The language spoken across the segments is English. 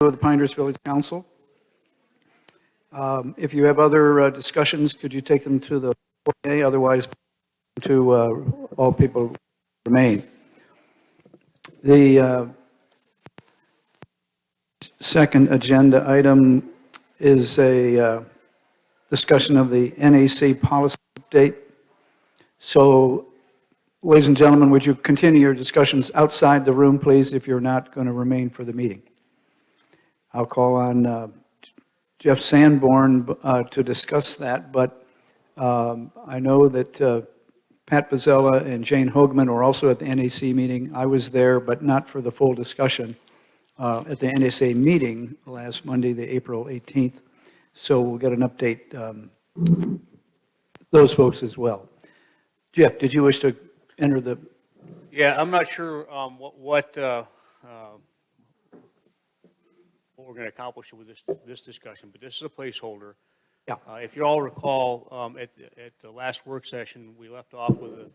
of the Pinehurst Village Council. If you have other discussions, could you take them to the foyer? Otherwise, to all people remain. The second agenda item is a discussion of the NAC policy update. So, ladies and gentlemen, would you continue your discussions outside the room, please, if you're not going to remain for the meeting? I'll call on Jeff Sanborn to discuss that, but I know that Pat Bozzella and Jane Hoagman were also at the NAC meeting. I was there, but not for the full discussion at the NSA meeting last Monday, the April 18th. So we'll get an update, those folks as well. Jeff, did you wish to enter the... Yeah, I'm not sure what we're going to accomplish with this discussion, but this is a placeholder. Yeah. If you all recall, at the last work session, we left off with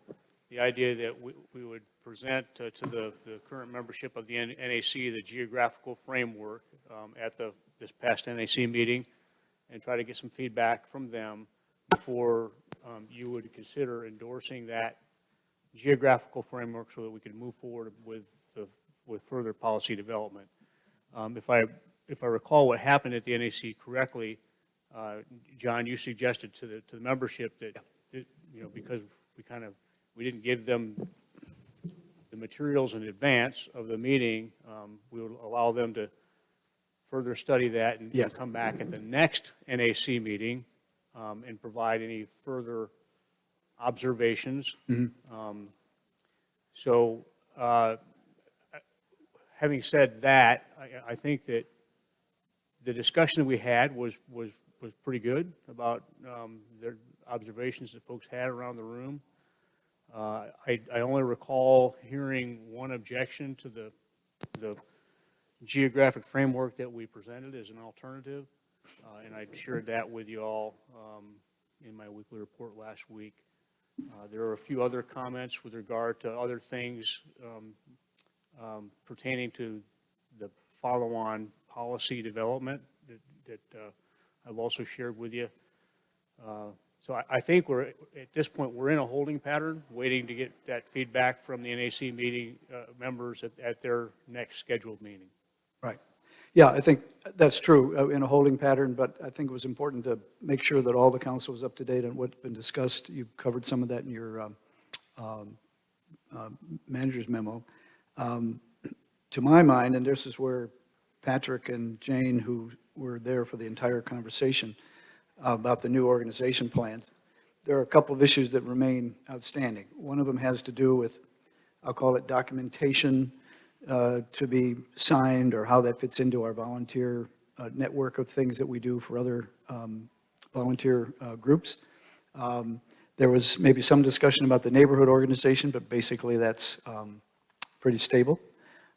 the idea that we would present to the current membership of the NAC the geographical framework at this past NAC meeting and try to get some feedback from them before you would consider endorsing that geographical framework so that we could move forward with further policy development. If I recall what happened at the NAC correctly, John, you suggested to the membership that because we didn't give them the materials in advance of the meeting, we would allow them to further study that and come back at the next NAC meeting and provide any further observations. Mm-hmm. Having said that, I think that the discussion that we had was pretty good about the observations that folks had around the room. I only recall hearing one objection to the geographic framework that we presented as an alternative, and I shared that with you all in my weekly report last week. There are a few other comments with regard to other things pertaining to the follow-on policy development that I've also shared with you. So I think at this point, we're in a holding pattern, waiting to get that feedback from the NAC meeting members at their next scheduled meeting. Right. Yeah, I think that's true, in a holding pattern, but I think it was important to make sure that all the council was up to date on what's been discussed. You covered some of that in your manager's memo. To my mind, and this is where Patrick and Jane, who were there for the entire conversation about the new organization plans, there are a couple of issues that remain outstanding. One of them has to do with, I'll call it documentation to be signed, or how that fits into our volunteer network of things that we do for other volunteer groups. There was maybe some discussion about the neighborhood organization, but basically that's pretty stable.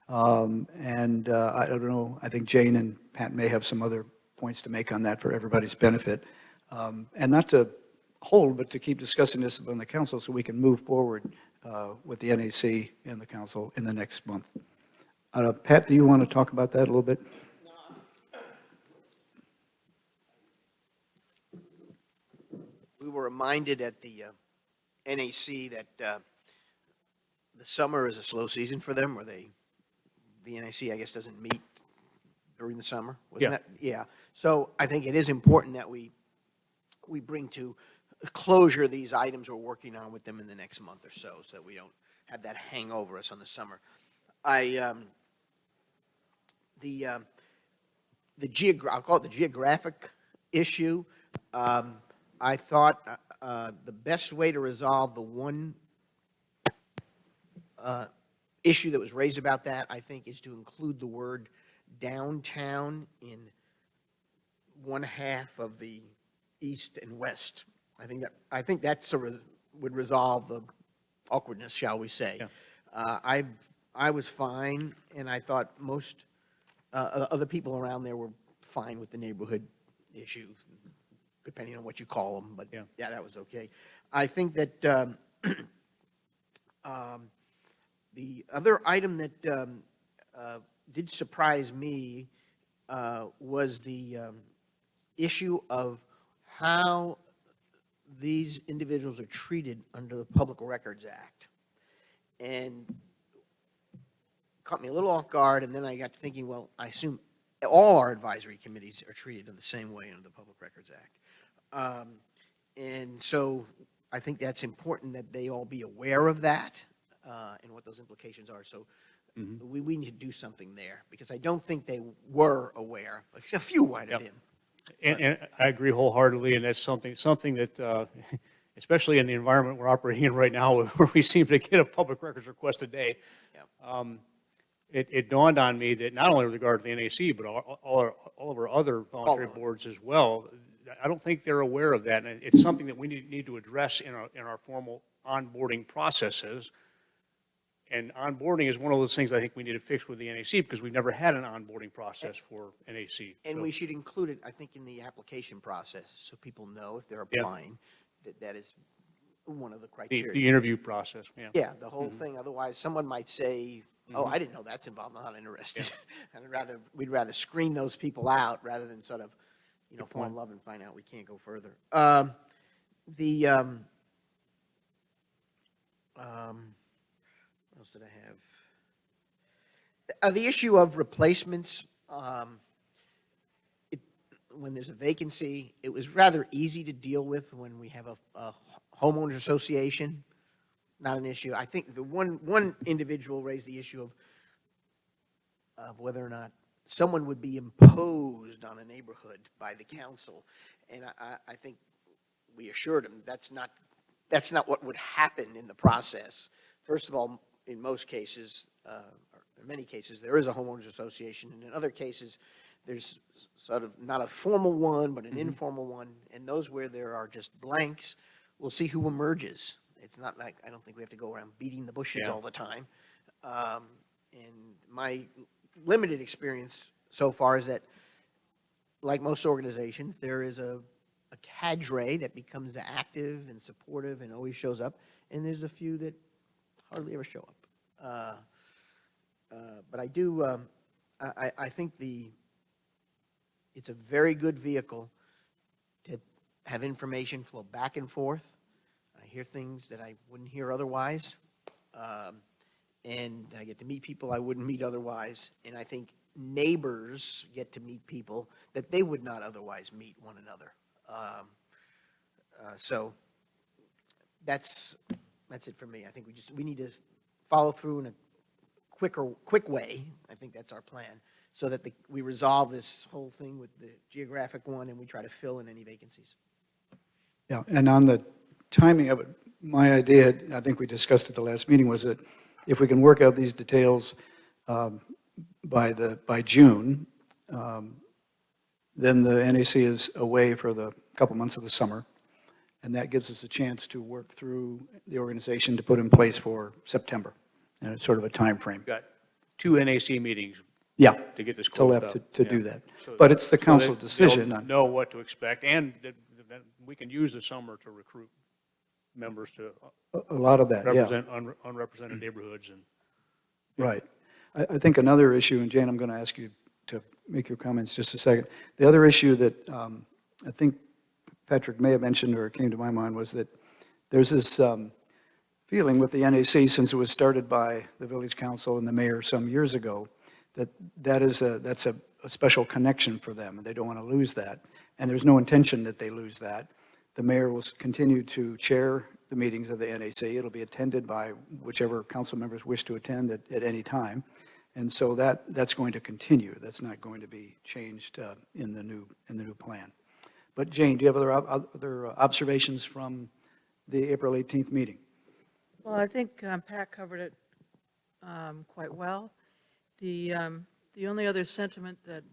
And I don't know, I think Jane and Pat may have some other points to make on that for everybody's benefit. And not to hold, but to keep discussing this on the council so we can move forward with the NAC and the council in the next month. Pat, do you want to talk about that a little bit? We were reminded at the NAC that the summer is a slow season for them, or the NAC, I guess, doesn't meet during the summer. Wasn't that? Yeah. So I think it is important that we bring to closure these items we're working on with them in the next month or so that we don't have that hang over us on the summer. I'll call it the geographic issue. I thought the best way to resolve the one issue that was raised about that, I think, is to include the word downtown in one half of the east and west. I think that would resolve the awkwardness, shall we say. Yeah. I was fine, and I thought most other people around there were fine with the neighborhood issue, depending on what you call them. But yeah, that was okay. I think that the other item that did surprise me was the issue of how these individuals are treated under the Public Records Act. And caught me a little off guard, and then I got to thinking, well, I assume all our advisory committees are treated in the same way under the Public Records Act. And so I think that's important that they all be aware of that and what those implications are. So we need to do something there, because I don't think they were aware. A few might have Yep. been. And I agree wholeheartedly, and that's something that, especially in the environment we're operating in right now, where we seem to get a public records request a day, it dawned on me that not only with regard to the NAC, but all of our other voluntary boards as well, I don't think they're aware of that, and it's something that we need to address in our formal onboarding processes. And onboarding is one of those things I think we need to fix with the NAC, because we've never had an onboarding process for NAC. And So- we should include it, I think, in the application process, so people know if they're applying, that that is one of the criteria. The interview process, yeah. Yeah, the whole thing. Otherwise, someone might say, oh, I didn't know that's involved, I'm not interested. And we'd rather screen those people out rather than sort of, Good fall in point. love and find out we can't go further. What else did I have? The issue of replacements, when there's a vacancy, it was rather easy to deal with when we have a homeowners association. Not an issue. I think the one individual raised the issue of whether or not someone would be imposed on a neighborhood by the council. And I think we assured him that's not what would happen in the process. First of all, in most cases, or in many cases, there is a homeowners association, and in other cases, there's sort of not a formal one, but an informal one, and those where there are just blanks, we'll see who emerges. It's not like, I don't think we have to go around beating the bushes all the time. And my limited experience so far is that, like most organizations, there is a cadre that becomes active and supportive and always shows up, and there's a few that hardly ever show up. But I do, I think it's a very good vehicle to have information flow back and forth. I hear things that I wouldn't hear otherwise. And I get to meet people I wouldn't meet otherwise. And I think neighbors get to meet people that they would not otherwise meet one another. So that's it for me. I think we need to follow through in a quick way. I think that's our plan, so that we resolve this whole thing with the geographic one, and we try to fill in any vacancies. Yeah, and on the timing of it, my idea, I think we discussed at the last meeting, was that if we can work out these details by June, then the NAC is away for the couple months of the summer, and that gives us a chance to work through the organization to put in place for September, and it's sort of a time frame. We've got 2 NAC meetings Yeah, to get this still closed left up. to Yeah. do that. So- But it's the so council that decision they'll on, know what to expect, and that we can use the summer to recruit members to a lot of that, yeah. represent unrepresented neighborhoods. And Right. I think another issue, and Jane, I'm going to ask you to make your comments just a second. The other issue that I think Patrick may have mentioned, or it came to my mind, was that there's this feeling with the NAC, since it was started by the village council and the mayor some years ago, that's a special connection for them, and they don't want to lose that. And there's no intention that they lose that. The mayor will continue to chair the meetings of the NAC. It'll be attended by whichever council members wish to attend at any time. And so that's going to continue. That's not going to be changed in the new plan. But Jane, do you have other observations from the April 18th meeting? Well, I think Pat covered it quite well. The only other sentiment that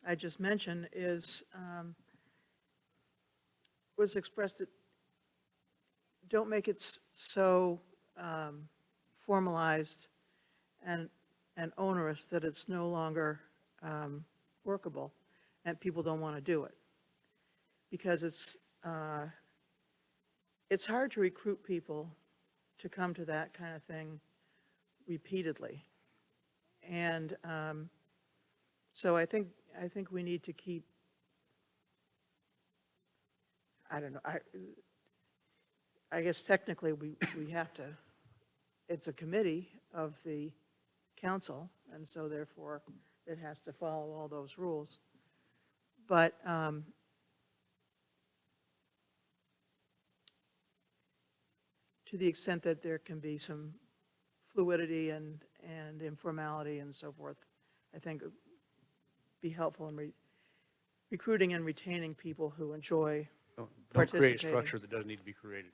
I just mentioned was expressed that don't make it so formalized and onerous that it's no longer workable and people don't want to do it. Because it's hard to recruit people to come to that kind of thing repeatedly. And So I think we need to keep, I don't know, I guess technically we have to, it's a committee of the council, and so therefore it has to follow all those rules. But to the extent that there can be some fluidity and informality and so forth, I think it would be helpful in recruiting and retaining people who enjoy Don't create a participating. structure that doesn't need to be created.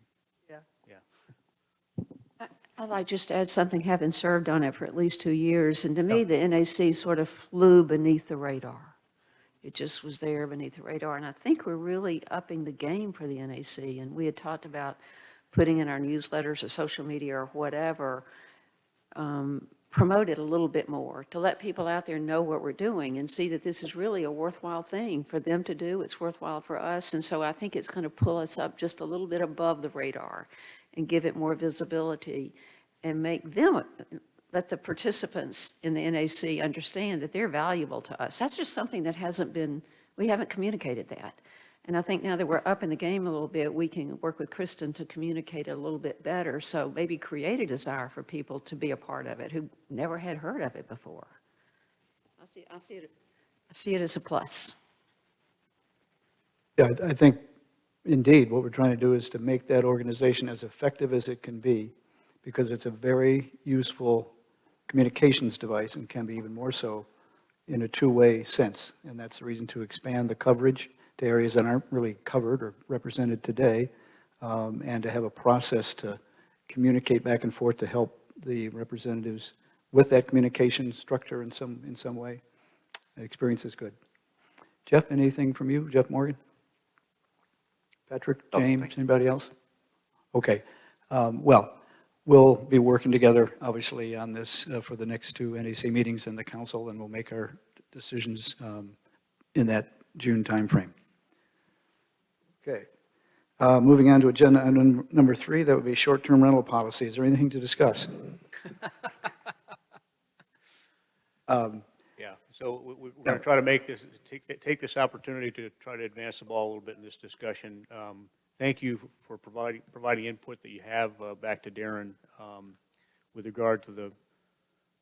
Yeah. Yeah. I'd like just to add something, having served on it for at least 2 years, and to me, the NAC sort of flew beneath the radar. It just was there beneath the radar, and I think we're really upping the game for the NAC, and we had talked about putting in our newsletters or social media or whatever, promote it a little bit more, to let people out there know what we're doing and see that this is really a worthwhile thing for them to do. It's worthwhile for us, and so I think it's going to pull us up just a little bit above the radar and give it more visibility and make them, let the participants in the NAC understand that they're valuable to us. That's just something that hasn't been, we haven't communicated that. And I think now that we're up in the game a little bit, we can work with Kristen to communicate it a little bit better, so maybe create a desire for people to be a part of it who never had heard of it before. I see it as a plus. Yeah, I think, indeed, what we're trying to do is to make that organization as effective as it can be, because it's a very useful communications device and can be even more so in a two-way sense. And that's the reason to expand the coverage to areas that aren't really covered or represented today, and to have a process to communicate back and forth to help the representatives with that communication structure in some way. The experience is good. Jeff, anything from you? Jeff Morgan? Patrick, James, anybody else? Okay. Well, we'll be working together, obviously, on this for the next two NAC meetings in the council, and we'll make our decisions in that June timeframe. Okay. Moving on to agenda item number 3, that would be short-term rental policy. Is there anything to discuss? Yeah, so we're going to try to make this, take this opportunity to try to advance the ball a little bit in this discussion. Thank you for providing input that you have back to Darren with regard to the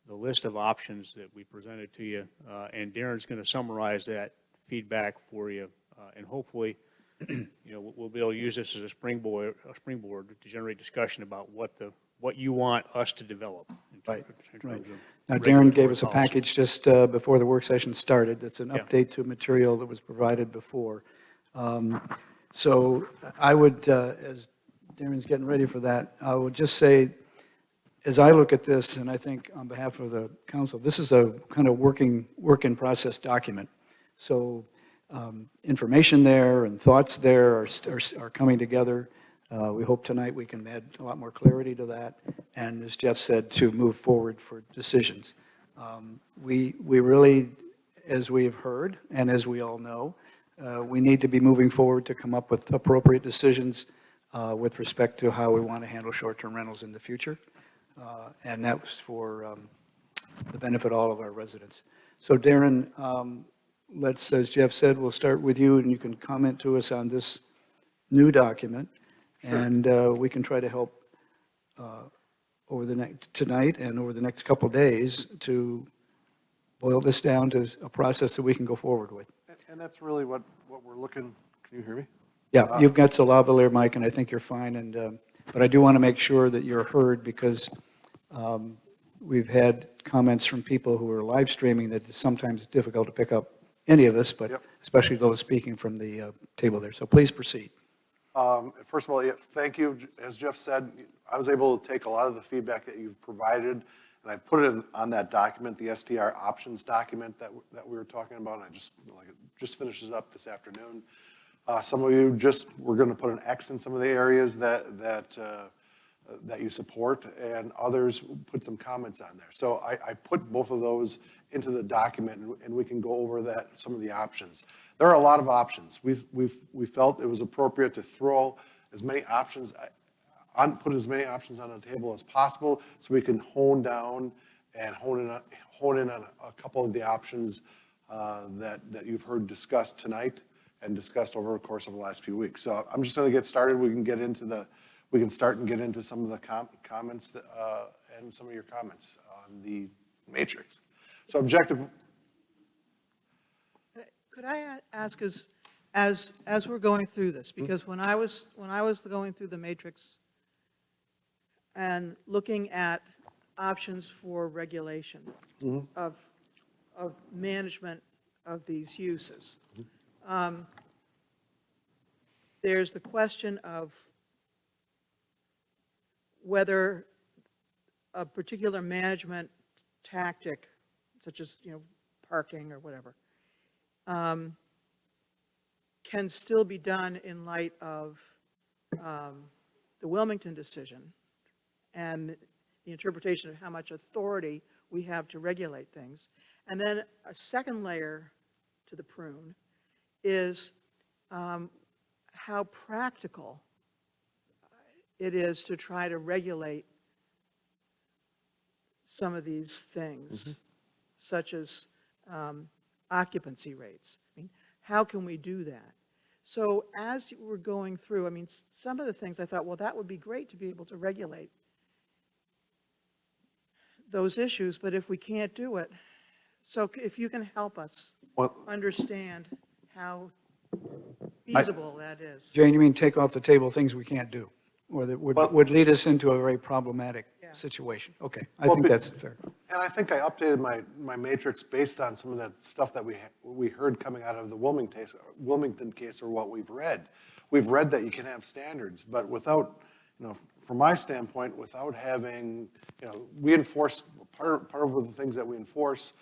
list of options that we presented to you. And Darren's going to summarize that feedback for you, and hopefully, we'll be able to use this as a springboard to generate discussion about what you want us to develop. Right. Now, Darren gave us a package just before the work session started. That's an update to material that was provided before. So I would, as Darren's getting ready for that, I would just say, as I look at this, and I think on behalf of the council, this is a kind of work in process document. So information there and thoughts there are coming together. We hope tonight we can add a lot more clarity to that, and as Jeff said, to move forward for decisions. We really, as we've heard, and as we all know, we need to be moving forward to come up with appropriate decisions with respect to how we want to handle short-term rentals in the future, and that was for the benefit of all of our residents. So Darren, let's, as Jeff said, we'll start with you, and you can comment to us on this new document. Sure. And we can try to help tonight and over the next couple of days to boil this down to a process that we can go forward with. And that's really what we're looking. Can you hear me? Yeah, you've got a lavalier mic, and I think you're fine. And but I do want to make sure that you're heard, because we've had comments from people who are live streaming that it's sometimes difficult to pick up any of us, but especially those speaking from the table there. So please proceed. First of all, yes, thank you. As Jeff said, I was able to take a lot of the feedback that you've provided, and I put it on that document, the STR options document that we were talking about, and I just finished it up this afternoon. Some of you we're going to put an X in some of the areas that you support, and others put some comments on there. So I put both of those into the document, and we can go over some of the options. There are a lot of options. We felt it was appropriate to throw as many options put as many options on the table as possible, so we can hone in on a couple of the options that you've heard discussed tonight and discussed over the course of the last few weeks. So I'm just going to get started. We can start and get into some of the comments and some of your comments on the matrix. So objective. Could I ask, as we're going through this, because when I was going through the matrix and looking at options for regulation of management of these uses, there's the question of whether a particular management tactic, such as, parking or whatever, can still be done in light of the Wilmington decision and the interpretation of how much authority we have to regulate things. And then a second layer to the prune is how practical it is to try to regulate some of these things, such as occupancy rates. I mean, how can we do that? So as we're going through, I mean, some of the things I thought, well, that would be great to be able to regulate those issues, but if we can't do it, so if you can help us understand how feasible that is. Jane, you mean take off the table things we can't do, or that would lead us into a very problematic Yeah. situation? Okay, I think that's fair. And I think I updated my matrix based on some of that stuff that we heard coming out of the Wilmington case, or what we've read. We've read that you can have standards, but without, from my standpoint, without having, we enforce, part of the things that we enforce,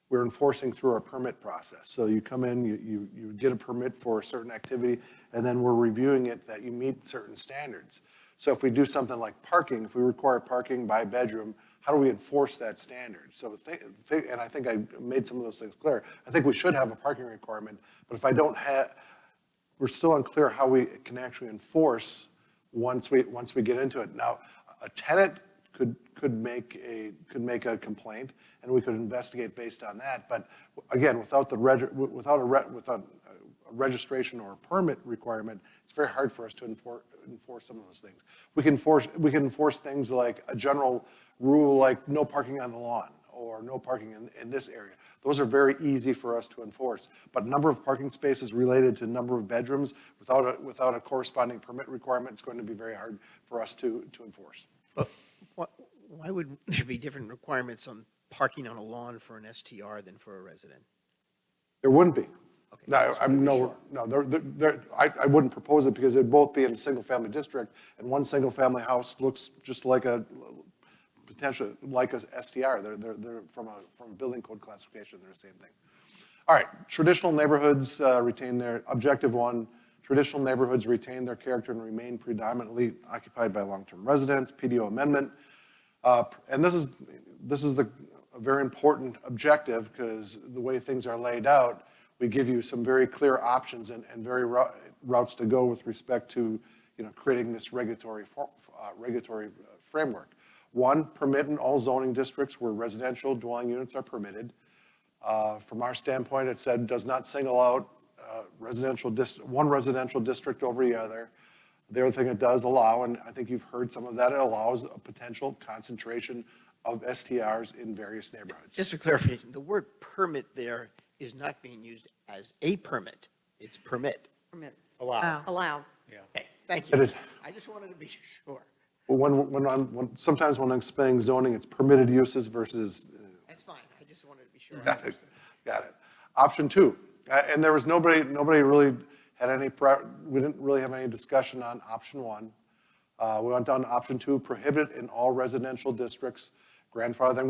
we're enforcing through our permit process. So you come in, you get a permit for a certain activity, and then we're reviewing it that you meet certain standards. So if we do something like parking, if we require parking by bedroom, how do we enforce that standard? So, and I think I made some of those things clear. I think we should have a parking requirement, but if I don't have, we're still unclear how we can actually enforce once we get into it. Now, a tenant could make a complaint, and we could investigate based on that. But again, without a registration or a permit requirement, it's very hard for us to enforce some of those things. We can enforce things like a general rule, like no parking on the lawn, or no parking in this area. Those are very easy for us to enforce. But number of parking spaces related to number of bedrooms without a corresponding permit requirement, it's going to be very hard for us to enforce. Why would there be different requirements on parking on a lawn for an STR than for a resident? There wouldn't be. Okay, No, just wanted to be sure. I wouldn't propose it because they'd both be in a single-family district, and one single-family house looks just like potentially like a STR. They're from a building code classification. They're the same thing. All right, traditional neighborhoods retain their, objective one, traditional neighborhoods retain their character and remain predominantly occupied by long-term residents, PDO amendment. And this is a very important objective, because the way things are laid out, we give you some very clear options and very routes to go with respect to creating this regulatory framework. One, permit in all zoning districts where residential dwelling units are permitted. From our standpoint, it said does not single out one residential district over the other. The other thing it does allow, and I think you've heard some of that, it allows a potential concentration of STRs in various neighborhoods. Just for clarification, the word permit there is not being used as a permit. It's permit. Permit. Allow. Allowed. Okay, thank It you. is. I just wanted to be sure. Sometimes when I'm explaining zoning, it's permitted uses versus. That's fine. I just wanted to be sure. Got it. Option two, and there was nobody really had we didn't really have any discussion on option one. We went down to option two, prohibit in all residential districts. Grandfathering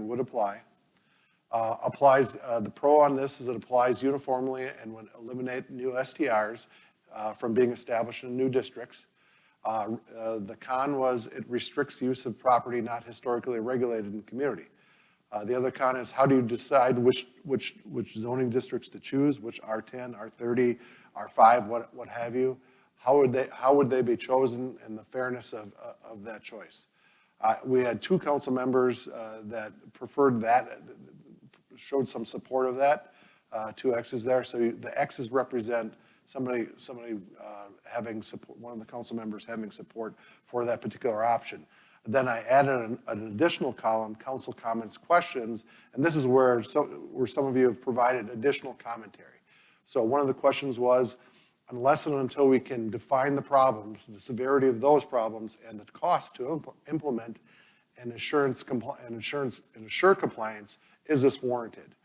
would apply. The pro on this is it applies uniformly and would eliminate new STRs from being established in new districts. The con was it restricts use of property not historically regulated in the community. The other con is how do you decide which zoning districts to choose, which R10, R30, R5, what have you? How would they be chosen, and the fairness of that choice? We had two council members that preferred that, showed some support of that, 2 X's there. So the X's represent somebody having support, one of the council members having support for that particular option. Then I added an additional column, council comments, questions, and this is where some of you have provided additional commentary. So one of the questions was, unless and until we can define the problems, the severity of those problems, and the cost to implement and ensure compliance, is this warranted?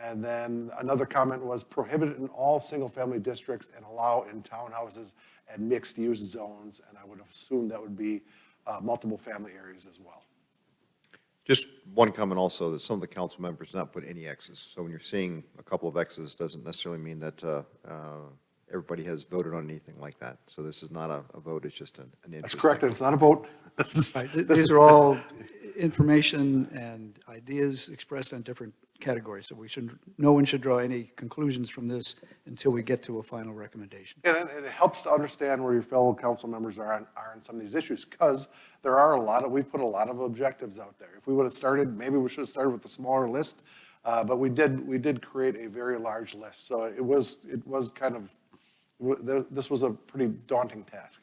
And then another comment was prohibit in all single-family districts and allow in townhouses and mixed-use zones, and I would assume that would be multiple family areas as well. Just one comment also, that some of the council members did not put any X's. So when you're seeing a couple of X's, doesn't necessarily mean that everybody has voted on anything like that. So this is not a vote, it's just an interest. That's correct, and it's not a vote. Right, these are all information and ideas expressed on different categories, so no one should draw any conclusions from this until we get to a final recommendation. And it helps to understand where your fellow council members are on some of these issues, because there are we put a lot of objectives out there. If we would have started, maybe we should have started with a smaller list, but we did create a very large list. So it was kind of, this was a pretty daunting task.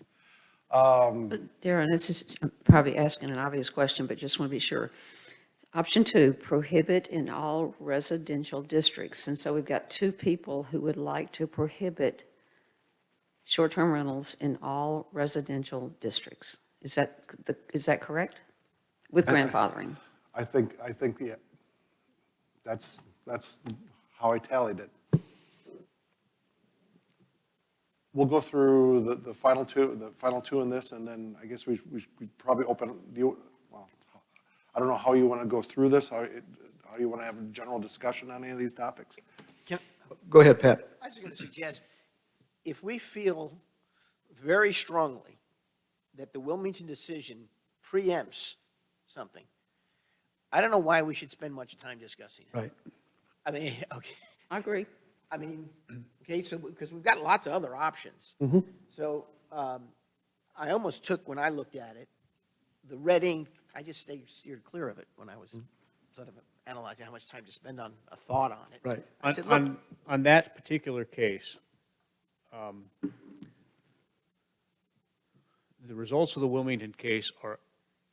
Darren, this is I'm probably asking an obvious question, but just want to be sure. Option 2, prohibit in all residential districts. And so we've got 2 people who would like to prohibit short-term rentals in all residential districts. Is that correct? With grandfathering? I think, yeah, that's how I tallied it. We'll go through the final two in this, and then I guess we probably open, I don't know how you want to go through this, how you want to have a general discussion on any of these topics. Go ahead, Pat. I was just going to suggest, if we feel very strongly that the Wilmington decision preempts something, I don't know why we should spend much time discussing it. Right. I mean, okay. I agree. I mean, okay, so, because we've got lots of other options. So I almost took, when I looked at it, the red ink, I just steered clear of it when I was sort of analyzing how much time to spend on a thought on it. Right. I said, look, On that particular case, the results of the Wilmington case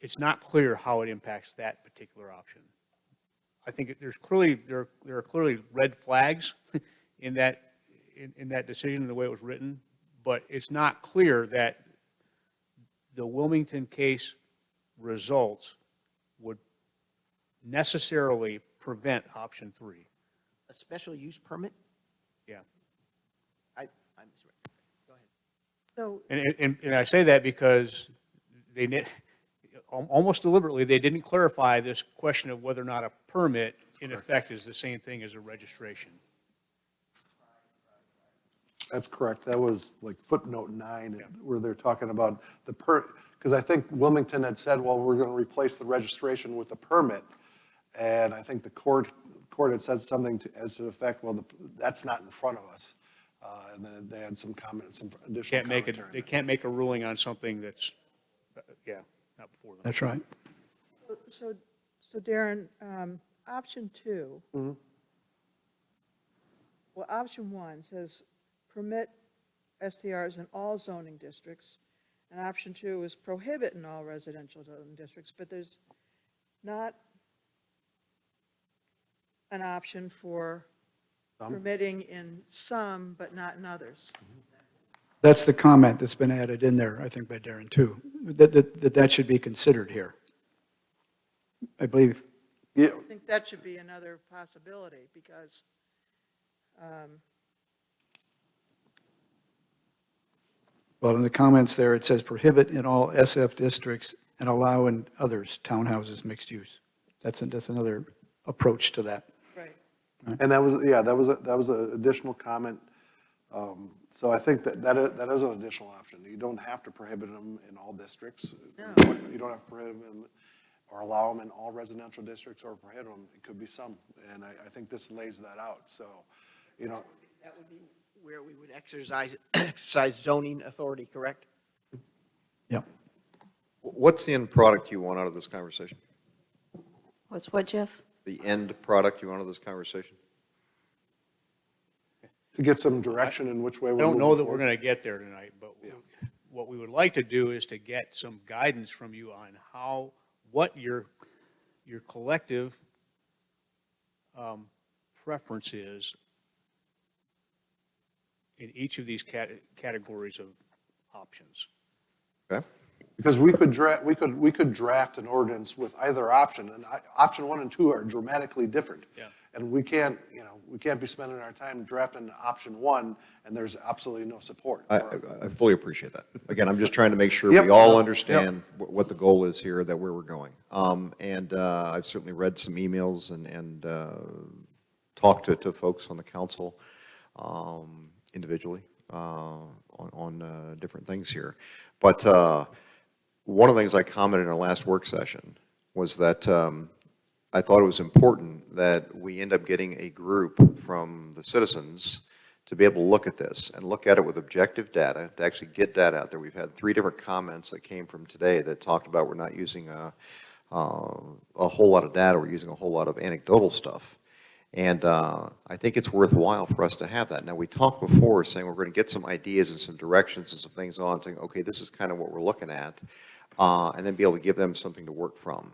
it's not clear how it impacts that particular option. I think there are clearly red flags in that decision, the way it was written, but it's not clear that the Wilmington case results would necessarily prevent option 3. a special use permit? Yeah. I'm sorry. Go ahead. So, And I say that because almost deliberately, they didn't clarify this question of whether or not a permit, in effect, is the same thing as a registration. That's correct. That was like footnote 9, where they're talking about because I think Wilmington had said, well, we're going to replace the registration with a permit. And I think the court had said something as to the effect, well, that's not in front of us. And then they had some comments, some additional commentary. They can't make a ruling on something that's, not before them. That's right. so Darren, option 2. Well, option 1 says permit STRs in all zoning districts, and option 2 is prohibit in all residential zoning districts, but there's not an option for permitting in some, but not in others. That's the comment that's been added in there, I think, by Darren, too, that should be considered here. I believe. Yeah, I think that should be another possibility, because Well, in the comments there, it says prohibit in all SF districts and allow in others, townhouses, mixed use. That's another approach to that. right. and that was an additional comment. So I think that is an additional option. You don't have to prohibit them in all districts. No. You don't have to prohibit them or allow them in all residential districts or prohibit them. It could be some, and I think this lays that out. So, That would be where we would exercise zoning authority, correct? Yeah. What's the end product you want out of this conversation? What's what, Jeff? the end product you want of this conversation? To get some direction in which way I we're don't moving know that we're forward. going to get there tonight, but what we would like to do is to get some guidance from you on what your collective preference is in each of these categories of options. Okay? Because we could draft an ordinance with either option, and option 1 and 2 are dramatically different. Yeah. And we can't be spending our time drafting option 1, and there's absolutely no support. I fully appreciate that. Again, I'm just trying to make sure Yep. we all Yep. understand what the goal is here, that where we're going. And I've certainly read some emails and talked to folks on the council individually on different things here. But one of the things I commented in our last work session was that I thought it was important that we end up getting a group from the citizens to be able to look at this and look at it with objective data, to actually get data out there. We've had 3 different comments that came from today that talked about we're not using a whole lot of data, we're using a whole lot of anecdotal stuff. And I think it's worthwhile for us to have that. Now, we talked before saying we're going to get some ideas and some directions and some things on, saying, okay, this is kind of what we're looking at, and then be able to give them something to work from.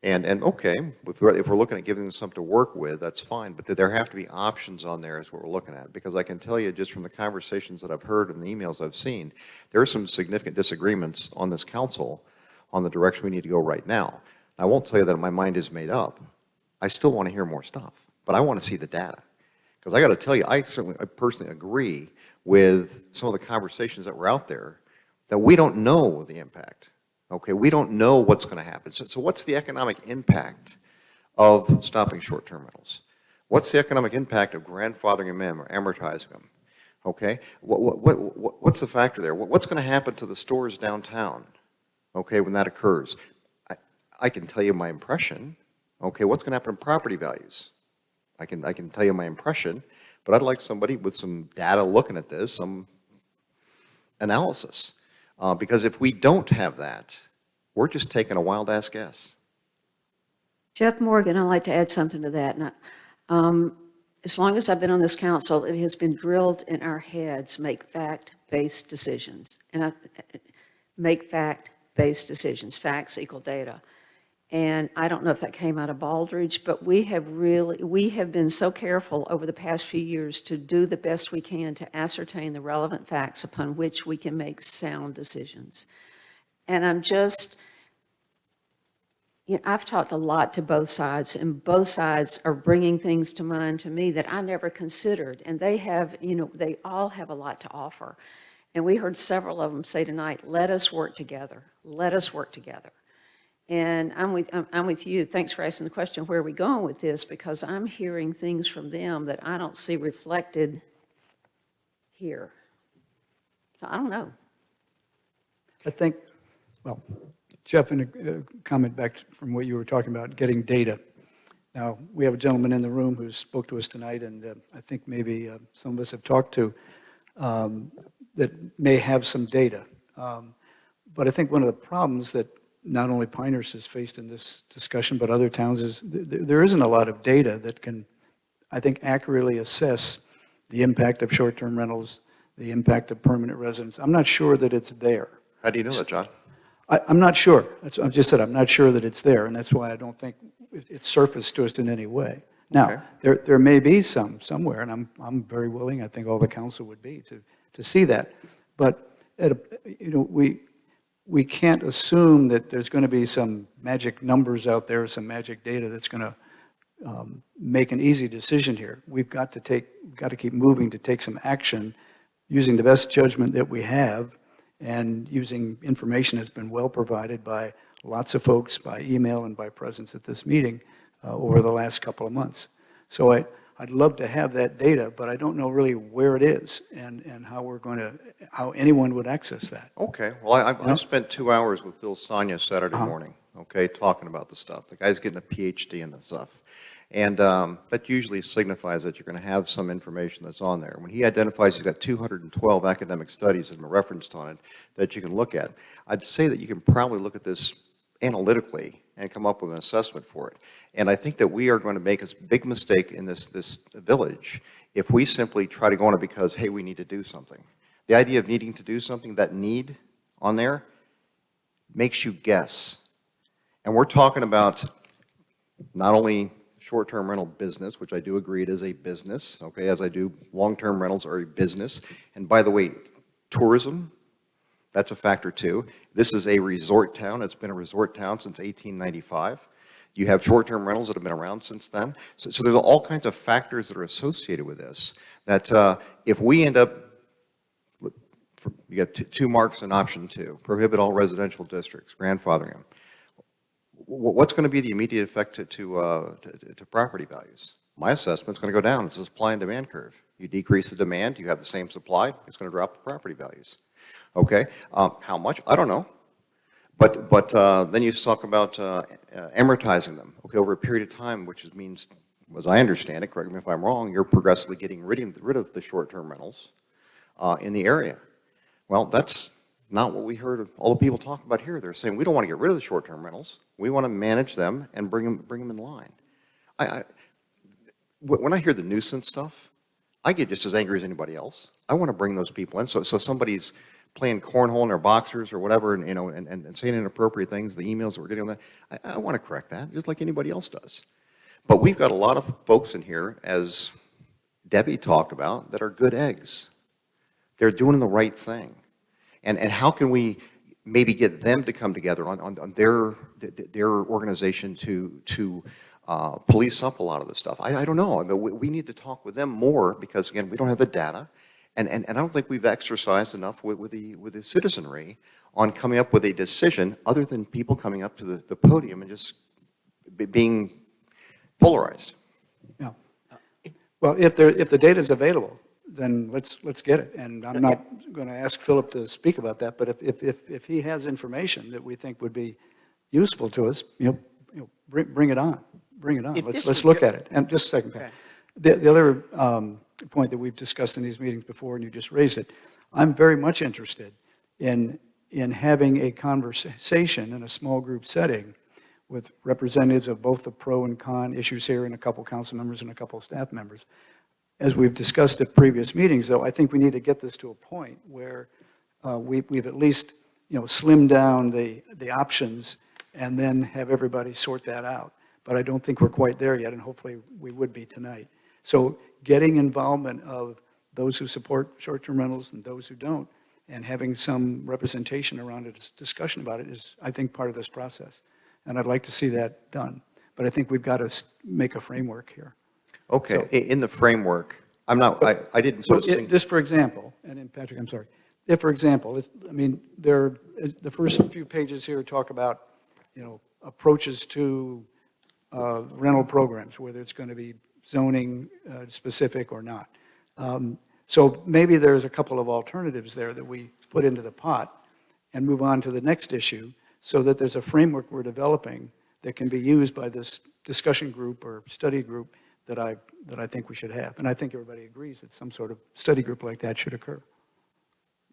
And okay, if we're looking at giving them something to work with, that's fine, but there have to be options on there is what we're looking at. Because I can tell you just from the conversations that I've heard and the emails I've seen, there are some significant disagreements on this council on the direction we need to go right now. I won't tell you that my mind is made up. I still want to hear more stuff, but I want to see the data. Because I got to tell you, I personally agree with some of the conversations that were out there that we don't know the impact. Okay, we don't know what's going to happen. So what's the economic impact of stopping short-term rentals? What's the economic impact of grandfathering them in or amortizing them? Okay, what's the factor there? What's going to happen to the stores downtown? Okay, when that occurs, I can tell you my impression. Okay, what's going to happen in property values? I can tell you my impression, but I'd like somebody with some data looking at this, some analysis. Because if we don't have that, we're just taking a wild-ass guess. Jeff Morgan, I'd like to add something to that. Now, as long as I've been on this council, it has been drilled in our heads, make fact-based decisions. And make fact-based decisions. Facts equal data. And I don't know if that came out of Baldridge, but we have been so careful over the past few years to do the best we can to ascertain the relevant facts upon which we can make sound decisions. And I've talked a lot to both sides, and both sides are bringing things to mind to me that I never considered. And they all have a lot to offer. And we heard several of them say tonight, let us work together. Let us work together. And I'm with you. Thanks for asking the question, where are we going with this? Because I'm hearing things from them that I don't see reflected here. So I don't know. I think, well, Jeff, in a comment back from what you were talking about, getting data. Now, we have a gentleman in the room who spoke to us tonight, and I think maybe some of us have talked to that may have some data. But I think one of the problems that not only Pinehurst has faced in this discussion, but other towns, is there isn't a lot of data that can, I think, accurately assess the impact of short-term rentals, the impact of permanent residents. I'm not sure that it's there. How do you know that, John? I'm not sure. I've just said I'm not sure that it's there, and that's why I don't think it's surfaced to us in any way. Now, Okay. there may be some somewhere, and I'm very willing, I think all the council would be, to see that. But, we can't assume that there's going to be some magic numbers out there, some magic data that's going to make an easy decision here. We've got to keep moving to take some action using the best judgment that we have and using information that's been well provided by lots of folks, by email and by presence at this meeting over the last couple of months. So I'd love to have that data, but I don't know really where it is and how anyone would access that. Okay, well, I spent 2 hours with Bill Sonia Saturday morning, okay, talking about the stuff. The guy's getting a PhD in the stuff. And that usually signifies that you're going to have some information that's on there. When he identifies he's got 212 academic studies that are referenced on it that you can look at, I'd say that you can probably look at this analytically and come up with an assessment for it. And I think that we are going to make a big mistake in this village if we simply try to go on it because, hey, we need to do something. The idea of needing to do something, that need on there, makes you guess. And we're talking about not only short-term rental business, which I do agree it is a business, okay, as I do long-term rentals are a business. And by the way, tourism, that's a factor too. This is a resort town. It's been a resort town since 1895. You have short-term rentals that have been around since then. So there's all kinds of factors that are associated with this that if we end up, you got two marks in option 2, prohibit all residential districts, grandfathering them. What's going to be the immediate effect to property values? My assessment is going to go down. It's a supply and demand curve. You decrease the demand, you have the same supply, it's going to drop the property values. Okay, how much? I don't know. But then you talk about amortizing them, okay, over a period of time, which means, as I understand it, correct me if I'm wrong, you're progressively getting rid of the short-term rentals in the area. Well, that's not what we heard all the people talk about here. They're saying, we don't want to get rid of the short-term rentals. We want to manage them and bring them in line. When I hear the nuisance stuff, I get just as angry as anybody else. I want to bring those people in. So somebody's playing cornhole in their boxers or whatever, and saying inappropriate things, the emails that we're getting on that, I want to correct that, just like anybody else does. But we've got a lot of folks in here, as Debbie talked about, that are good eggs. They're doing the right thing. And how can we maybe get them to come together on their organization to police up a lot of this stuff? I don't know. I mean, we need to talk with them more because, again, we don't have the data. And I don't think we've exercised enough with the citizenry on coming up with a decision other than people coming up to the podium and just being polarized. Yeah. Well, if the data is available, then let's get it. And I'm not going to ask Philip to speak about that, but if he has information that we think would be useful to us, bring it on. Bring it on. Let's look at it. And just a second, Pat. The other point that we've discussed in these meetings before, and you just raised it, I'm very much interested in having a conversation in a small group setting with representatives of both the pro and con issues here and a couple council members and a couple staff members. As we've discussed at previous meetings, though, I think we need to get this to a point where we've at least slimmed down the options and then have everybody sort that out. But I don't think we're quite there yet, and hopefully we would be tonight. So getting involvement of those who support short-term rentals and those who don't, and having some representation around a discussion about it is, I think, part of this process. And I'd like to see that done. But I think we've got to make a framework here. Okay, So, in the framework, I didn't sort of think. Just for example, and then Patrick, I'm sorry. If, for example, the first few pages here talk about, approaches to rental programs, whether it's going to be zoning specific or not. So maybe there's a couple of alternatives there that we put into the pot and move on to the next issue so that there's a framework we're developing that can be used by this discussion group or study group that I think we should have. And I think everybody agrees that some sort of study group like that should occur.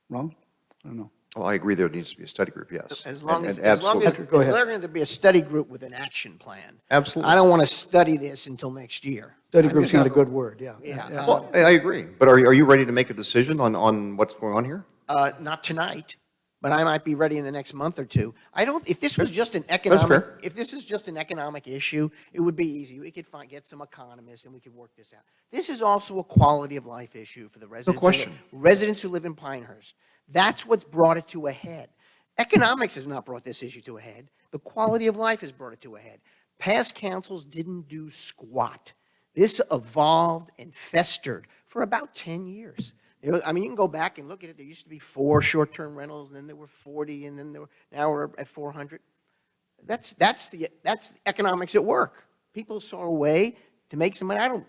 Wrong? I don't know. Well, I agree there needs to be a study group, yes. As long as Absolutely. Patrick, go ahead. there's going to be a study group with an action plan. Absolutely. I don't want to study this until next year. Study I'm group's just not a gonna good word, yeah. Yeah. Well, I agree. But are you ready to make a decision on what's going on here? Not tonight, but I might be ready in the next month or two. If this was just an fair. if this is just an economic issue, it would be easy. We could get some economists and we could work this out. This is also a quality of life issue for the residents. question. Residents who live in Pinehurst. That's what's brought it to a head. Economics has not brought this issue to a head. The quality of life has brought it to a head. Past councils didn't do squat. This evolved and festered for about 10 years. You can go back and look at it. There used to be 4 short-term rentals, and then there were 40, and then now we're at 400. That's the economics at work. People saw a way to make some money.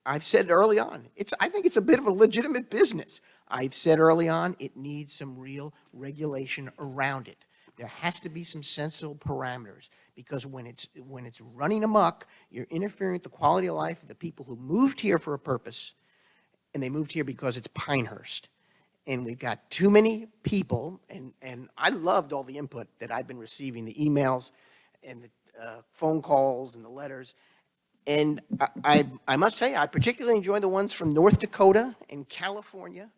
I've said early on, I think it's a bit of a legitimate business. I've said early on, it needs some real regulation around it. There has to be some sensible parameters, because when it's running amok, you're interfering with the quality of life of the people who moved here for a purpose, and they moved here because it's Pinehurst. And we've got too many people, and I loved all the input that I've been receiving, the emails, and phone calls and the letters. And I must say, I particularly enjoy the ones from North Dakota and California.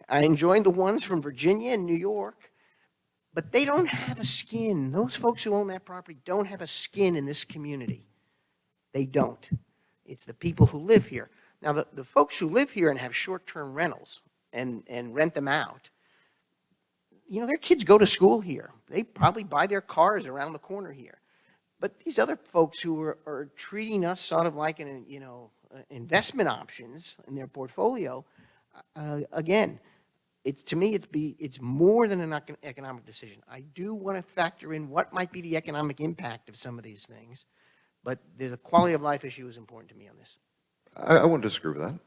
I enjoy the ones from Virginia and New York, but they don't have a skin. Those folks who own that property don't have a skin in this community. They don't. It's the people who live here. Now, the folks who live here and have short-term rentals and rent them out, you know, their kids go to school here. They probably buy their cars around the corner here. But these other folks who are treating us sort of like investment options in their portfolio, again, to me, it's more than an economic decision. I do want to factor in what might be the economic impact of some of these things, but the quality of life issue is important to me on this. I wouldn't disagree with that.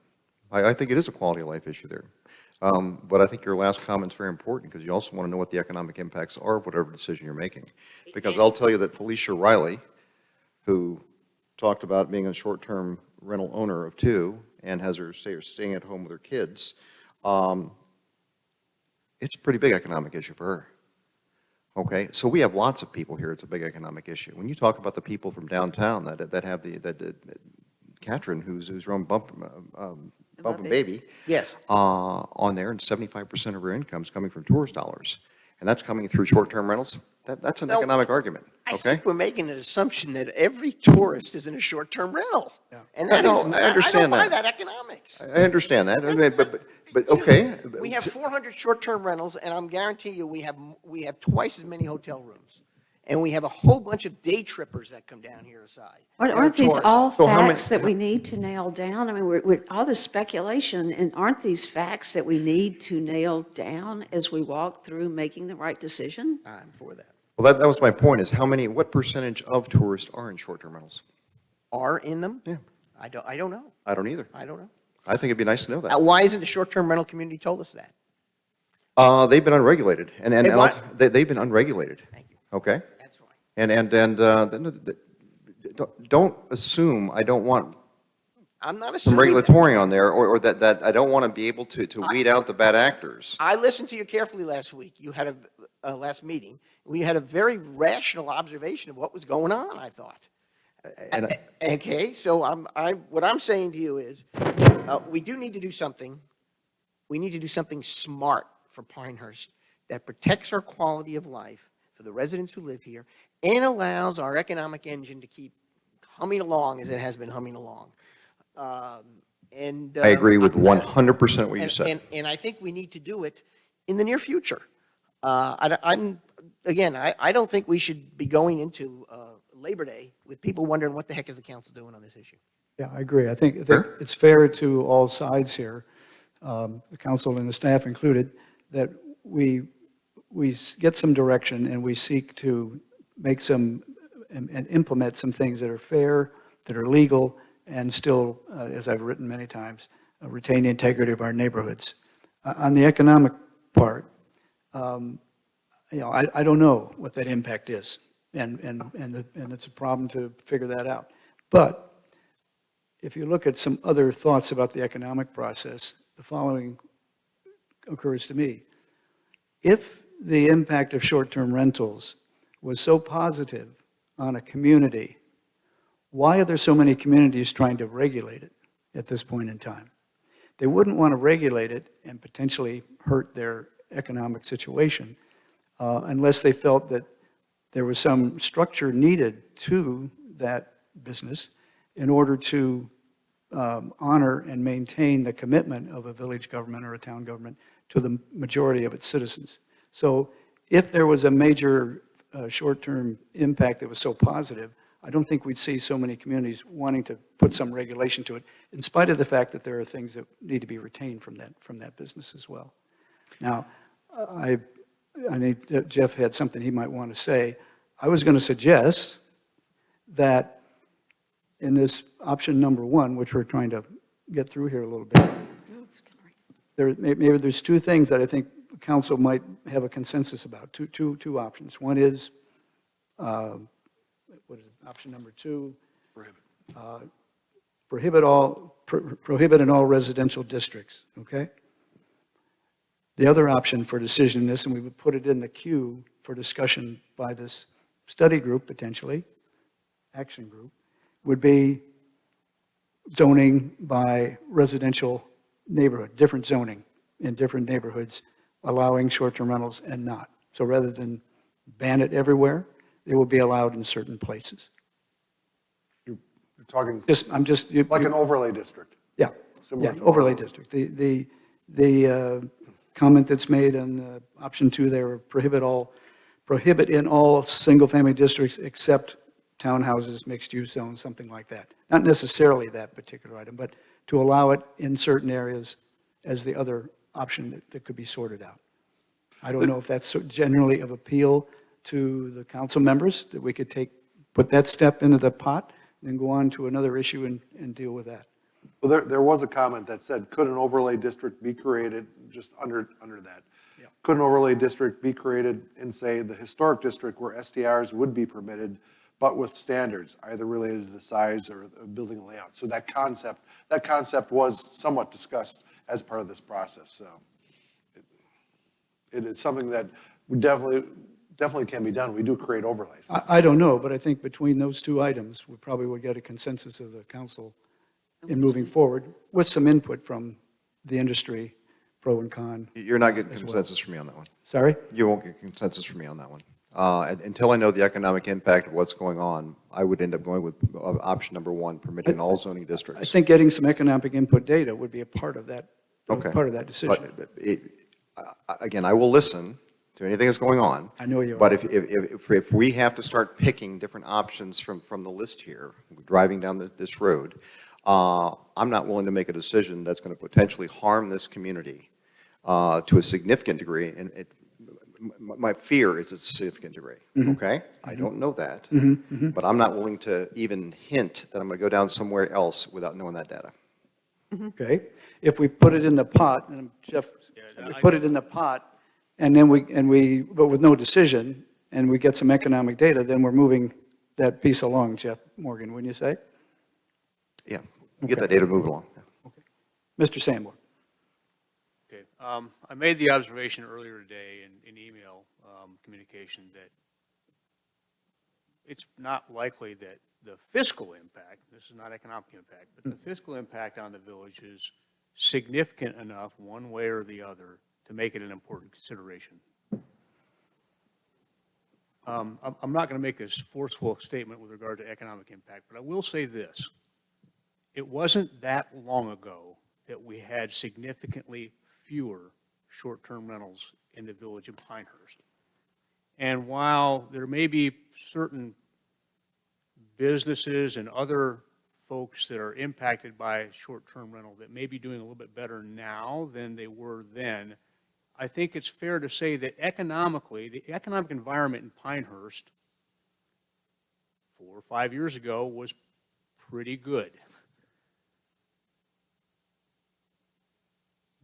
I think it is a quality of life issue there. But I think your last comment's very important because you also want to know what the economic impacts are of whatever decision you're making. Because I'll tell you that Felicia Riley, who talked about being a short-term rental owner of 2 and has her staying at home with her kids, it's a pretty big economic issue for her. Okay, so we have lots of people here. It's a big economic issue. When you talk about the people from downtown that have Catherine, who's her own bump and baby, Yes. on there, and 75% of her income is coming from tourist dollars, and that's coming through short-term rentals. That's an No, economic argument. I Okay, think we're making an assumption that every tourist is in a short-term rental. Yeah. And I that know, is, I understand I don't buy that. that economics. I understand that. I mean, but okay. We have 400 short-term rentals, and I'm guarantee you, we have twice as many hotel rooms. And we have a whole bunch of day trippers that come down here aside. Aren't these Tourists. all So how many- facts that we need to nail down? I mean, we're all this speculation, and aren't these facts that we need to nail down as we walk through making the right decision? I'm for that. Well, that was my point, is what percentage of tourists are in short-term rentals? Are in them? Yeah. I don't know. I don't either. I don't know. I think it'd be nice to know that. Why isn't the short-term rental community told us that? They've been unregulated, and They what? they've been unregulated, Thank you. okay? That's why. Don't assume I don't want I'm not some assuming. regulatory on there, or that I don't want to be able to weed out the bad actors. I listened to you carefully last week. You had a last meeting. We had a very rational observation of what was going on, I thought. And Okay, so what I'm saying to you is, we do need to do something. We need to do something smart for Pinehurst that protects our quality of life for the residents who live here and allows our economic engine to keep humming along as it has been humming along. I agree with 100% what you said. And I think we need to do it in the near future. I don't think we should be going into Labor Day with people wondering what the heck is the council doing on this issue. Yeah, I agree. I think Sure. it's fair to all sides here, the council and the staff included, that we get some direction and we seek to make some and implement some things that are fair, that are legal, and still, as I've written many times, retain the integrity of our neighborhoods. On the economic part, I don't know what that impact is, and it's a problem to figure that out. But if you look at some other thoughts about the economic process, the following occurs to me. If the impact of short-term rentals was so positive on a community, why are there so many communities trying to regulate it at this point in time? They wouldn't want to regulate it and potentially hurt their economic situation unless they felt that there was some structure needed to that business in order to honor and maintain the commitment of a village government or a town government to the majority of its citizens. So if there was a major short-term impact that was so positive, I don't think we'd see so many communities wanting to put some regulation to it, in spite of the fact that there are things that need to be retained from that business as well. Now, I think Jeff had something he might want to say. I was going to suggest that in this option number 1, which we're trying to get through here a little bit, maybe there's 2 things that I think council might have a consensus about, two options. One is, what is it, option number 2? Prohibit in all residential districts, okay? The other option for decision in this, and we would put it in the queue for discussion by this study group potentially, action group, would be zoning by residential neighborhood, different zoning in different neighborhoods, allowing short-term rentals and not. So rather than ban it everywhere, they will be allowed in certain places. You're talking I'm just. like an overlay district. Yeah, Similar yeah, to overlay our- district. The comment that's made on option 2 there, prohibit in all single-family districts except townhouses, mixed-use zones, something like that. Not necessarily that particular item, but to allow it in certain areas as the other option that could be sorted out. I don't know if that's generally of appeal to the council members, that we could put that step into the pot, and then go on to another issue and deal with that. Well, there was a comment that said, could an overlay district be created, just under that? Yeah. Could an overlay district be created in, say, the historic district where STRs would be permitted, but with standards, either related to the size or the building layout? So that concept was somewhat discussed as part of this process, so. It is something that we definitely can be done. We do create overlays. I don't know, but I think between those two items, we probably would get a consensus of the council in moving forward with some input from the industry, pro and con. You're not getting as well. consensus from me on that one. Sorry? You won't get consensus from me on that one. Until I know the economic impact of what's going on, I would end up going with option number 1, permitting all zoning districts. I think getting some economic input data would be a part of that, Okay. part of that decision. But again, I will listen to anything that's going on. I know you But are. if we have to start picking different options from the list here, driving down this road, I'm not willing to make a decision that's going to potentially harm this community to a significant degree. And my fear is it's a significant degree, okay? I don't know that, but I'm not willing to even hint that I'm going to go down somewhere else without knowing that data. Okay? If we put it in the pot, and Jeff, we put it in the pot, and then but with no decision, and we get some economic data, then we're moving that piece along, Jeff Morgan, wouldn't you say? Yeah, get Okay. that data to move along. Mr. Sanborn? Okay, I made the observation earlier today in email communication that it's not likely that the fiscal impact, this is not economic impact, but the fiscal impact on the village is significant enough one way or the other to make it an important consideration. I'm not going to make this forceful statement with regard to economic impact, but I will say this. It wasn't that long ago that we had significantly fewer short-term rentals in the village of Pinehurst. And while there may be certain businesses and other folks that are impacted by short-term rental that may be doing a little bit better now than they were then, I think it's fair to say that economically, the economic environment in Pinehurst 4 or 5 years ago was pretty good.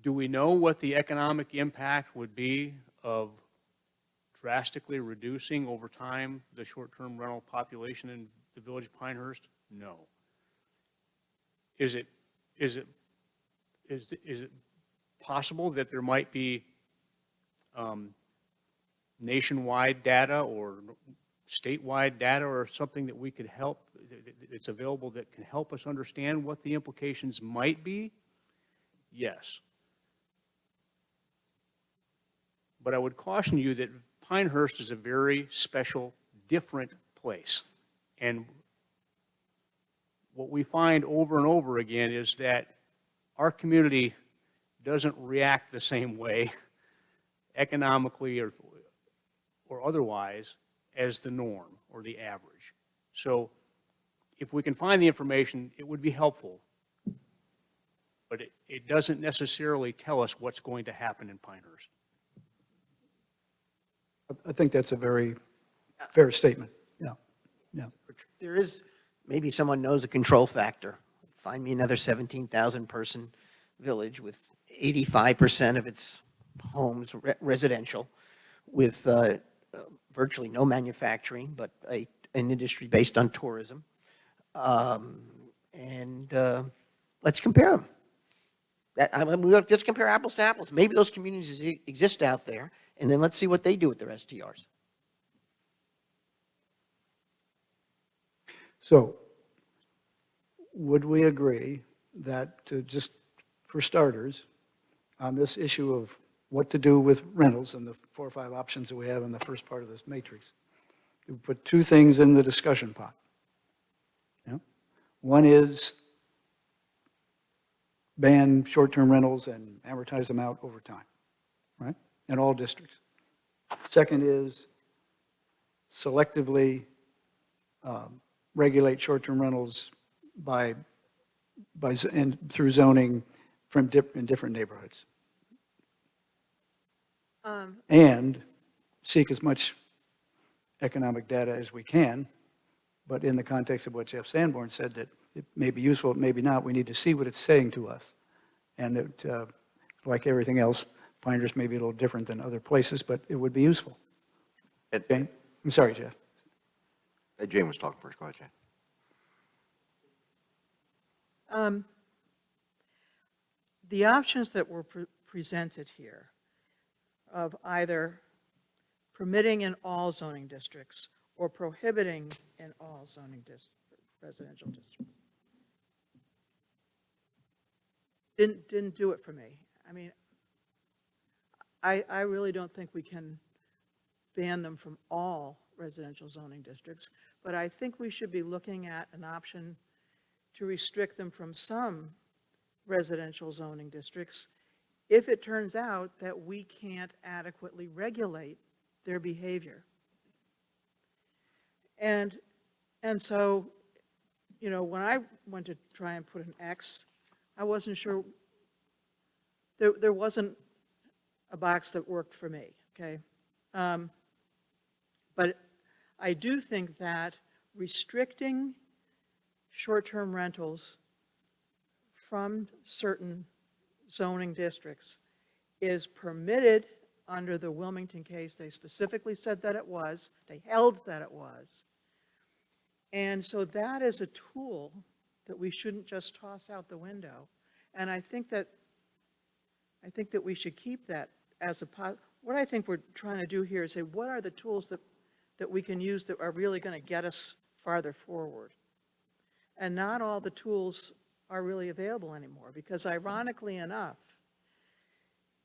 Do we know what the economic impact would be of drastically reducing over time the short-term rental population in the village of Pinehurst? No. Is it possible that there might be nationwide data or statewide data or something that we could help, that's available that can help us understand what the implications might be? Yes. But I would caution you that Pinehurst is a very special, different place. And what we find over and over again is that our community doesn't react the same way, economically or otherwise, as the norm or the average. So if we can find the information, it would be helpful. But it doesn't necessarily tell us what's going to happen in Pinehurst. I think that's a very fair statement, yeah, yeah. There is, maybe someone knows a control factor. Find me another 17,000 person village with 85% of its homes residential, with virtually no manufacturing, but an industry based on tourism. Let's compare them. We'll just compare apples to apples. Maybe those communities exist out there, and then let's see what they do with their STRs. So would we agree that just for starters, on this issue of what to do with rentals and the 4 or 5 options that we have in the first part of this matrix, we put 2 things in the discussion pot? Yeah? One is ban short-term rentals and amortize them out over time, right? In all districts. Second is selectively regulate short-term rentals and through zoning in different neighborhoods. And seek as much economic data as we can, but in the context of what Jeff Sanborn said, that it may be useful, it may be not, we need to see what it's saying to us. And that, like everything else, Pinehurst may be a little different than other places, but it would be useful. Jane? I'm sorry, Jeff. Jane was talking first. Go ahead, Jane. The options that were presented here of either permitting in all zoning districts or prohibiting in all zoning residential districts didn't do it for me. I mean, I really don't think we can ban them from all residential zoning districts, but I think we should be looking at an option to restrict them from some residential zoning districts if it turns out that we can't adequately regulate their behavior. And so, you know, when I went to try and put an X, I wasn't sure, there wasn't a box that worked for me, okay? But I do think that restricting short-term rentals from certain zoning districts is permitted under the Wilmington case. They specifically said that it was. They held that it was. And so that is a tool that we shouldn't just toss out the window. And I think that we should keep that as what I think we're trying to do here is say, what are the tools that we can use that are really going to get us farther forward? And not all the tools are really available anymore, because ironically enough,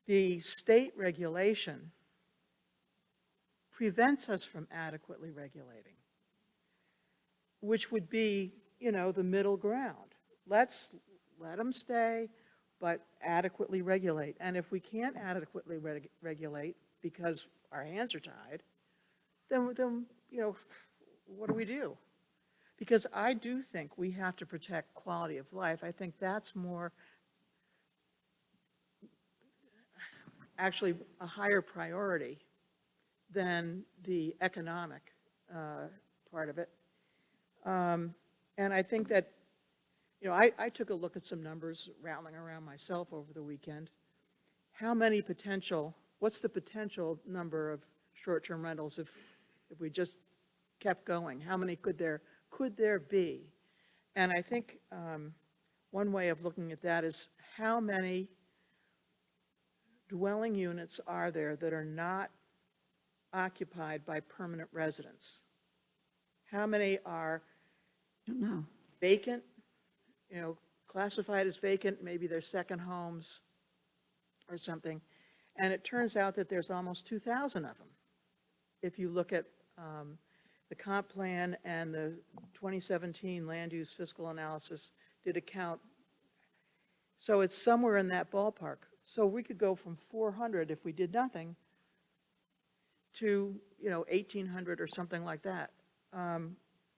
the state regulation prevents us from adequately regulating, which would be, you know, the middle ground. Let them stay, but adequately regulate. And if we can't adequately regulate because our hands are tied, then, you know, what do we do? Because I do think we have to protect quality of life. I think that's more, actually a higher priority than the economic part of it. And I think that, you know, I took a look at some numbers rattling around myself over the weekend. How many what's the potential number of short-term rentals if we just kept going? How many could there be? And I think one way of looking at that is how many dwelling units are there that are not occupied by permanent residents? How many are vacant, you know, classified as vacant, maybe they're second homes or something? And it turns out that there's almost 2,000 of them. If you look at the comp plan and the 2017 land use fiscal analysis did a count. So it's somewhere in that ballpark. So we could go from 400 if we did nothing to, you know, 1,800 or something like that. And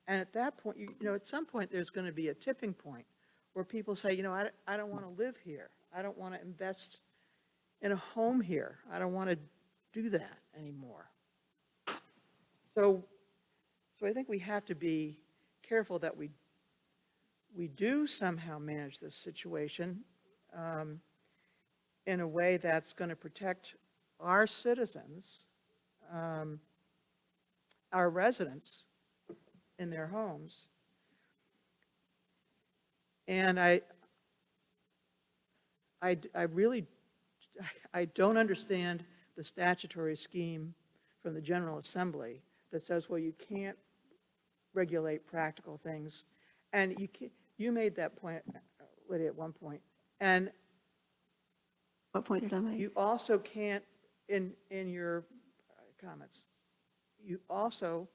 at that point, you know, at some point there's going to be a tipping point where people say, you know, I don't want to live here. I don't want to invest in a home here. I don't want to do that anymore. So I think we have to be careful that we do somehow manage this situation in a way that's going to protect our citizens, our residents in their homes. And I really don't understand the statutory scheme from the General Assembly that says, well, you can't regulate practical things. And you made that point, Lydia, at one point. And What point did I make? you also can't, in your comments, you also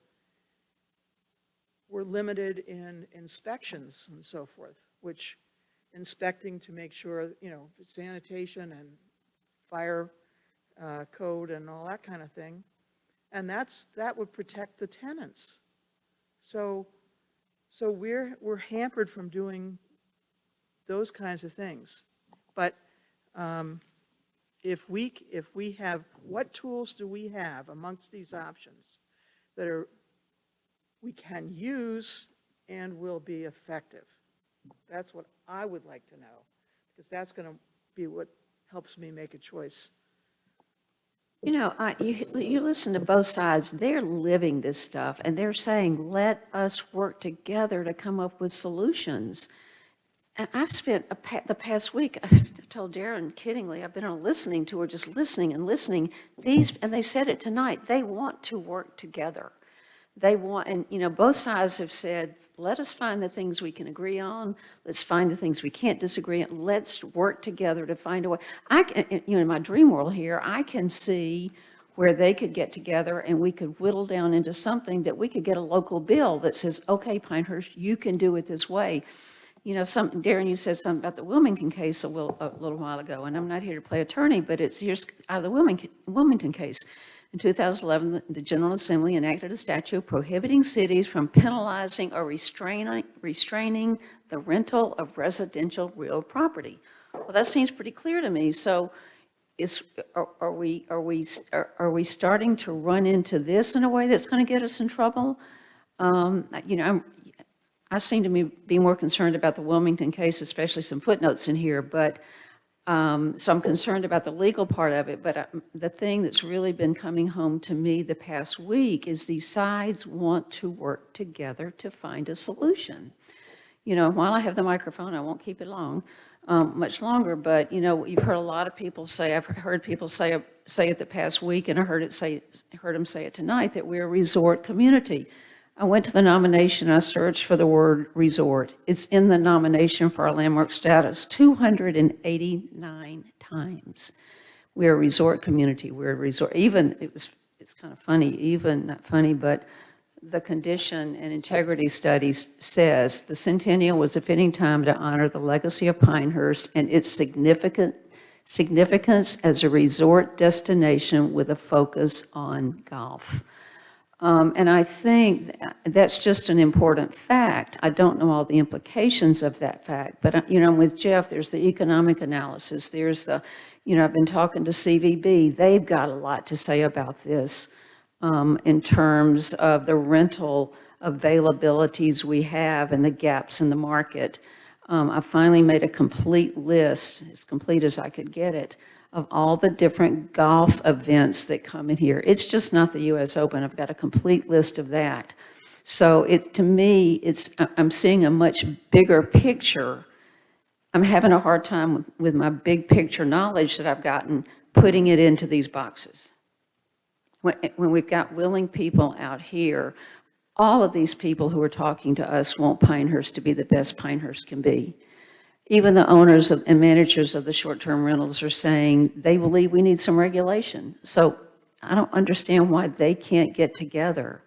were limited in inspections and so forth, which inspecting to make sure, sanitation and fire code and all that kind of thing. And that would protect the tenants. So we're hampered from doing those kinds of things. But if we have, what tools do we have amongst these options that we can use and will be effective? That's what I would like to know, because that's going to be what helps me make a choice. You listen to both sides, they're living this stuff, and they're saying, let us work together to come up with solutions. And I've spent the past week, I told Darren kiddingly, I've been on a listening tour, just listening and listening. And they said it tonight, they want to work together. They want, and both sides have said, let us find the things we can agree on. Let's find the things we can't disagree on. Let's work together to find a way. In my dream world here, I can see where they could get together and we could whittle down into something that we could get a local bill that says, okay, Pinehurst, you can do it this way. Darren, you said something about the Wilmington case a little while ago, and I'm not here to play attorney, but it's here's out of the Wilmington case. In 2011, the General Assembly enacted a statute prohibiting cities from penalizing or restraining the rental of residential real property. Well, that seems pretty clear to me. So, are we starting to run into this in a way that's going to get us in trouble? I seem to be more concerned about the Wilmington case, especially some footnotes in here, but. So I'm concerned about the legal part of it, but the thing that's really been coming home to me the past week is these sides want to work together to find a solution. While I have the microphone, I won't keep it much longer, but, you've heard a lot of people say, I've heard people say it the past week, and I heard them say it tonight, that we're a resort community. I went to the nomination, I searched for the word resort. It's in the nomination for our landmark status 289 times. We're a resort community, we're a resort, it's kind of funny, not funny, but the condition and integrity studies says the centennial was a fitting time to honor the legacy of Pinehurst and its significance as a resort destination with a focus on golf. And I think that's just an important fact. I don't know all the implications of that fact, but, with Jeff, there's the economic analysis. There's I've been talking to CVB. They've got a lot to say about this in terms of the rental availabilities we have and the gaps in the market. I finally made a complete list, as complete as I could get it, of all the different golf events that come in here. It's just not the U.S. Open. I've got a complete list of that. So to me, I'm seeing a much bigger picture. I'm having a hard time with my big picture knowledge that I've gotten, putting it into these boxes. When we've got willing people out here, all of these people who are talking to us want Pinehurst to be the best Pinehurst can be. Even the owners and managers of the short-term rentals are saying they believe we need some regulation. So I don't understand why they can't get together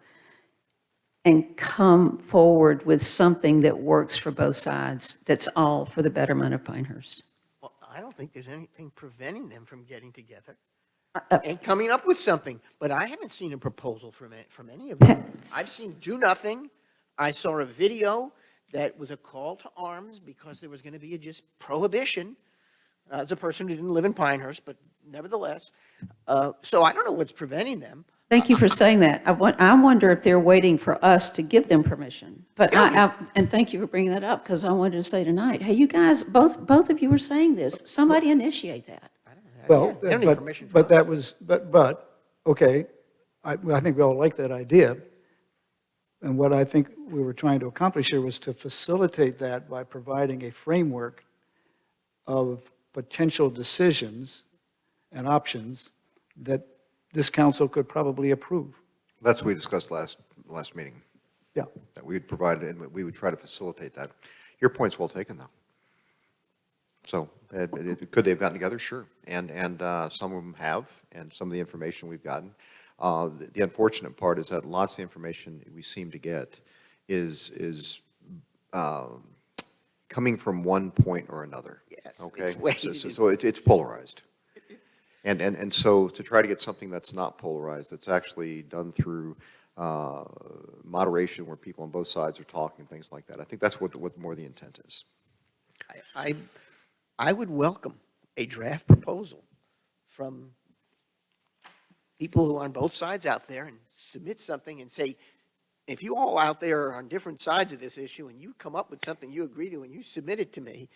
and come forward with something that works for both sides, that's all for the betterment of Pinehurst. Well, I don't think there's anything preventing them from getting together and coming up with something. But I haven't seen a proposal from any of them. I've seen do nothing. I saw a video that was a call to arms because there was going to be a just prohibition. As a person who didn't live in Pinehurst, but nevertheless. So I don't know what's preventing them. Thank you for saying that. I wonder if they're waiting for us to give them permission. But and thank you for bringing that up, because I wanted to say tonight, hey, you guys, both of you were saying this. Somebody initiate that. Well, They don't need permission from but us. that was, okay, I think we all like that idea. And what I think we were trying to accomplish here was to facilitate that by providing a framework of potential decisions and options that this council could probably approve. That's what we discussed last meeting. Yeah. That we would provide, and we would try to facilitate that. Your point's well taken, though. So, could they have gotten together? Sure. And some of them have, and some of the information we've gotten. The unfortunate part is that lots of the information we seem to get is coming from one point or another. Yes, Okay? it's weighted. So it's polarized. And so to try to get something that's not polarized, that's actually done through moderation where people on both sides are talking, things like that, I think that's what more the intent is. I would welcome a draft proposal from people who are on both sides out there and submit something and say, if you all out there are on different sides of this issue and you come up with something you agree to and you submit it to me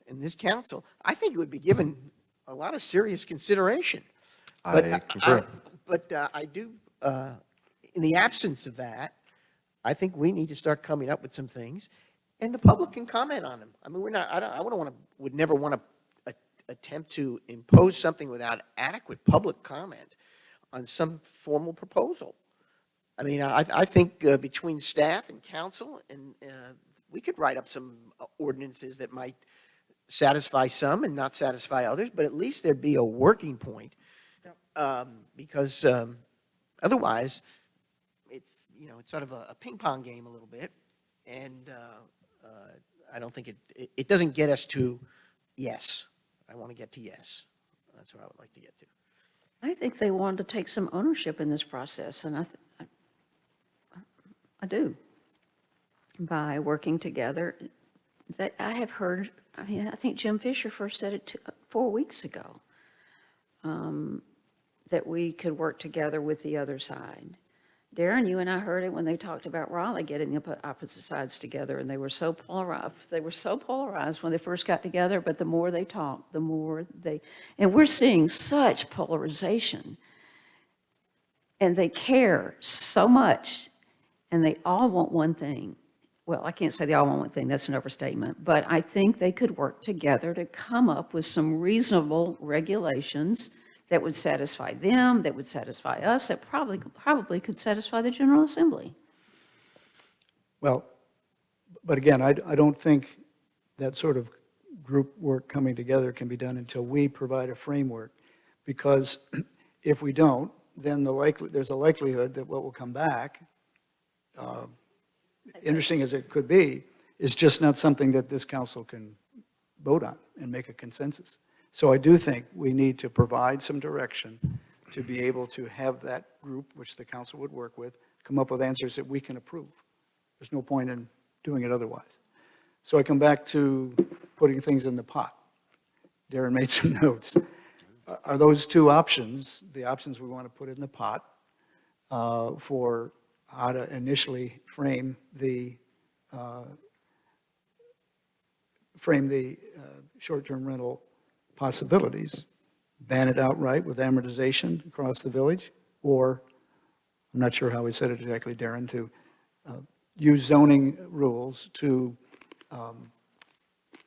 in this council, I think it would be given a lot of serious consideration. But I concur. I do, in the absence of that, I think we need to start coming up with some things, and the public can comment on them. I mean, would never want to attempt to impose something without adequate public comment on some formal proposal. I mean, I think between staff and council, and we could write up some ordinances that might satisfy some and not satisfy others, but at least there'd be a working point. Because otherwise, it's sort of a ping pong game a little bit, and I don't think it doesn't get us to yes. I want to get to yes. That's what I would like to get to. I think they wanted to take some ownership in this process, and I do. By working together, that I have heard, I mean, I think Jim Fisher first said it 4 weeks ago, that we could work together with the other side. Darren, you and I heard it when they talked about Raleigh getting the opposite sides together, and they were so polarized. They were so polarized when they first got together, but the more they talked, the more and we're seeing such polarization, and they care so much, and they all want one thing. Well, I can't say they all want one thing, that's an overstatement, but I think they could work together to come up with some reasonable regulations that would satisfy them, that would satisfy us, that probably could satisfy the General Assembly. Well, but again, I don't think that sort of group work coming together can be done until we provide a framework, because if we don't, then there's a likelihood that what will come back, interesting as it could be, is just not something that this council can vote on and make a consensus. So I do think we need to provide some direction to be able to have that group, which the council would work with, come up with answers that we can approve. There's no point in doing it otherwise. So I come back to putting things in the pot. Darren made some notes. Are those two options, the options we want to put in the pot for how to initially frame the short-term rental possibilities? Ban it outright with amortization across the village, or, I'm not sure how we said it exactly, Darren, to use zoning rules to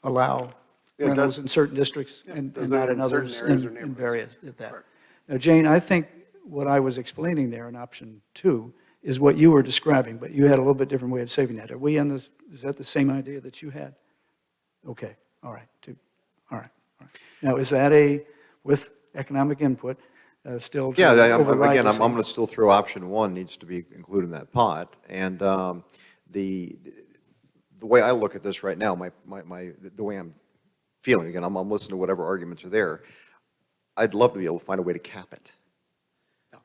allow rentals in certain districts and not in others, in various, at that. Now, Jane, I think what I was explaining there in option 2 is what you were describing, but you had a little bit different way of saving that. Are we on this, is that the same idea that you had? Okay, all right, 2, all right. Now, is that with economic input, still? Yeah, I'm override going to still throw option 1 needs to be included in that pot. And the way I look at this right now, the way I'm feeling, again, I'm listening to whatever arguments are there, I'd love to be able to find a way to cap it.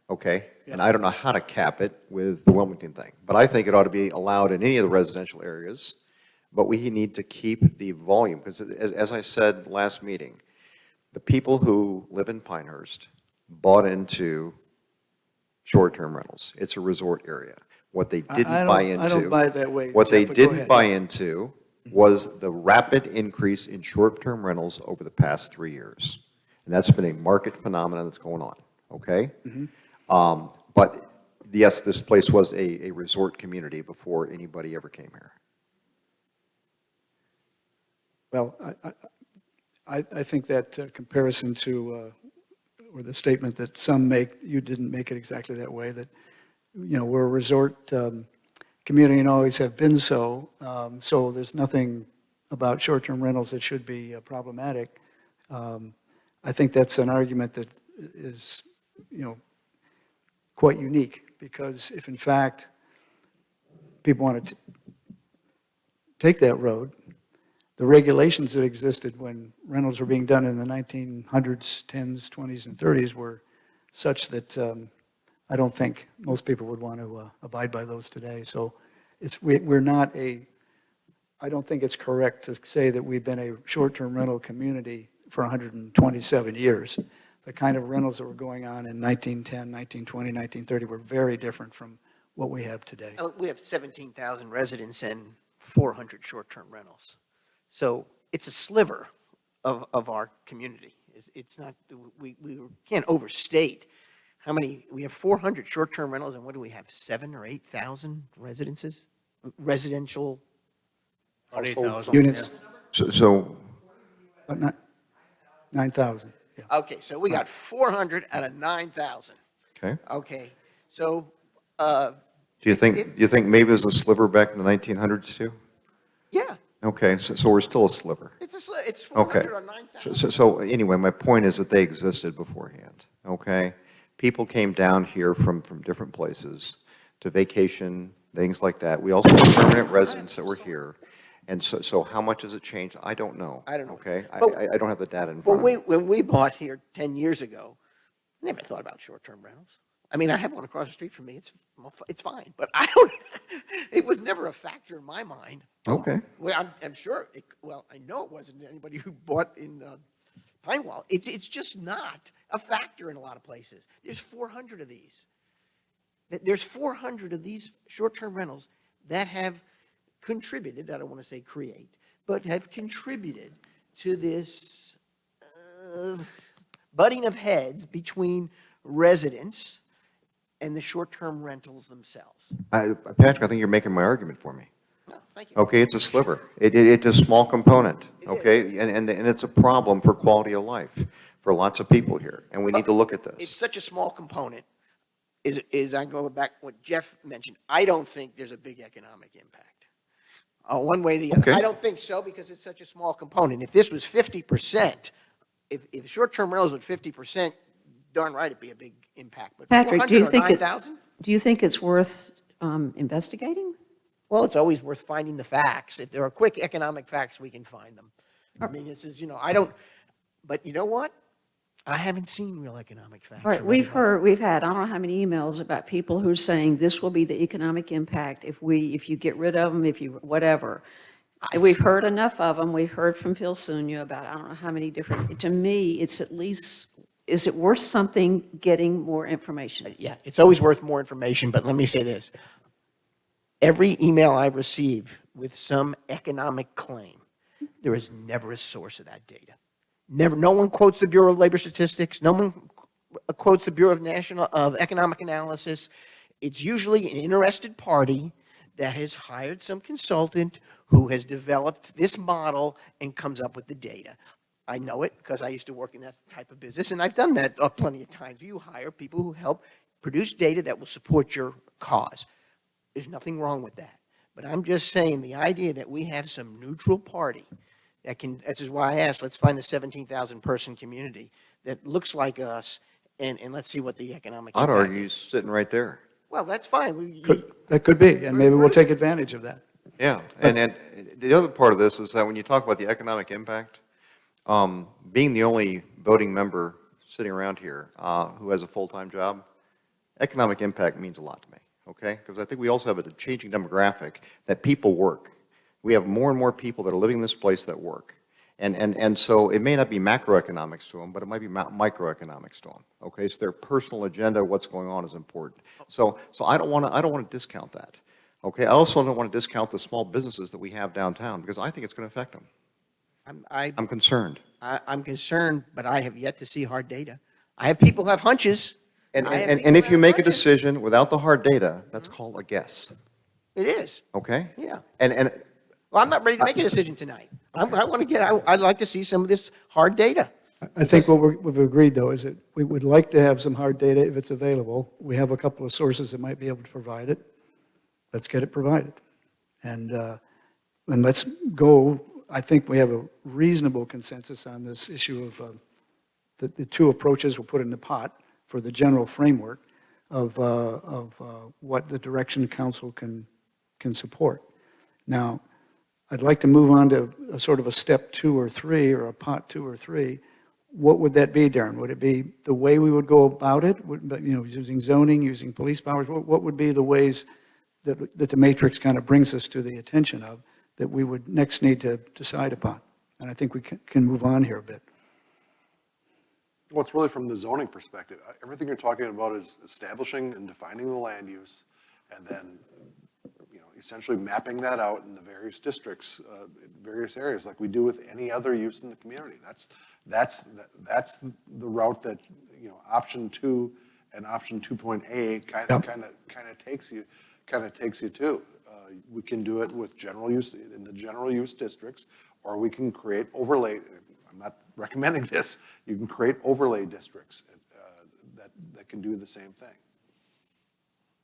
Okay? Yeah. And I don't know how to cap it with the Wilmington thing, but I think it ought to be allowed in any of the residential areas. But we need to keep the volume, because as I said last meeting, the people who live in Pinehurst bought into short-term rentals. It's a resort area. What they didn't buy into. I don't buy it that way. What Jeff, they but go didn't ahead. buy into was the rapid increase in short-term rentals over the past 3 years. And that's been a market phenomenon that's going on, okay? But yes, this place was a resort community before anybody ever came here. Well, I think that comparison to, or the statement that some make, you didn't make it exactly that way, that, we're a resort community and always have been so. So there's nothing about short-term rentals that should be problematic. I think that's an argument that is, quite unique, because if in fact people want to take that road, the regulations that existed when rentals were being done in the 1900s, 10s, 20s, and 30s were such that I don't think most people would want to abide by those today. So we're not I don't think it's correct to say that we've been a short-term rental community for 127 years. The kind of rentals that were going on in 1910, 1920, 1930 were very different from what we have today. We have 17,000 residents and 400 short-term rentals. So it's a sliver of our community. It's not, we can't overstate how many, we have 400 short-term rentals, and what do we have, 7,000 or 8,000 residences? Residential About Households. 8,000. Units, So, but not 9,000, yeah. Okay, so we got 400 out of 9,000. okay. Okay, so, Do you think maybe it was a sliver back in the 1900s too? yeah, Okay, so we're still a sliver. it's Okay. 400 or 9,000. So anyway, my point is that they existed beforehand, okay? People came down here from different places to vacation, things like that. We also have permanent residents that were here. And so how much has it changed? I don't know. I don't know. Okay? But- I don't have the data in front of me. When we bought here 10 years ago, I never thought about short-term rentals. I mean, I have one across the street from me. It's fine, but I don't, it was never a factor in my mind. Okay. Well, I'm sure, I know it wasn't anybody who bought in Pinewall. It's just not a factor in a lot of places. There's 400 of these. There's 400 of these short-term rentals that have contributed, I don't want to say create, but have contributed to this butting of heads between residents and the short-term rentals themselves. Patrick, I think you're making my argument for me. No, thank you. Okay, it's a sliver. It's a small component, It okay? And it's a problem for quality of life for lots of people here, and we need to look at It's this. such a small component. I go back what Jeff mentioned. I don't think there's a big economic impact. One way or the other. Okay. I don't think so because it's such a small component. If this was 50%, if short-term rentals were 50%, darn right it'd be a big impact. But Patrick, do you 400 or think 9,000? do you think it's worth investigating? Well, it's always worth finding the facts. If there are quick economic facts, we can find them. I mean, this is, I don't, but you know what? I haven't seen real economic facts. All right, from we've anybody. had, I don't know how many emails about people who are saying this will be the economic impact if you get rid of them, whatever. We've heard enough of them. We've heard from Phil Sunya about, I don't know how many different, to me, it's at least, is it worth something getting more information? Yeah, it's always worth more information, but let me say this. Every email I receive with some economic claim, there is never a source of that data. Never, no one quotes the Bureau of Labor Statistics, no one quotes the Bureau of Economic Analysis. It's usually an interested party that has hired some consultant who has developed this model and comes up with the data. I know it because I used to work in that type of business, and I've done that plenty of times. You hire people who help produce data that will support your cause. There's nothing wrong with that. But I'm just saying the idea that we have some neutral party that is why I asked, let's find a 17,000 person community that looks like us, and let's see what the economic I'd impact argue is. he's sitting right there. Well, that's fine. That could be, and maybe we'll take advantage of that. Yeah, and the other part of this is that when you talk about the economic impact, being the only voting member sitting around here who has a full-time job, economic impact means a lot to me, okay? Because I think we also have a changing demographic that people work. We have more and more people that are living in this place that work. And so it may not be macroeconomics to them, but it might be microeconomics to them, okay? So their personal agenda, what's going on is important. So I don't want to discount that, okay? I also don't want to discount the small businesses that we have downtown because I think it's going to affect them. I'm concerned. I'm concerned, but I have yet to see hard data. I have people who have hunches. And I have people if who you have make a hunches. decision without the hard data, that's called a guess, It is, okay? yeah. And Well, I'm not ready to make a decision tonight. I'd like to see some of this hard data. I think what we've agreed, though, is that we would like to have some hard data if it's available. We have a couple of sources that might be able to provide it. let's get it provided. And let's go, I think we have a reasonable consensus on this issue of the two approaches we'll put in the pot for the general framework of what the direction council can support. Now, I'd like to move on to a sort of a step 2 or 3, or a pot 2 or 3. What would that be, Darren? Would it be the way we would go about it? Using zoning, using police powers? What would be the ways that the matrix kind of brings us to the attention of that we would next need to decide upon? And I think we can move on here a bit. Well, it's really from the zoning perspective. Everything you're talking about is establishing and defining the land use, and then, essentially mapping that out in the various districts, various areas, like we do with any other use in the community. That's the route that, option 2 and option 2.A kind of takes you to. We can do it with general use in the general use districts, or we can create overlay. I'm not recommending this. You can create overlay districts that can do the same thing.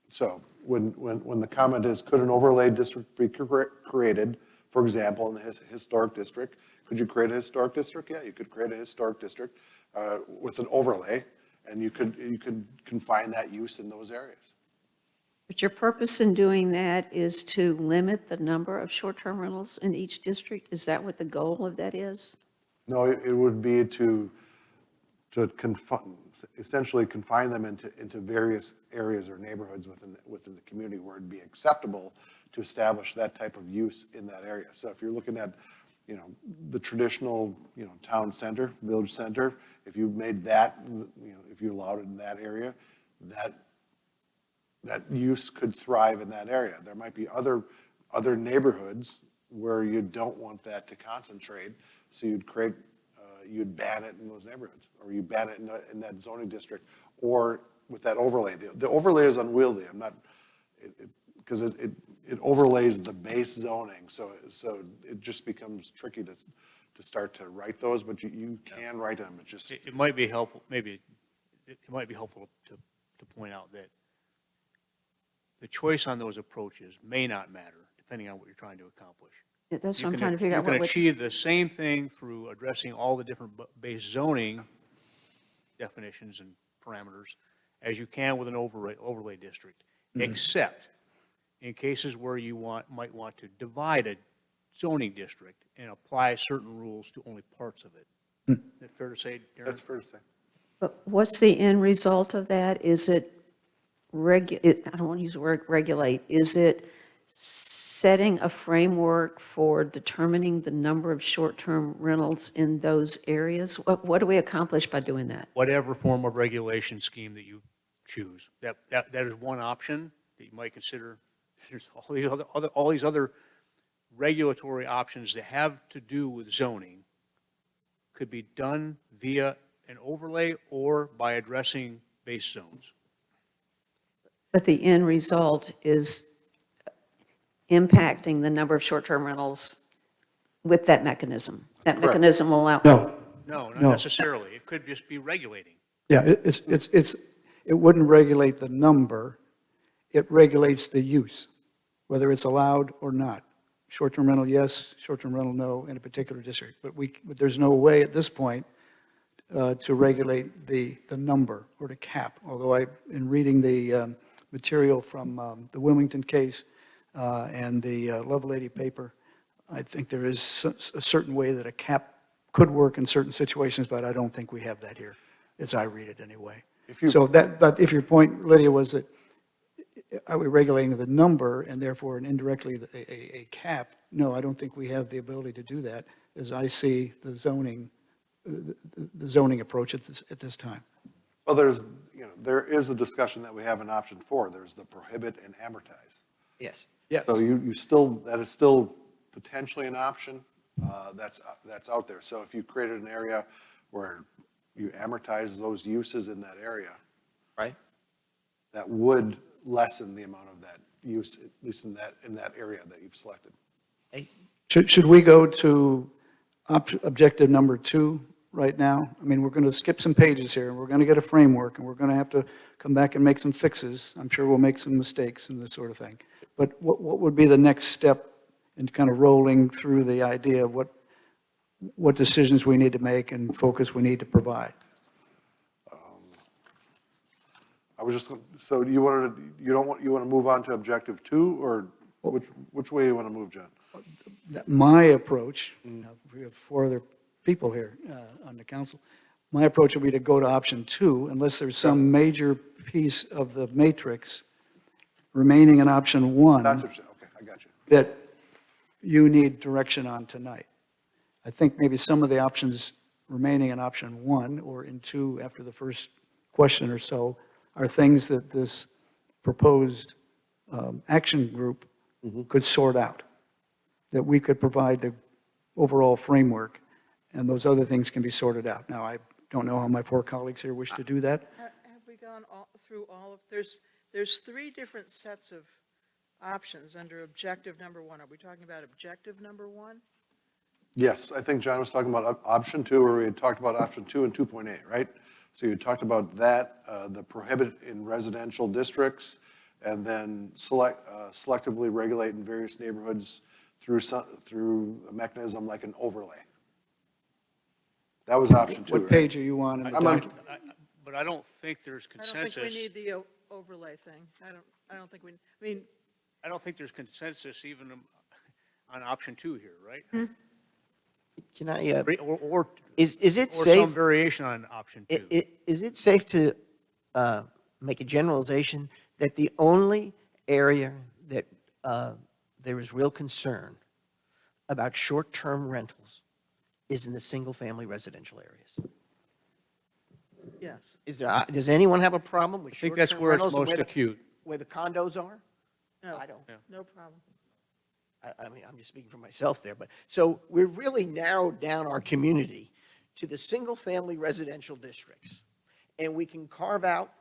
So when the comment is, could an overlay district be created, for example, in the historic district? Could you create a historic district? Yeah, you could create a historic district with an overlay, and you could confine that use in those areas. But your purpose in doing that is to limit the number of short-term rentals in each district? Is that what the goal of that is? No, it would be to essentially confine them into various areas or neighborhoods within the community where it'd be acceptable to establish that type of use in that area. So if you're looking at, the traditional, town center, village center, if you made that, if you allowed it in that area, that use could thrive in that area. There might be other neighborhoods where you don't want that to concentrate, so you'd ban it in those neighborhoods, or you ban it in that zoning district, or with that overlay. The overlay is unwieldy. Because it overlays the base zoning, so it just becomes tricky to start to write those, but you can write them. It's just It might be helpful, maybe, it might be helpful to point out that the choice on those approaches may not matter, depending on what you're trying to accomplish. Yeah, that's You what I'm can- trying to figure out. You can achieve the same thing through addressing all the different base zoning definitions and parameters as you can with an overlay district, except in cases where you might want to divide a zoning district and apply certain rules to only parts of it. Is that fair to say, Darren? that's fair to say. But what's the end result of that? Is it, I don't want to use the word regulate, is it setting a framework for determining the number of short-term rentals in those areas? What do we accomplish by doing that? Whatever form of regulation scheme that you choose. That is one option that you might consider. There's all these other regulatory options that have to do with zoning could be done via an overlay or by addressing base zones. But the end result is impacting the number of short-term rentals with that mechanism. That mechanism will allow. No. No, not No. necessarily. It could just be regulating. Yeah, it wouldn't regulate the number, it regulates the use, whether it's allowed or not. Short-term rental, yes, short-term rental, no, in a particular district. But there's no way at this point to regulate the number or to cap. Although in reading the material from the Wilmington case and the Lovelady paper, I think there is a certain way that a cap could work in certain situations, but I don't think we have that here, as I read it anyway. But if your point, Lydia, was that are we regulating the number and therefore indirectly a cap? No, I don't think we have the ability to do that, as I see the zoning approach at this time. Well, there is a discussion that we have in option 4. There's the prohibit and amortize. Yes. Yes. So that is still potentially an option that's out there. So if you created an area where you amortize those uses in that area, Right? that would lessen the amount of that use, at least in that area that you've selected. Hey, Should we go to objective number 2 right now? I mean, we're going to skip some pages here, and we're going to get a framework, and we're going to have to come back and make some fixes. I'm sure we'll make some mistakes and this sort of thing. but what would be the next step in kind of rolling through the idea of what decisions we need to make and focus we need to provide? I was just, so you want to move on to objective 2, or which way you want to move, John? My approach, now, we have 4 other people here on the council, my approach would be to go to option 2 unless there's some major piece of the matrix remaining in option 1 That's what, okay, I got you. that you need direction on tonight. I think maybe some of the options remaining in option 1 or in 2 after the first question or so are things that this proposed action group could sort out, that we could provide the overall framework, and those other things can be sorted out. Now, I don't know how my 4 colleagues here wish to do that. Have we gone through all of, there's 3 different sets of options under objective number 1. Are we talking about objective number 1? Yes, I think John was talking about option 2, where we had talked about option 2 and 2.8, right? So you talked about that, the prohibit in residential districts, and then selectively regulate in various neighborhoods through a mechanism like an overlay. That was option 2, What right? page are you on in the I'm on- document? But I don't think there's I don't consensus. think we need the overlay thing. I don't think we, I mean, I don't think there's consensus even on option 2 here, right? Can I, Or is it some safe, variation on option 2. is it safe to make a generalization that the only area that there is real concern about short-term rentals is in the single-family residential areas? yes. Does anyone have a problem with I think short-term that's where it's rentals? most acute. Where the condos are? No, I don't. no problem. I mean, I'm just speaking for myself there, but, so we're really narrowed down our community to the single-family residential districts. And we can carve out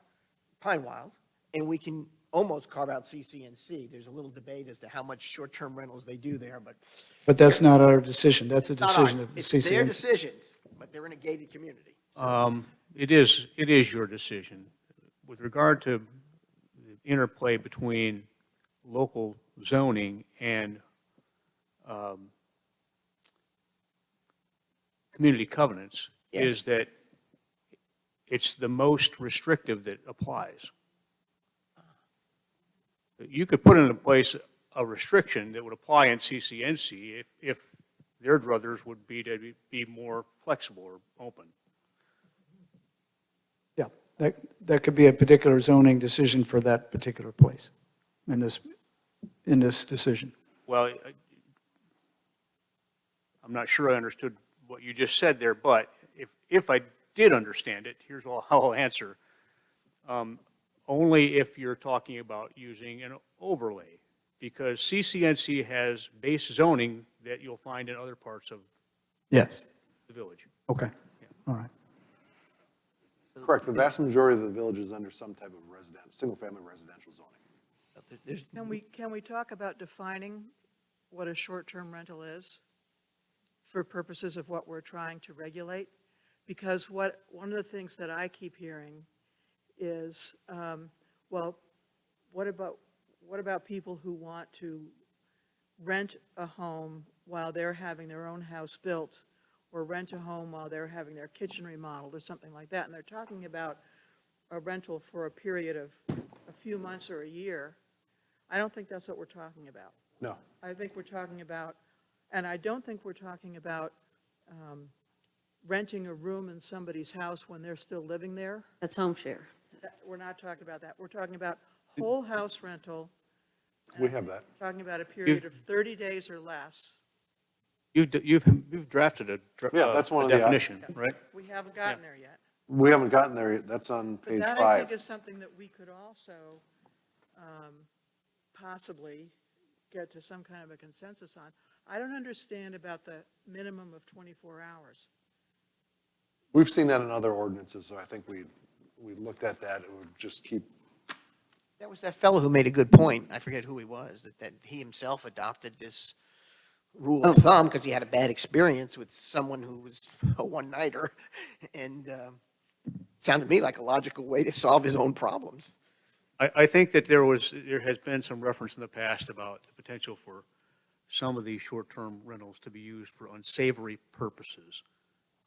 Pine Wild, and we can almost carve out CCNC. There's a little debate as to how much short-term rentals they do there, but. But that's not our decision, that's a It's not decision ours. of the It's their CCN. decisions, but they're in a gated community. It is your decision. With regard to the interplay between local zoning and community covenants, Yes. is that it's the most restrictive that applies. You could put into place a restriction that would apply in CCNC if their druthers would be to be more flexible or open. Yeah, that could be a particular zoning decision for that particular place in this decision. Well, I'm not sure I understood what you just said there, but if I did understand it, here's how I'll answer. Only if you're talking about using an overlay, because CCNC has base zoning that you'll find in other parts of Yes, the village. okay, all right. Correct, the vast majority of the village is under some type of single-family residential zoning. There's, Can we talk about defining what a short-term rental is for purposes of what we're trying to regulate? Because one of the things that I keep hearing is, well, what about people who want to rent a home while they're having their own house built, or rent a home while they're having their kitchen remodeled, or something like that? And they're talking about a rental for a period of a few months or a year. I don't think that's what we're talking about. No. I think we're talking about, and I don't think we're talking about renting a room in somebody's house when they're still living there. That's home share. We're not talking about that. We're talking about whole house rental. We have that. Talking about a period of 30 days or less. You've drafted a Yeah, that's one of the definition, right? We haven't gotten there yet. We haven't gotten there yet, that's on But page that, I think, 5. is something that we could also possibly get to some kind of a consensus on. I don't understand about the minimum of 24 hours. We've seen that in other ordinances, so I think we looked at that, it would just keep, that was that fellow who made a good point. I forget who he was, that he himself adopted this rule of thumb because he had a bad experience with someone who was a one-nighter. And it sounded to me like a logical way to solve his own problems. I think that there has been some reference in the past about the potential for some of these short-term rentals to be used for unsavory purposes.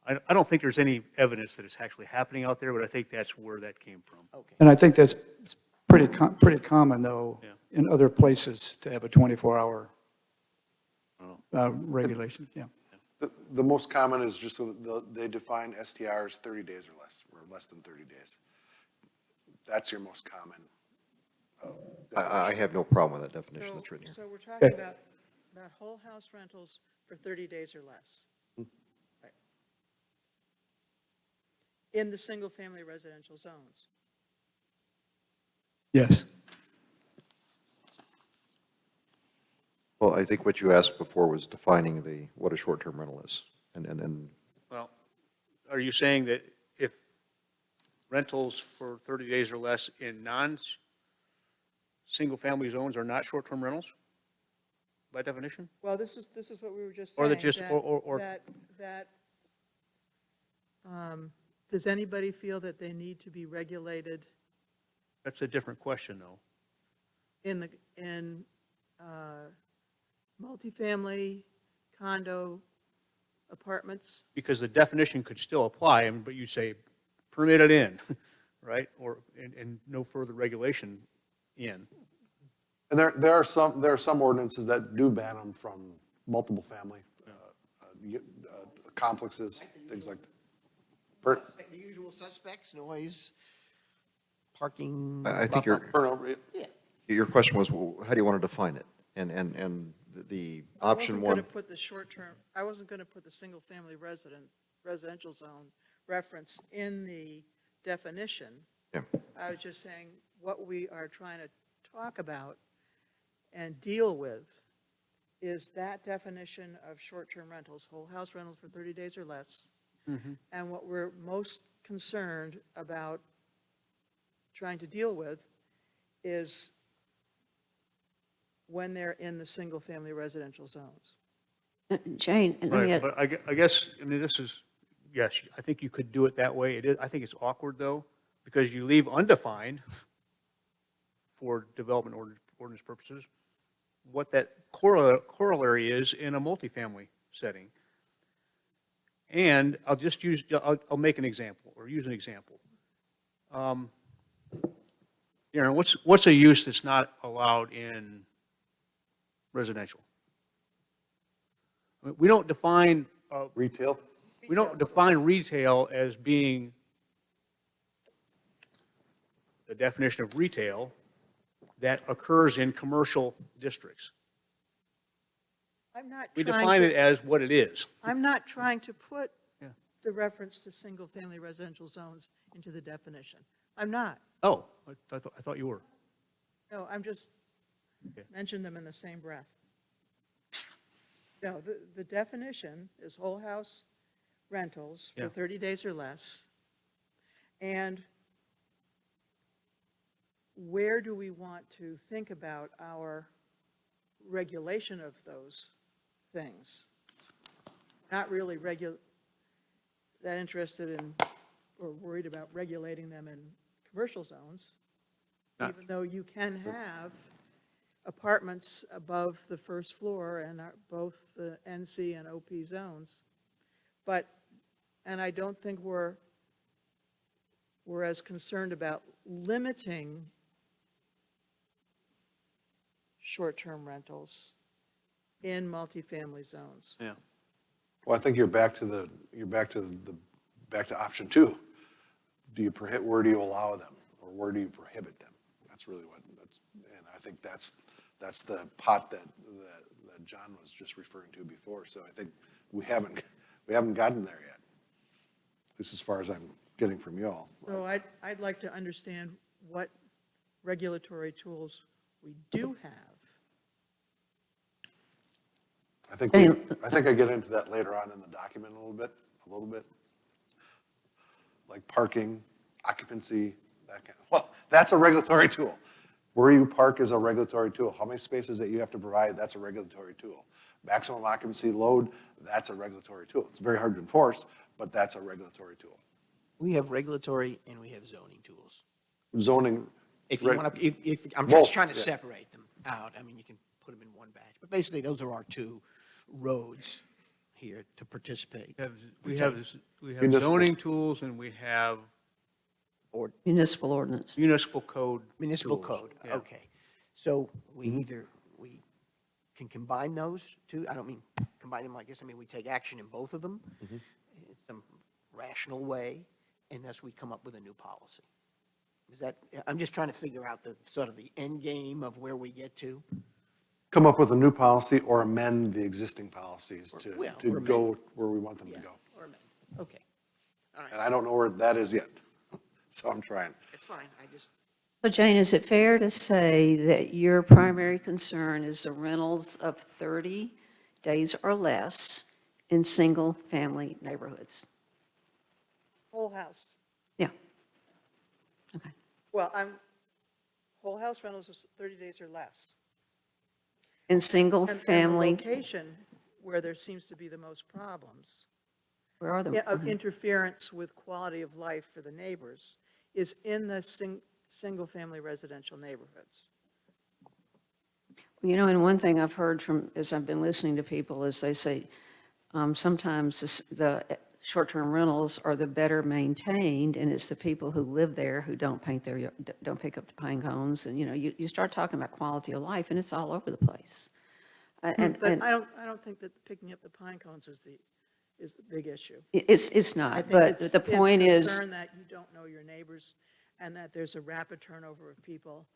I don't think there's any evidence that it's actually happening out there, but I think that's where that came from. Okay. And I think that's pretty common, though, Yeah. in other places to have a 24-hour Oh. regulation, yeah. The most common is just, they define STRs 30 days or less than 30 days. That's your most common. I have no problem with that definition that's written here. So we're talking Okay. about whole house rentals for 30 days or less. Right. In the single-family residential zones. Yes. Well, I think what you asked before was defining what a short-term rental is. And Well, are you saying that if rentals for 30 days or less in non-single-family zones are not short-term rentals by definition? Well, this is what we were just Or saying. that just- that- or- that, does anybody feel that they need to be regulated That's a different question, though. in multifamily condo apartments? Because the definition could still apply, but you say permitted in, right? And no further regulation in. And there are some ordinances that do ban them from multiple family complexes, things like that. The usual suspects, noise, parking. I think Turnover, your question was, well, how do you want to define it? And the option one, I wasn't going to put the single-family residential zone reference in the definition. Yeah. I was just saying what we are trying to talk about and deal with is that definition of short-term rentals, whole house rentals for 30 days or less. And what we're most concerned about trying to deal with is when they're in the single-family residential zones. Jane, let me, Right, but I guess, I mean, this is, yes, I think you could do it that way. It is, I think it's awkward, though, because you leave undefined for development ordinance purposes what that corollary is in a multifamily setting. And I'll make an example, or use an example. What's a use that's not allowed in residential? I mean, we don't define retail. retail as being the definition of retail that occurs in commercial districts. I'm not We trying define to- it as what it is. I'm not trying to put Yeah. the reference to single-family residential zones into the definition. I'm not. Oh, I thought you were. No, I'm just Okay. mention them in the same breath. No, the definition is whole house rentals for Yeah. 30 days or less. And where do we want to think about our regulation of those things? Not really that interested in or worried about regulating them in commercial zones, Not- even though you can have apartments above the first floor and both the NC and OP zones. And I don't think we're as concerned about limiting short-term rentals in multifamily zones. Yeah. Well, I think you're back to option two. Where do you allow them, or where do you prohibit them? That's really and I think that's the pot that John was just referring to before. So I think we haven't gotten there yet. This is as far as I'm getting from y'all. So I'd like to understand what regulatory tools we do have. I think I get into that later on in the document a little bit. Like parking, occupancy, well, that's a regulatory tool. Where you park is a regulatory tool. How many spaces that you have to provide, that's a regulatory tool. Maximum occupancy load, that's a regulatory tool. It's very hard to enforce, but that's a regulatory tool. We have regulatory and we have zoning tools. Zoning, If you Right. want to, if, I'm Both, just trying to yeah. separate them out. I mean, you can put them in one batch. But basically, those are our two roads here to participate. We have Municipal. zoning tools and we have Or Municipal ordinance. municipal code. municipal tools. code, Yeah. okay. So we we can combine those two, I don't mean combine them like this, I mean, we take action in both of them in some rational way, and thus we come up with a new policy. Is that, I'm just trying to figure out the, sort of the end game of where we get to. Come up with a new policy or amend the existing policies to Well, to or go amend. where we want them to Yeah, go. or amend, okay. All And right, I don't know where that is yet, so I'm trying. it's fine, I just, So Jane, is it fair to say that your primary concern is the rentals of 30 days or less in single-family neighborhoods? Whole house. Yeah. Okay. Well, whole house rentals is 30 days or less. In And the single-family, location where there seems to be the most problems where are of the, interference with quality of life for the neighbors is in the single-family residential neighborhoods. you know, and one thing I've heard from, as I've been listening to people, is they say sometimes the short-term rentals are the better maintained, and it's the people who live there who don't don't pick up the pine cones, and, you know, you start talking about quality of life, and it's all over the place. And But I don't think that picking up the pine cones is the big issue. it's I not, think but it's the point is, concern that you don't know your neighbors and that there's a rapid turnover of people.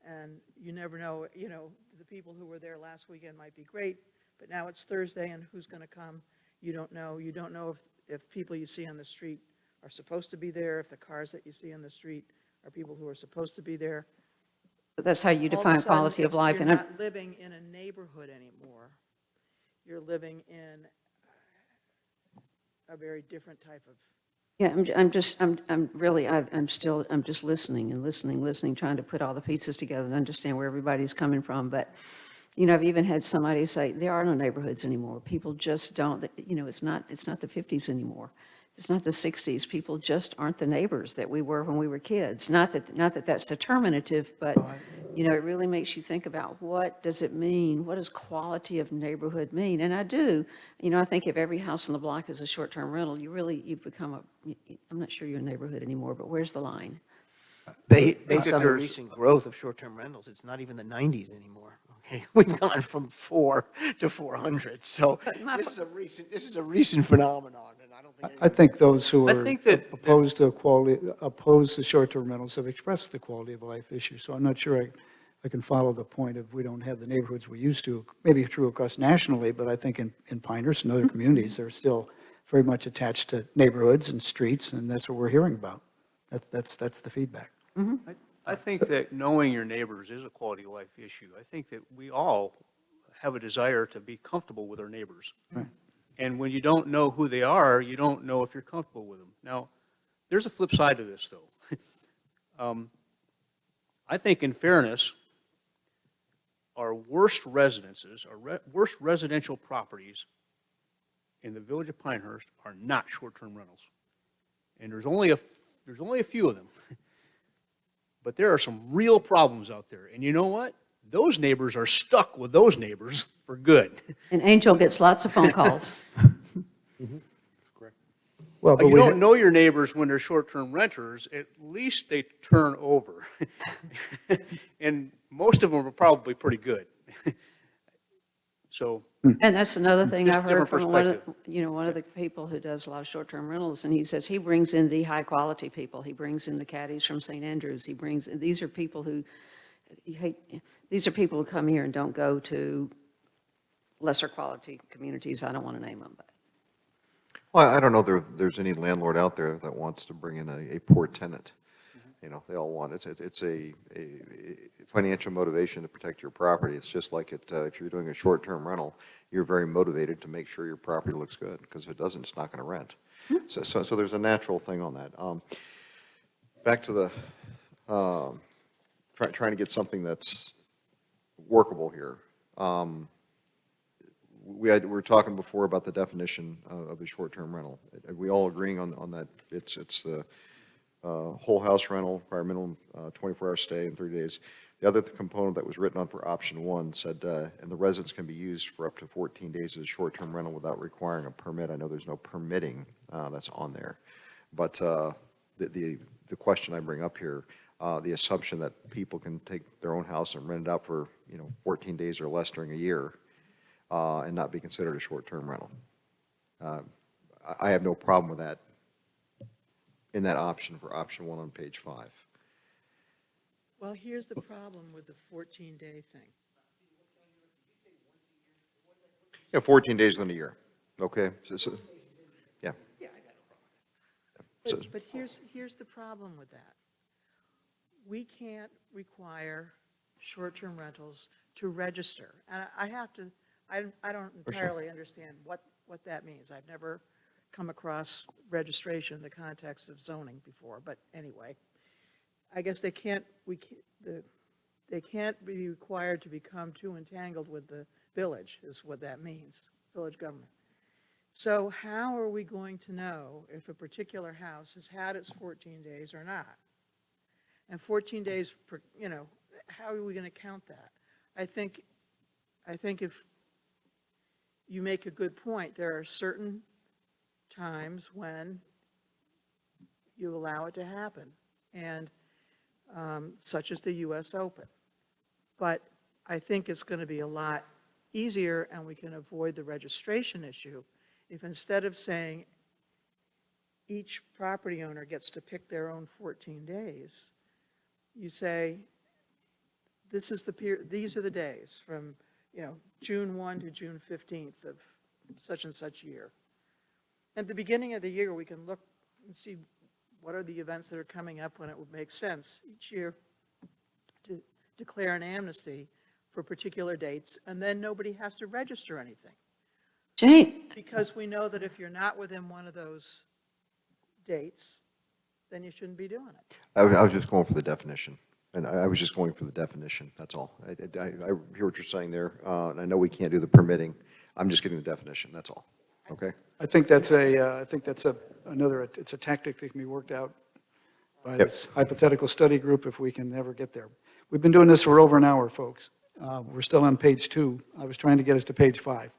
And you never know, you know, the people who were there last weekend might be great, but now it's Thursday and who's going to come? You don't know. You don't know if people you see on the street are supposed to be there, if the cars that you see on the street are people who are supposed to be there. that's how you All of a define sudden, quality of it's- life. You're And not living in a neighborhood anymore. You're living in a very different type of, yeah, I'm just listening and listening, trying to put all the pieces together and understand where everybody's coming from. But, you know, I've even had somebody say, there are no neighborhoods anymore. People just don't, you know, it's not the 50s anymore. It's not the 60s. People just aren't the neighbors that we were when we were kids. Not that that's determinative, but, you know, it really makes you think about what does it mean? What does quality of neighborhood mean? And I do, you know, I think if every house on the block is a short-term rental, you become I'm not sure you're a neighborhood anymore, but where's the line? based that on the there's- recent growth of short-term rentals, it's not even the 90s anymore. Okay, we've gone from 4 to 400. So this is a recent phenomenon, and I don't think. I think those who I are think that- opposed to short-term rentals have expressed the quality of life issue. So I'm not sure I can follow the point of we don't have the neighborhoods we used to. Maybe true across nationally, but I think in Pinehurst and other communities, they're still very much attached to neighborhoods and streets, and that's what we're hearing about. That's the feedback. I think that knowing your neighbors is a quality of life issue. I think that we all have a desire to be comfortable with our neighbors. Right. And when you don't know who they are, you don't know if you're comfortable with them. Now, there's a flip side to this, though. I think in fairness, our worst residences, worst residential properties in the village of Pinehurst are not short-term rentals. And there's only a few of them. But there are some real problems out there. And you know what? Those neighbors are stuck with those neighbors for good. And Angel gets lots of phone calls. Correct. Well, but You we don't know your neighbors when they're short-term renters. At least they turn over. And most of them are probably pretty good. So, And that's another thing Just I've heard different from one of the people who does a lot of short-term rentals, and he says he brings in the high-quality people. He brings in the caddies from St. Andrews. These are people who, these are people who come here and don't go to lesser-quality communities. I don't want to name them, but. Well, I don't know if there's any landlord out there that wants to bring in a poor tenant. You know, they all want, it's a financial motivation to protect your property. It's just like if you're doing a short-term rental, you're very motivated to make sure your property looks good, because if it doesn't, it's not going to rent. So there's a natural thing on that. Back to the, trying to get something that's workable here. We were talking before about the definition of a short-term rental. Are we all agreeing on that? It's the whole house rental, require minimum 24-hour stay in 30 days. The other component that was written on for option one said, and the residence can be used for up to 14 days as a short-term rental without requiring a permit. I know there's no permitting that's on there. But the question I bring up here, the assumption that people can take their own house and rent it out for, 14 days or less during a year and not be considered a short-term rental. I have no problem with that in that option for option one on page 5. Well, here's the problem with the 14-day thing. Yeah, 14 days within a year, okay? Yeah. So- But here's the problem with that. We can't require short-term rentals to register. And I have to, I don't For sure. entirely understand what that means. I've never come across registration in the context of zoning before, but anyway. I guess they can't be required to become too entangled with the village, is what that means, village government. So how are we going to know if a particular house has had its 14 days or not? And 14 days, how are we going to count that? I think if you make a good point, there are certain times when you allow it to happen, and such as the U.S. Open. But I think it's going to be a lot easier, and we can avoid the registration issue if instead of saying each property owner gets to pick their own 14 days, you say, these are the days from, June 1 to June 15th of such and such year. At the beginning of the year, we can look and see what are the events that are coming up when it would make sense each year to declare an amnesty for particular dates, and then nobody has to register anything. Jane, Because we know that if you're not within one of those dates, then you shouldn't be doing it. I was just going for the definition, and I was just going for the definition, that's all. I hear what you're saying there, and I know we can't do the permitting. I'm just getting the definition, that's all, okay? I think that's it's a tactic that can be worked out by Yep. this hypothetical study group if we can ever get there. We've been doing this for over an hour, folks. We're still on page 2. I was trying to get us to page 5.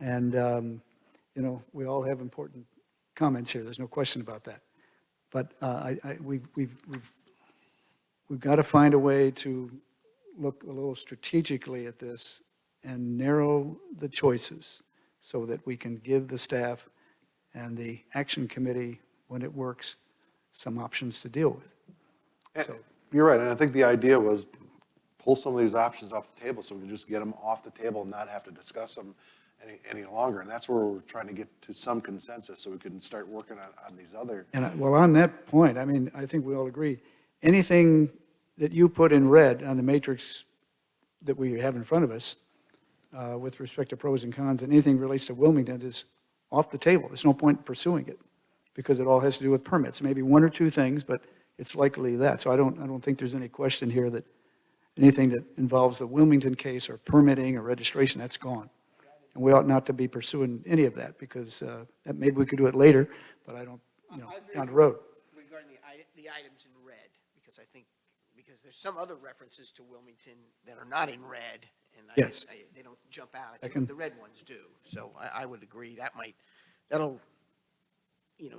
And, we all have important comments here. There's no question about that. But we've got to find a way to look a little strategically at this and narrow the choices so that we can give the staff and the action committee, when it works, some options to deal with. So, You're right, and I think the idea was pull some of these options off the table so we can just get them off the table and not have to discuss them any longer. And that's where we're trying to get to some consensus so we can start working on these other. and well, on that point, I think we all agree, anything that you put in red on the matrix that we have in front of us with respect to pros and cons, and anything relates to Wilmington is off the table. There's no point in pursuing it because it all has to do with permits. Maybe one or two things, but it's likely that. So I don't think there's any question here that anything that involves the Wilmington case or permitting or registration, that's gone. And we ought not to be pursuing any of that because maybe we could do it later, but I don't, I agree down the with road. Regarding the items in red, because there's some other references to Wilmington that are not in red, and Yes. they don't jump out I at you, can- but the red ones do. So I would agree, that'll,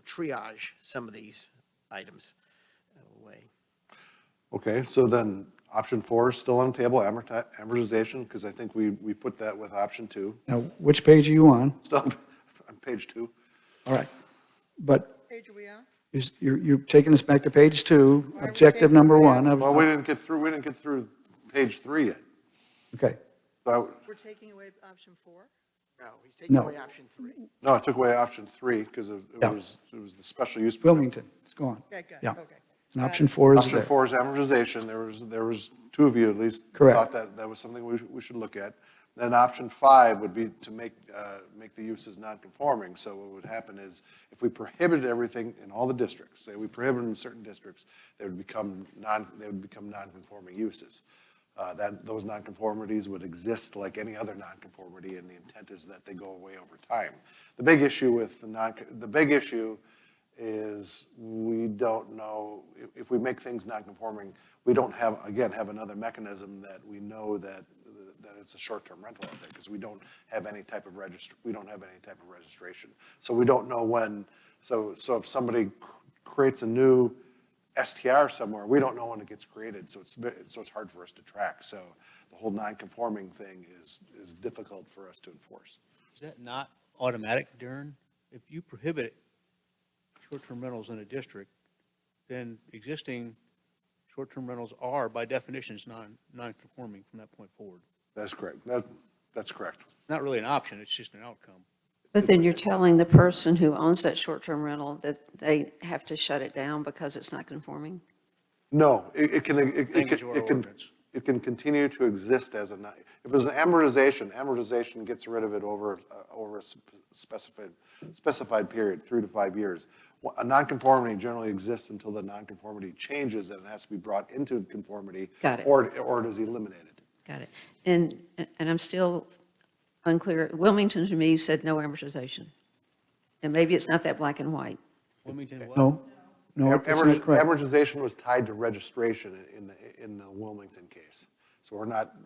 triage some of these items away. Okay, so then option 4 is still on the table, amortization, because I think we put that with option 2. Now, which page are you on? Still on page 2. All right. But Page are we on? you're taking us back to page 2, Why are we objective taking number away 1. Well, we didn't get through page 3 yet. Okay. So We're taking away option 4? No, he's taking No. away option 3. no, I took away option 3 because it Yeah. was the special use. permit. Wilmington, it's gone. Okay, good, Yeah. okay. And option 4 is Option there. 4 is amortization. There was two of you at least Correct. thought that was something we should look at. Then option 5 would be to make the uses non-conforming. So what would happen is if we prohibited everything in all the districts, say we prohibited in certain districts, they would become non-conforming uses. Those nonconformities would exist like any other nonconformity, and the intent is that they go away over time. The big issue with the big issue is we don't know, if we make things non-conforming, we don't have, again, have another mechanism that we know that it's a short-term rental out there, because we don't have any type of registration. So we don't know when, so if somebody creates a new STR somewhere, we don't know when it gets created, so it's hard for us to track. So the whole non-conforming thing is difficult for us to enforce. Is that not automatic, Darren? If you prohibit short-term rentals in a district, then existing short-term rentals are, by definitions, non-conforming from that point forward. That's correct. That's correct. Not really an option, it's just an outcome. But then you're telling the person who owns that short-term rental that they have to shut it down because it's not conforming? No, it can, Language or ordinance. it can continue to exist as a, if it was an amortization gets rid of it over a specified period, 3 to 5 years. A nonconformity generally exists until the nonconformity changes and it has to be brought into conformity. Got it. Or it is eliminated. Got it. And I'm still unclear. Wilmington, to me, said no amortization. And maybe it's not that black and white. Wilmington, what? No, that's not correct. Amortization was tied to registration in the Wilmington case. So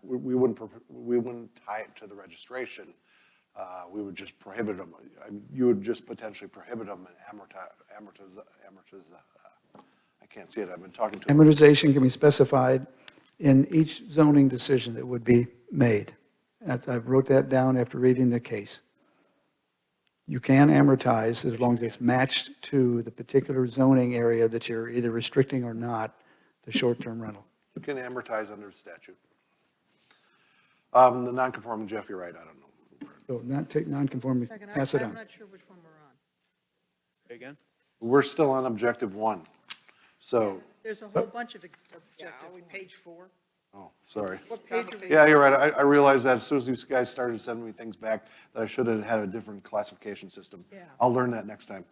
we wouldn't tie it to the registration. We would just prohibit them. You would just potentially prohibit them and amortize. I can't see it. I've been talking to them. Amortization can be specified in each zoning decision that would be made. I wrote that down after reading the case. You can amortize as long as it's matched to the particular zoning area that you're either restricting or not, the short-term rental. You can amortize under statute. The non-conforming, Jeff, you're right, I don't know. So not take non-conforming, Second, pass it I'm on. not sure which one we're on. Say again? We're still on objective 1. So, There's a whole bunch of Yeah, objective are we ones. page 4? oh, sorry. What page are we? Yeah, you're right. I realized that as soon as you guys started sending me things back, that I should have had a different classification system. Yeah. I'll learn that next time.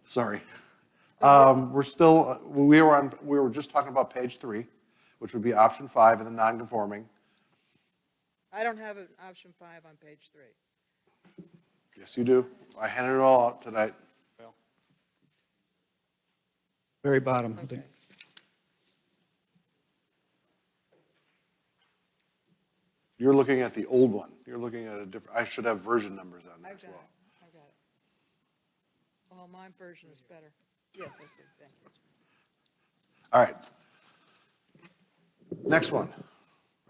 Sorry. We were just talking about page 3, which would be option 5 in the non-conforming. I don't have an option 5 on page 3. Yes, you do. I handed it all out tonight. Very bottom, I think. Okay. You're looking at the old one. You're looking at a different, I should have version numbers on there I've as got well. it, I've got it. Well, my version is better. Yes, I see, thank you. All right. Next one.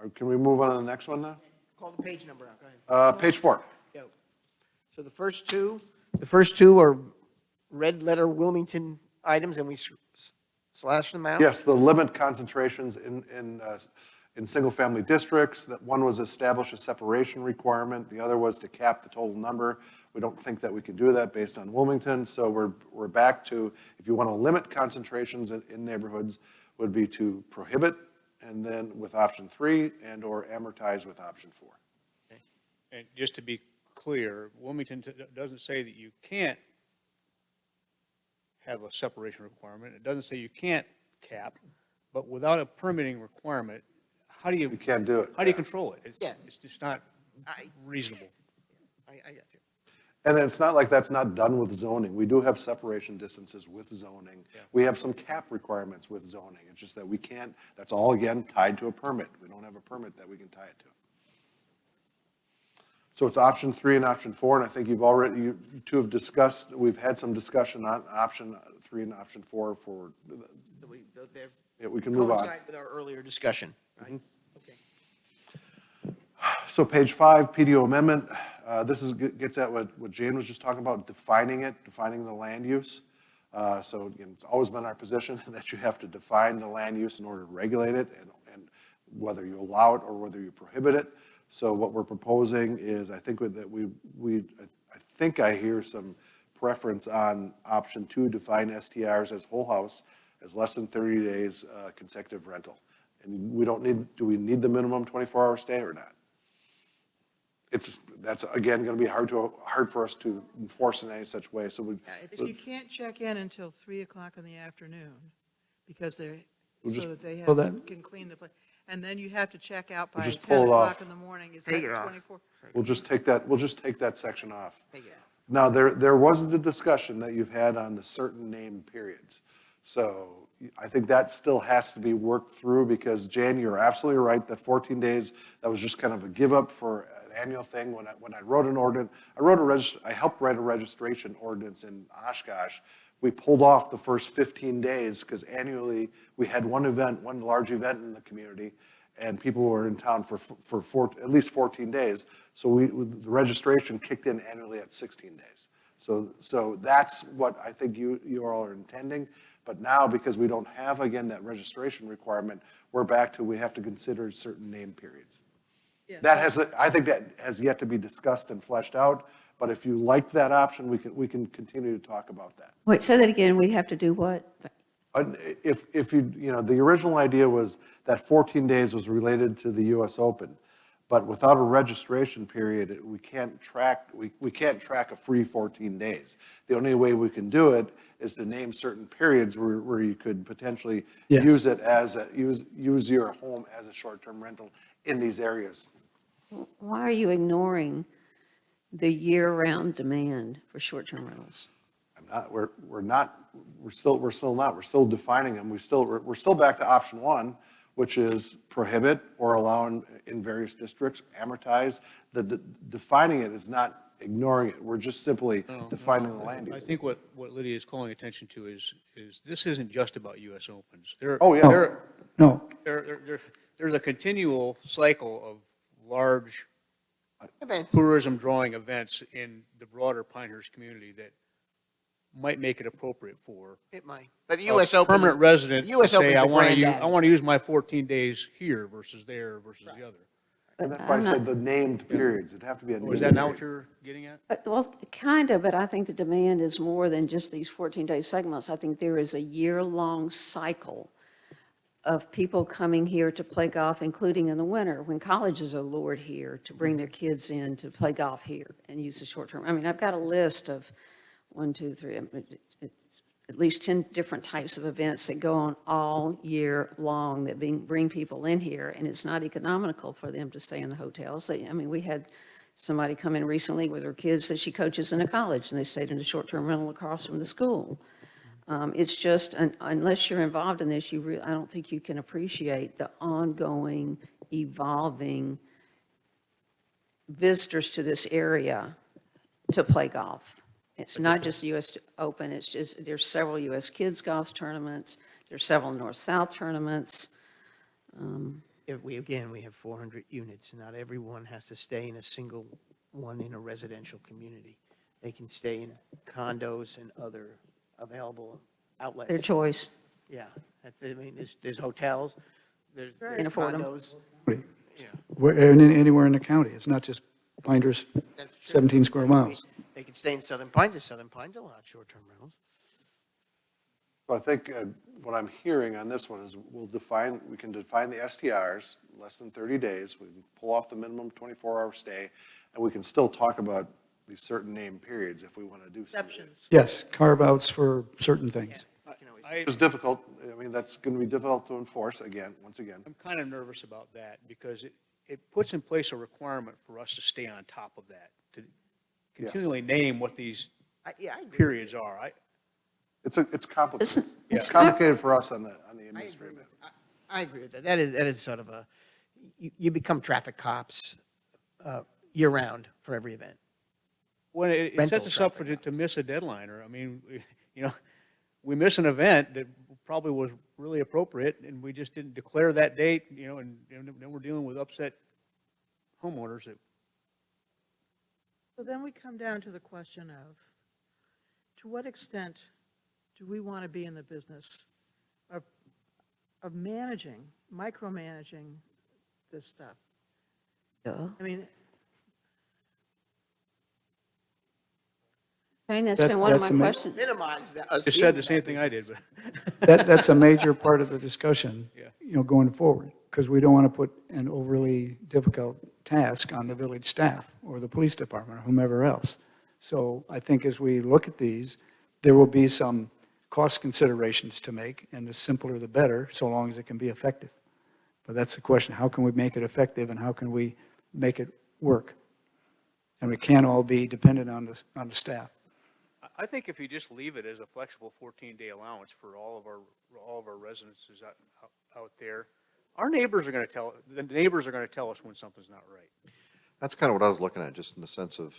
Or can we move on to the next one now? Call the page number out, go ahead. Page 4. Go. So the first two are red letter Wilmington items, and we slash them out? Yes, the limit concentrations in single-family districts. That one was establish a separation requirement. The other was to cap the total number. We don't think that we can do that based on Wilmington. So we're back to, if you want to limit concentrations in neighborhoods, would be to prohibit, and then with option 3, and/or amortize with option 4. And just to be clear, Wilmington doesn't say that you can't have a separation requirement. It doesn't say you can't cap, but without a permitting requirement, how do you? You can't do it. How do you control it? Yes. It's just not I reasonable. got you. And it's not like that's not done with zoning. We do have separation distances with zoning. Yeah. We have some cap requirements with zoning. It's just that we can't, that's all, again, tied to a permit. We don't have a permit that we can tie it to. So it's option 3 and option 4, and I think you two have discussed, we've had some discussion on option 3 and option 4 for, They're yeah, we can move on. coincide with our earlier discussion, right? Okay. So page 5, PDO amendment. This gets at what Jane was just talking about, defining the land use. So again, it's always been our position that you have to define the land use in order to regulate it, and whether you allow it or whether you prohibit it. So what we're proposing is, I think I think I hear some preference on option 2, define STRs as whole house, as less than 30 days consecutive rental. And do we need the minimum 24-hour stay or not? That's again going to be hard for us to enforce in any such way. So If you can't check in until 3 o'clock in the afternoon, because so that they Well, can clean the place, and then you have to check out by just 10 pull it off. o'clock in the morning, is that Take it off. 24? we'll just take that section off. Take it out. Now, there wasn't a discussion that you've had on the certain named periods. So I think that still has to be worked through because, Jan, you're absolutely right, that 14 days, that was just kind of a give up for an annual thing. When I wrote an ordinance, I helped write a registration ordinance in Oshkosh. We pulled off the first 15 days because annually we had one event, one large event in the community, and people were in town for at least 14 days. So the registration kicked in annually at 16 days. So that's what I think you all are intending. But now, because we don't have, again, that registration requirement, we're back to we have to consider certain name periods. I think that has yet to be discussed and fleshed out, but if you like that option, we can continue to talk about that. Wait, say that again, we have to do what? If the original idea was that 14 days was related to the US Open, but without a registration period, we can't track a free 14 days. The only way we can do it is to name certain periods where you could potentially Yes. use it use your home as a short-term rental in these areas. Why are you ignoring the year-round demand for short-term rentals? We're still defining them. We're still back to option one, which is prohibit or allow in various districts, amortize. Defining it is not ignoring it. We're just simply defining the land use. I think what Lydia is calling attention to is this isn't just about US Opens. Oh, yeah. No, There's a continual cycle of large Events. tourism drawing events in the broader Pinehurst community that might make it appropriate for It might. But the a US Open. permanent resident the to US say, Open's I the want to use, granddaddy. I want to use my 14 days here versus there versus the other. And that's why I I'm said not- the named periods. It'd have to be a Oh, named is that not period. what you're getting at? Well, kind of, but I think the demand is more than just these 14-day segments. I think there is a year-long cycle of people coming here to play golf, including in the winter, when colleges are lured here to bring their kids in to play golf here and use the short term. I mean, I've got a list of 1, 2, 3, at least 10 different types of events that go on all year long that bring people in here, and it's not economical for them to stay in the hotels. I mean, we had somebody come in recently with her kids that she coaches in a college, and they stayed in a short-term rental across from the school. It's just, unless you're involved in this, I don't think you can appreciate the ongoing, evolving visitors to this area to play golf. It's not just the U.S. Open, it's just, there's several U.S. Kids Golf tournaments, there's several North-South tournaments. We have 400 units. Not everyone has to stay in a single one in a residential community. They can stay in condos and other available outlets. Their choice. Yeah, I mean, there's hotels, there's Can afford 'em. condos. Yeah, anywhere in the county. It's not just Pinehurst, that's true. 17 square miles. They can stay in Southern Pines if Southern Pines allowed short-term rentals. So I think what I'm hearing on this one is we can define the STRs, less than 30 days. We can pull off the minimum 24-hour stay, and we can still talk about these certain name periods if we want to do something. Exceptions. Yes, carve-outs for certain things. You can always- It's difficult. I mean, that's going to be difficult to enforce once again. I'm kind of nervous about that because it puts in place a requirement for us to stay on top of that, to continually name what these I agree. periods are. It's complicated. Listen, It's complicated for us on the I agree administrative. with, I agree with that. That is sort of you become traffic cops year-round for every event. When it Rental sets us up traffic to miss a deadline, or, I mean, we miss an event that probably was really appropriate, and we just didn't declare that date, and then we're dealing with upset homeowners that. So then we come down to the question of, to what extent do we want to be in the business of managing, micromanaging this stuff? Yeah. I mean, Shane, that's That- been one of my that's amazing. questions. Minimize that. Just said the same thing I did, but. That's a major part of the discussion, Yeah. going forward, because we don't want to put an overly difficult task on the village staff or the police department or whomever else. So I think as we look at these, there will be some cost considerations to make, and the simpler the better, so long as it can be effective. But that's the question, how can we make it effective and how can we make it work? And we can't all be dependent on the staff. I think if you just leave it as a flexible 14-day allowance for all of our residences out there, our neighbors are going to tell us when something's not right. That's kind of what I was looking at, just in the sense of,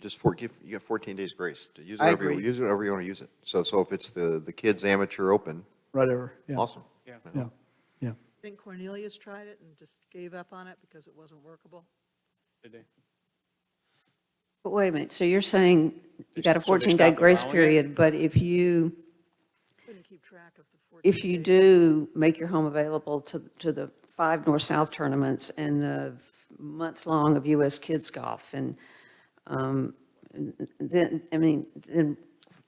just you got 14 days grace. To use it I however agree. use it however you want to use it. So if it's the kids amateur open, Whatever, yeah. awesome. Yeah. Yeah, yeah. I think Cornelius tried it and just gave up on it because it wasn't workable. Did they? But wait a minute, so you're saying you got a So they 14-day stopped grace allowing it? period, but if you Couldn't keep track of the 14 If you days. do make your home available to the 5 North-South tournaments and the month-long of U.S. Kids Golf, and then, I mean, then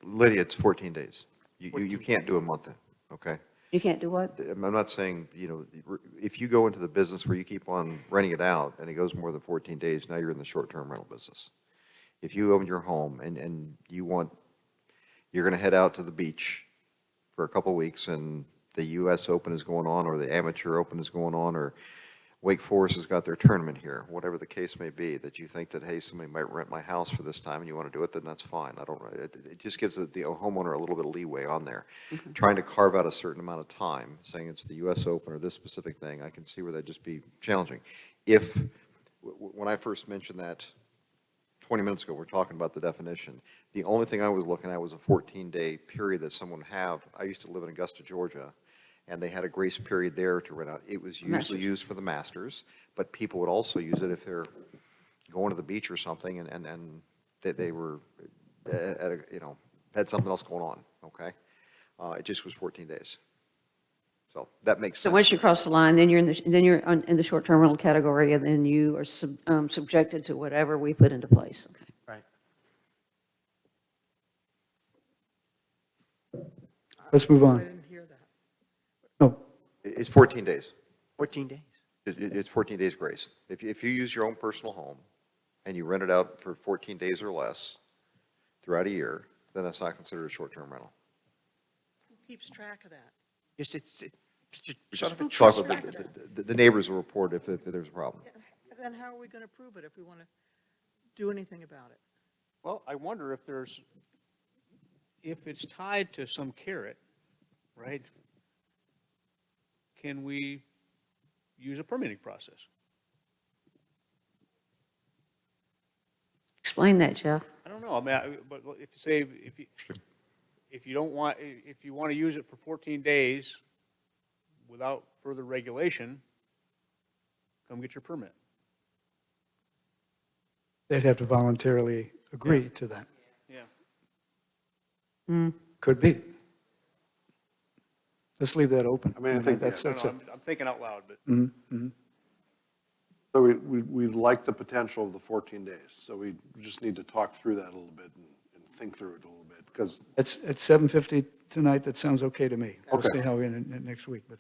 Lydia, it's 14 days. You can't do a month in, okay? you can't do what? I'm not saying, if you go into the business where you keep on renting it out and it goes more than 14 days, now you're in the short-term rental business. If you own your home and you're going to head out to the beach for a couple of weeks and the U.S. Open is going on or the Amateur Open is going on or Wake Forest has got their tournament here, whatever the case may be, that you think that, hey, somebody might rent my house for this time and you want to do it, then that's fine. It just gives the homeowner a little bit of leeway on there. Trying to carve out a certain amount of time, saying it's the U.S. Open or this specific thing, I can see where that'd just be challenging. When I first mentioned that 20 minutes ago, we're talking about the definition. The only thing I was looking at was a 14-day period that someone would have. I used to live in Augusta, Georgia, and they had a grace period there to rent out. It was usually used for the Masters, but people would also use it if they're going to the beach or something and they were, had something else going on, okay? It just was 14 days. So that makes sense. So once you cross the line, then you're in the short-term rental category, and then you are subjected to whatever we put into place. Okay. Right. Let's move I on. didn't hear that. No, It's 14 days. 14 days. It's 14 days grace. If you use your own personal home and you rent it out for 14 days or less throughout a year, then that's not considered a short-term rental. Who keeps track of that? Just, it's sort of a Talk trust with factor. the neighbors will report if there's a problem. And then how are we going to prove it if we want to do anything about it? Well, I wonder if it's tied to some carrot, right? Can we use a permitting process? Explain that, Jeff. I don't know. I mean, but if you want to use it for 14 days without further regulation, come get your permit. they'd have to voluntarily agree to that. Yeah. Could be. Let's leave that open. I mean, I think that's, No, that's no, it. I'm thinking out loud, but So we like the potential of the 14 days, so we just need to talk through that a little bit and think through it a little bit, because, It's at 7:50 tonight, that sounds okay to me. We'll Okay. see how we end next week, but,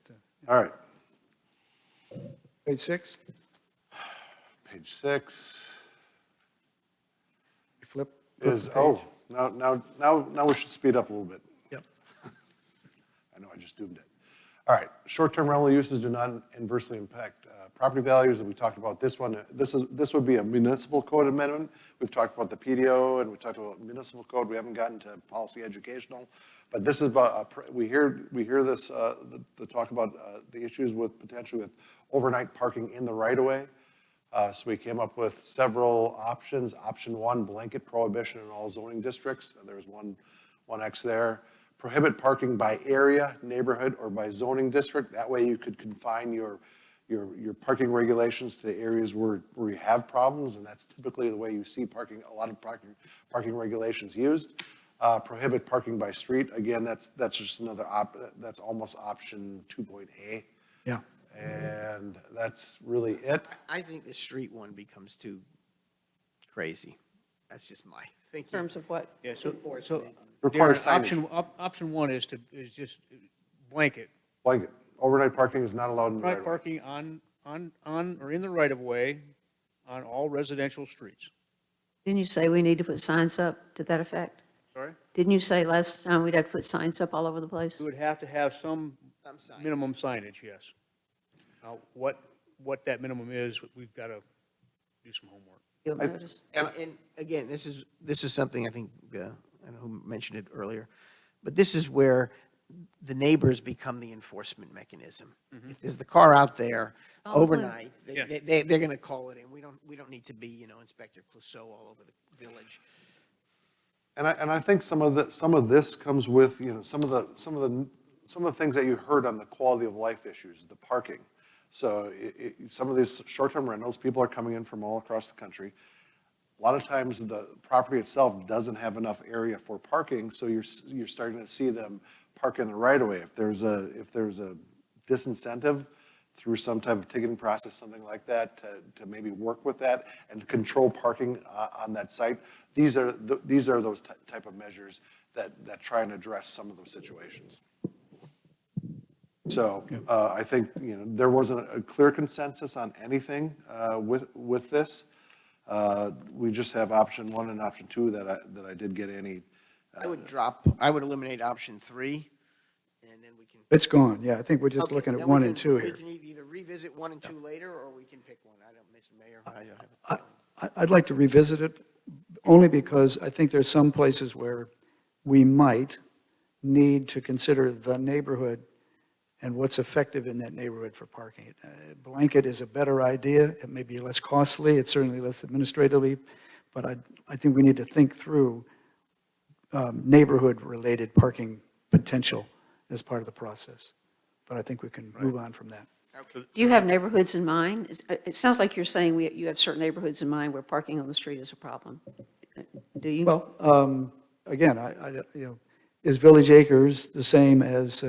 all right, page 6, page 6 you flip is, the page. now we should speed up a little bit. Yep. I know I just doomed it. All right, short-term rental uses do not adversely impact property values, and we talked about this one. This would be a municipal code amendment. We've talked about the PDO, and we talked about municipal code. We haven't gotten to policy educational, but this is about, we hear this, the talk about the issues with potentially with overnight parking in the right-of-way. So we came up with several options. Option 1, blanket prohibition in all zoning districts. There's one X there. Prohibit parking by area, neighborhood, or by zoning district. That way you could confine your parking regulations to the areas where you have problems, and that's typically the way you see a lot of parking regulations used. Prohibit parking by street. Again, that's just another that's almost option 2.A. Yeah. And that's really it. I think the street one becomes too crazy. That's just my In thinking. terms of what? yeah, so Require Darren, option 1 is just blanket. Blanket. Overnight parking is not allowed in the right Right of way. parking on or in the right of way on all residential streets. Didn't you say we need to put signs up to that effect? Sorry? Didn't you say last time we'd have to put signs up all over the place? We would have to have some Some sign. minimum signage, yes. Now, what that minimum is, we've got to do some homework. You'll notice. And again, this is something I think I don't know who mentioned it earlier, but this is where the neighbors become the enforcement mechanism. If there's the car out there Oh, overnight, Yeah. they're going to call it in. We don't need to be, Inspector Clouseau all over the village. And I think some of this comes with, some of the things that you heard on the quality of life issues, the parking. So some of these short-term rentals, people are coming in from all across the country. A lot of times the property itself doesn't have enough area for parking, so you're starting to see them park in the right of way. If there's a disincentive through some type of ticketing process, something like that, to maybe work with that and control parking on that site, these are those type of measures that try and address some of those situations. So I think, there wasn't a clear consensus on anything with this. We just have option 1 and option 2 that I did get any. I would eliminate option 3, and then we can. It's gone, yeah, I think we're just Okay, looking at then we 1 can- and 2 here. We can either revisit 1 and 2 later, or we can pick one. I don't, Mr. Mayor. I don't have a- I'd like to revisit it, only because I think there's some places where we might need to consider the neighborhood and what's effective in that neighborhood for parking. Blanket is a better idea. It may be less costly. It's certainly less administratively, but I think we need to think through neighborhood-related parking potential as part of the process. But I think we can move on from that. Do you have neighborhoods in mind? It sounds like you're saying you have certain neighborhoods in mind where parking on the street is a problem. Do you? Well, again, is Village Acres the same as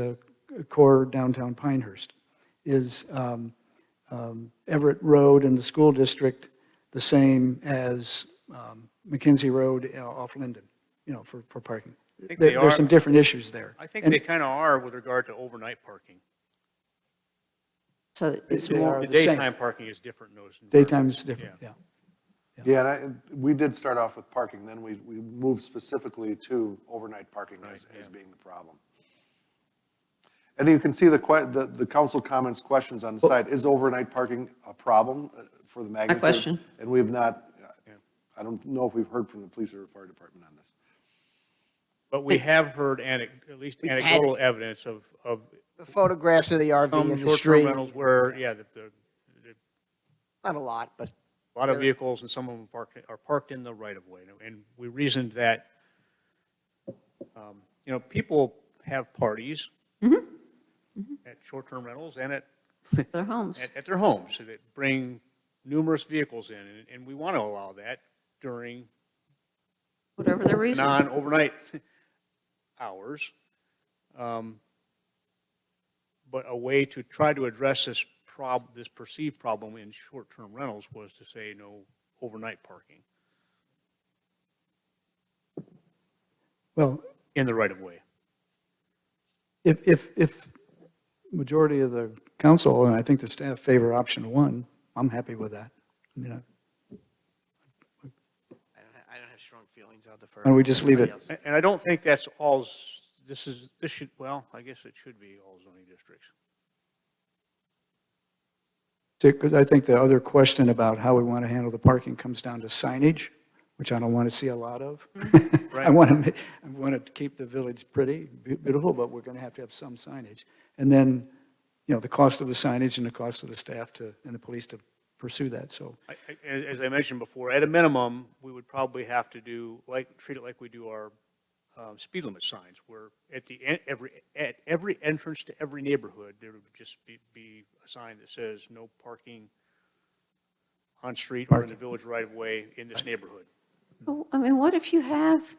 core downtown Pinehurst? Is Everett Road in the school district the same as McKenzie Road off Linden, for parking? I think they There's are. some different issues there. I think And they kind of are with regard to overnight parking. So it's They more, are The the same. daytime parking is different in those Daytime is environments. different, Yeah. yeah. Yeah, and we did start off with parking, then we moved specifically to overnight parking as being the problem. And you can see the council comments, questions on the side. Is overnight parking a problem for the magnitude? question. And we've not, I don't know if we've heard from the police or fire department on this. But we have heard at least We've had anecdotal evidence of The photographs of the RV some in the short-term street, rentals where, the not a lot, but a lot of vehicles and some of them are parked in the right-of-way. And we reasoned that, people have parties at short-term rentals and at their homes. at their homes, so that bring numerous vehicles in, and we want to allow that during Whatever the reason. non-overnight hours. But a way to try to address this perceived problem in short-term rentals was to say no overnight parking Well, in the right-of-way. if majority of the council, and I think the staff favor option 1, I'm happy with that. I mean, I don't have strong feelings. I'll defer. Why don't we just leave it? Somebody else. And I don't think that's all, this should, well, I guess it should be all zoning districts. Because I think the other question about how we want to handle the parking comes down to signage, which I don't want to see a lot of. I want to keep the village pretty, beautiful, but we're going to have some signage. And then, the cost of the signage and the cost of the staff and the police to pursue that, so. As I mentioned before, at a minimum, we would probably have to treat it like we do our speed limit signs, where at every entrance to every neighborhood, there would just be a sign that says no parking on street or in the village right-of-way in this neighborhood. Well, I mean, what if you have,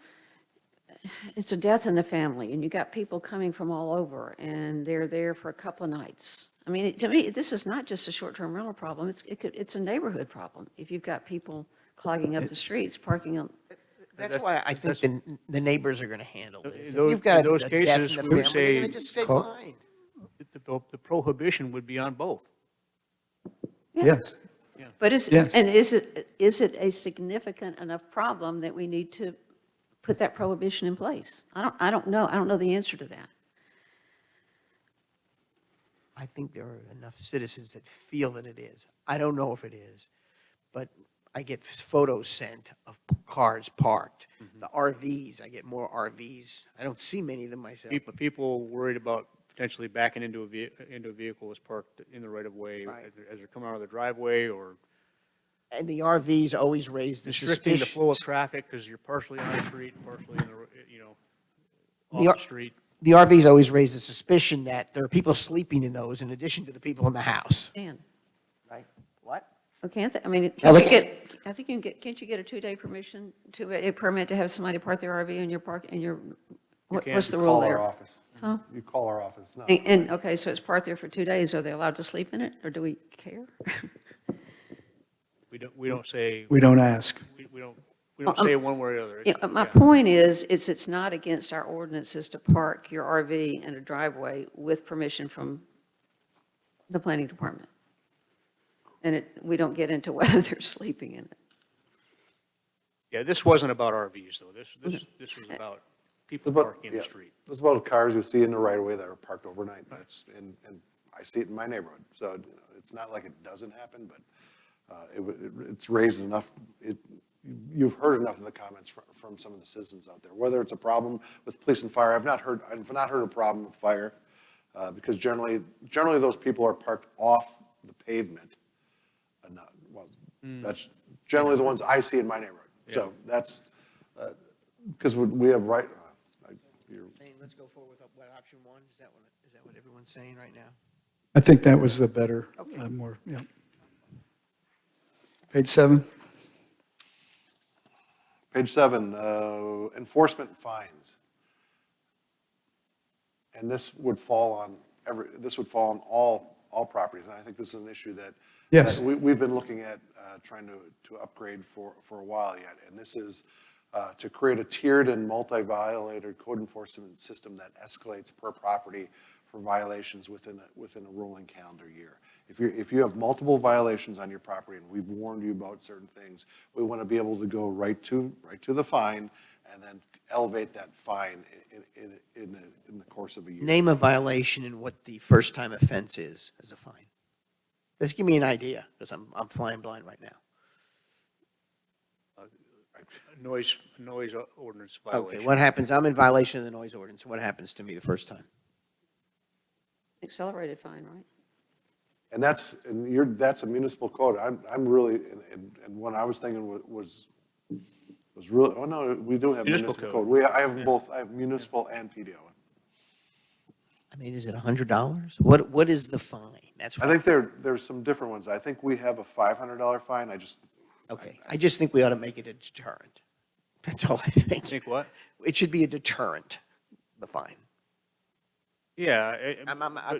it's a death in the family, and you got people coming from all over, and they're there for a couple of nights? I mean, to me, this is not just a short-term rental problem, it's a neighborhood problem. If you've got people clogging up the streets, parking on, That's why I think the neighbors are going to handle this. If those- you've got in those a death cases, in the we would family, they're say going to just say call- fine. The prohibition would be on both. Yes. but Yes. is it a significant enough problem that we need to put that prohibition in place? I don't know. I don't know the answer to that. I think there are enough citizens that feel that it is. I don't know if it is, but I get photos sent of cars parked. The RVs, I get more RVs. I don't see many of them myself, but People worried about potentially backing into into a vehicle that's parked in the right of way Right. as they're coming out of the driveway, or and the RVs always raise the restricting the suspicion. flow of traffic because you're partially on the street, partially in The off R- the street. The RVs always raise the suspicion that there are people sleeping in those in addition to the people in the house. Dan, Right. What? okay, I mean, Now, look- I think you can get, can't you get a 2-day permission, a permit to have somebody park their RV in your can. what's the You rule call our there? office. Huh? You call our office, no. Okay, so it's parked there for 2 days. Are they allowed to sleep in it, or do we care? We don't say, We don't ask. we don't say one way or the other. Yeah, my point is, it's not against our ordinances to park your RV in a driveway with permission from the planning department. And we don't get into whether they're sleeping in it. Yeah, this wasn't about RVs, though. This was about people It's about- parking in the yeah, street. It's about cars you see in the right of way that are parked overnight. That's, and I see it in my neighborhood. So it's not like it doesn't happen, but it's raised enough, you've heard enough of the comments from some of the citizens out there. Whether it's a problem with police and fire, I've not heard a problem with fire, because generally those people are parked off the pavement. That's generally the ones I see in my neighborhood. So that's, because we have right, Saying, let's go forward with what, option one? Is that what everyone's saying right now? I think that was the better, Okay. more, yeah. Page 7. Page 7, enforcement fines. And this would fall on all properties, and I think this is an issue that Yes. that we've been looking at, trying to upgrade for a while yet, and this is to create a tiered and multi-violator code enforcement system that escalates per property for violations within a rolling calendar year. If you have multiple violations on your property, and we've warned you about certain things, we want to be able to go right to the fine and then elevate that fine in the course of a year. Name a violation and what the first time offense is as a fine. Just give me an idea, because I'm flying blind right now. Noise ordinance Okay, violation. what happens? I'm in violation of the noise ordinance. What happens to me the first time? Accelerated fine, right? And that's a municipal code. I'm really, and what I was thinking was really, oh no, we do have Municipal municipal code. code. I have both, I have municipal and PDO. I mean, is it $100? What is the fine? That's I think there's some different ones. I think we have a $500 fine. okay. I just think we ought to make it a deterrent. That's all I think. Think what? It should be a deterrent, the fine. Yeah.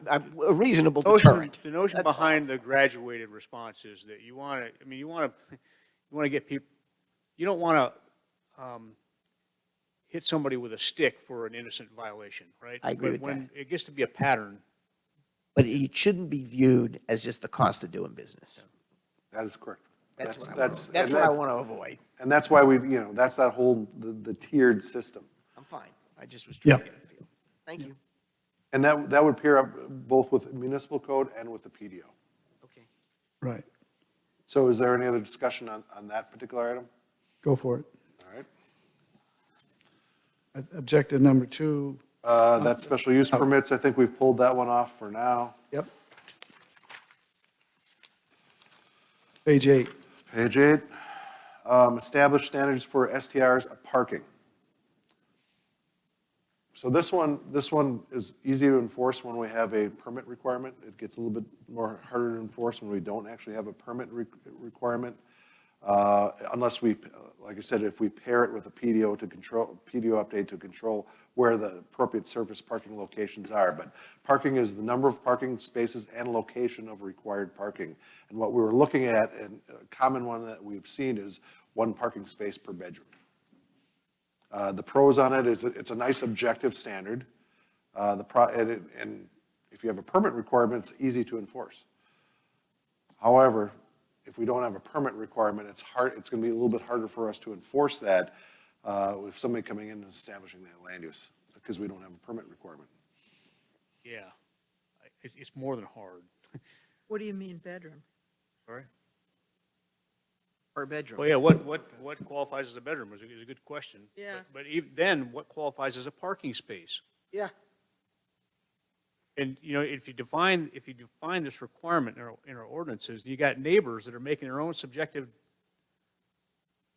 A reasonable The deterrent. notion That's all. behind the graduated response is that you want to get people, you don't want to hit somebody with a stick for an innocent violation, right? I agree But with when it gets to be a pattern, But it shouldn't be viewed as just the cost of doing business. That is correct. That's what and I want to avoid. And that's why that's that whole, the tiered system. I'm fine. I just was trying to Yeah. get a feel. Thank you. And that would pair up both with municipal code and with the PDO. Okay. Right. So is there any other discussion on that particular item? Go for it. All right. Objective number 2. That's special use permits. I think we've pulled that one off for now. Yep. Page 8. Page 8, establish standards for STRs of parking. So this one is easy to enforce when we have a permit requirement. It gets a little bit more harder to enforce when we don't actually have a permit requirement. Unless we, like I said, if we pair it with a PDO update to control where the appropriate surface parking locations are. But parking is the number of parking spaces and location of required parking. And what we were looking at, and a common one that we've seen is 1 parking space per bedroom. The pros on it is it's a nice objective standard. And if you have a permit requirement, it's easy to enforce. However, if we don't have a permit requirement, it's going to be a little bit harder for us to enforce that with somebody coming in and establishing that land use, because we don't have a permit requirement. yeah, it's more than hard. What do you mean bedroom? Sorry? per bedroom. Well, yeah, what qualifies as a bedroom is a good question. Yeah. But even then, what qualifies as a parking space? Yeah, And, if you define this requirement in our ordinances, you got neighbors that are making their own subjective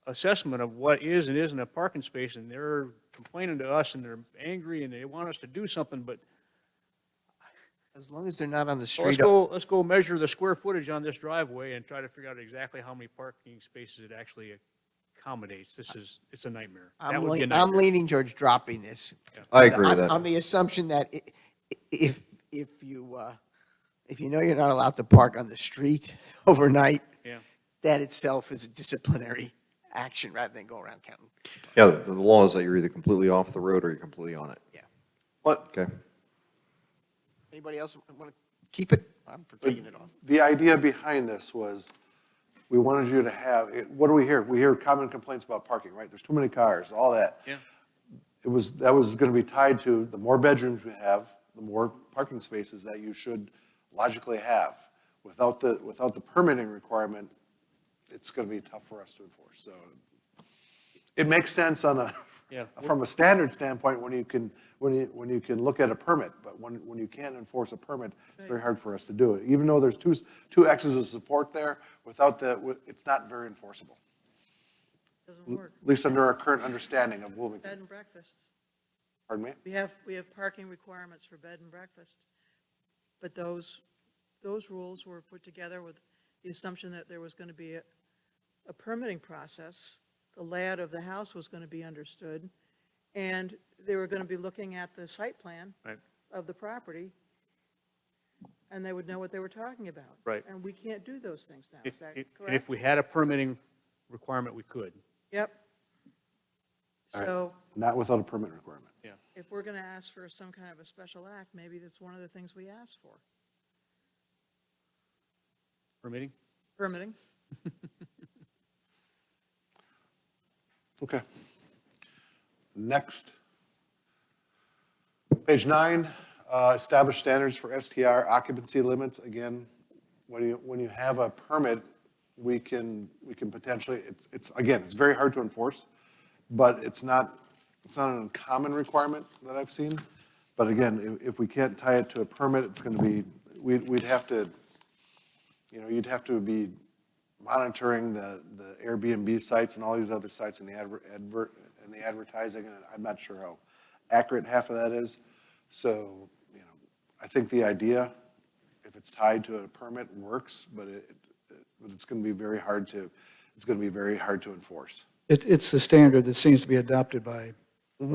assessment of what is and isn't a parking space, and they're complaining to us, and they're angry, and they want us to do something, but As long as they're not on the so let's street. go measure the square footage on this driveway and try to figure out exactly how many parking spaces it actually accommodates. It's a nightmare. That I'm would be a I'm nightmare. leaning towards dropping this. I agree with On- that. On the assumption that if you know you're not allowed to park on the street overnight, Yeah. that itself is a disciplinary action rather than go around counting. Yeah, the law is that you're either completely off the road or you're completely on it. Yeah. But Okay? Anybody else want to keep it? I'm for taking it off. the idea behind this was, we wanted you to have, what do we hear? We hear common complaints about parking, right? There's too many cars, all that. Yeah. That was going to be tied to the more bedrooms you have, the more parking spaces that you should logically have. Without the permitting requirement, it's going to be tough for us to enforce. So it makes sense Yeah. from a standard standpoint when you can look at a permit, but when you can't enforce a permit, it's very hard for us to do it. Even though there's two X's of support there, it's not very enforceable, doesn't work. at least under our current understanding of Bed Wilmington. and breakfast. Pardon me? We have parking requirements for bed and breakfast. But those rules were put together with the assumption that there was going to be a permitting process. The layout of the house was going to be understood, and they were going to be looking at the site plan Right. of the property, and they would know what they were talking about. Right. And we can't do those things now, is that And if correct? we had a permitting requirement, we could. Yep. All right. So Not without a permit requirement. if we're going to ask for some kind of a special act, maybe that's one of the things we ask for, Permitting? permitting. Okay. Next. Page 9, establish standards for STR occupancy limits. Again, when you have a permit, we can potentially, it's very hard to enforce, but it's not an uncommon requirement that I've seen. But again, if we can't tie it to a permit, it's going to be, we'd have to, you'd have to be monitoring the Airbnb sites and all these other sites in the advertising, and I'm not sure how accurate half of that is. So, I think the idea, if it's tied to a permit, works, but it's going to be very hard to enforce. It's the standard that seems to be adopted by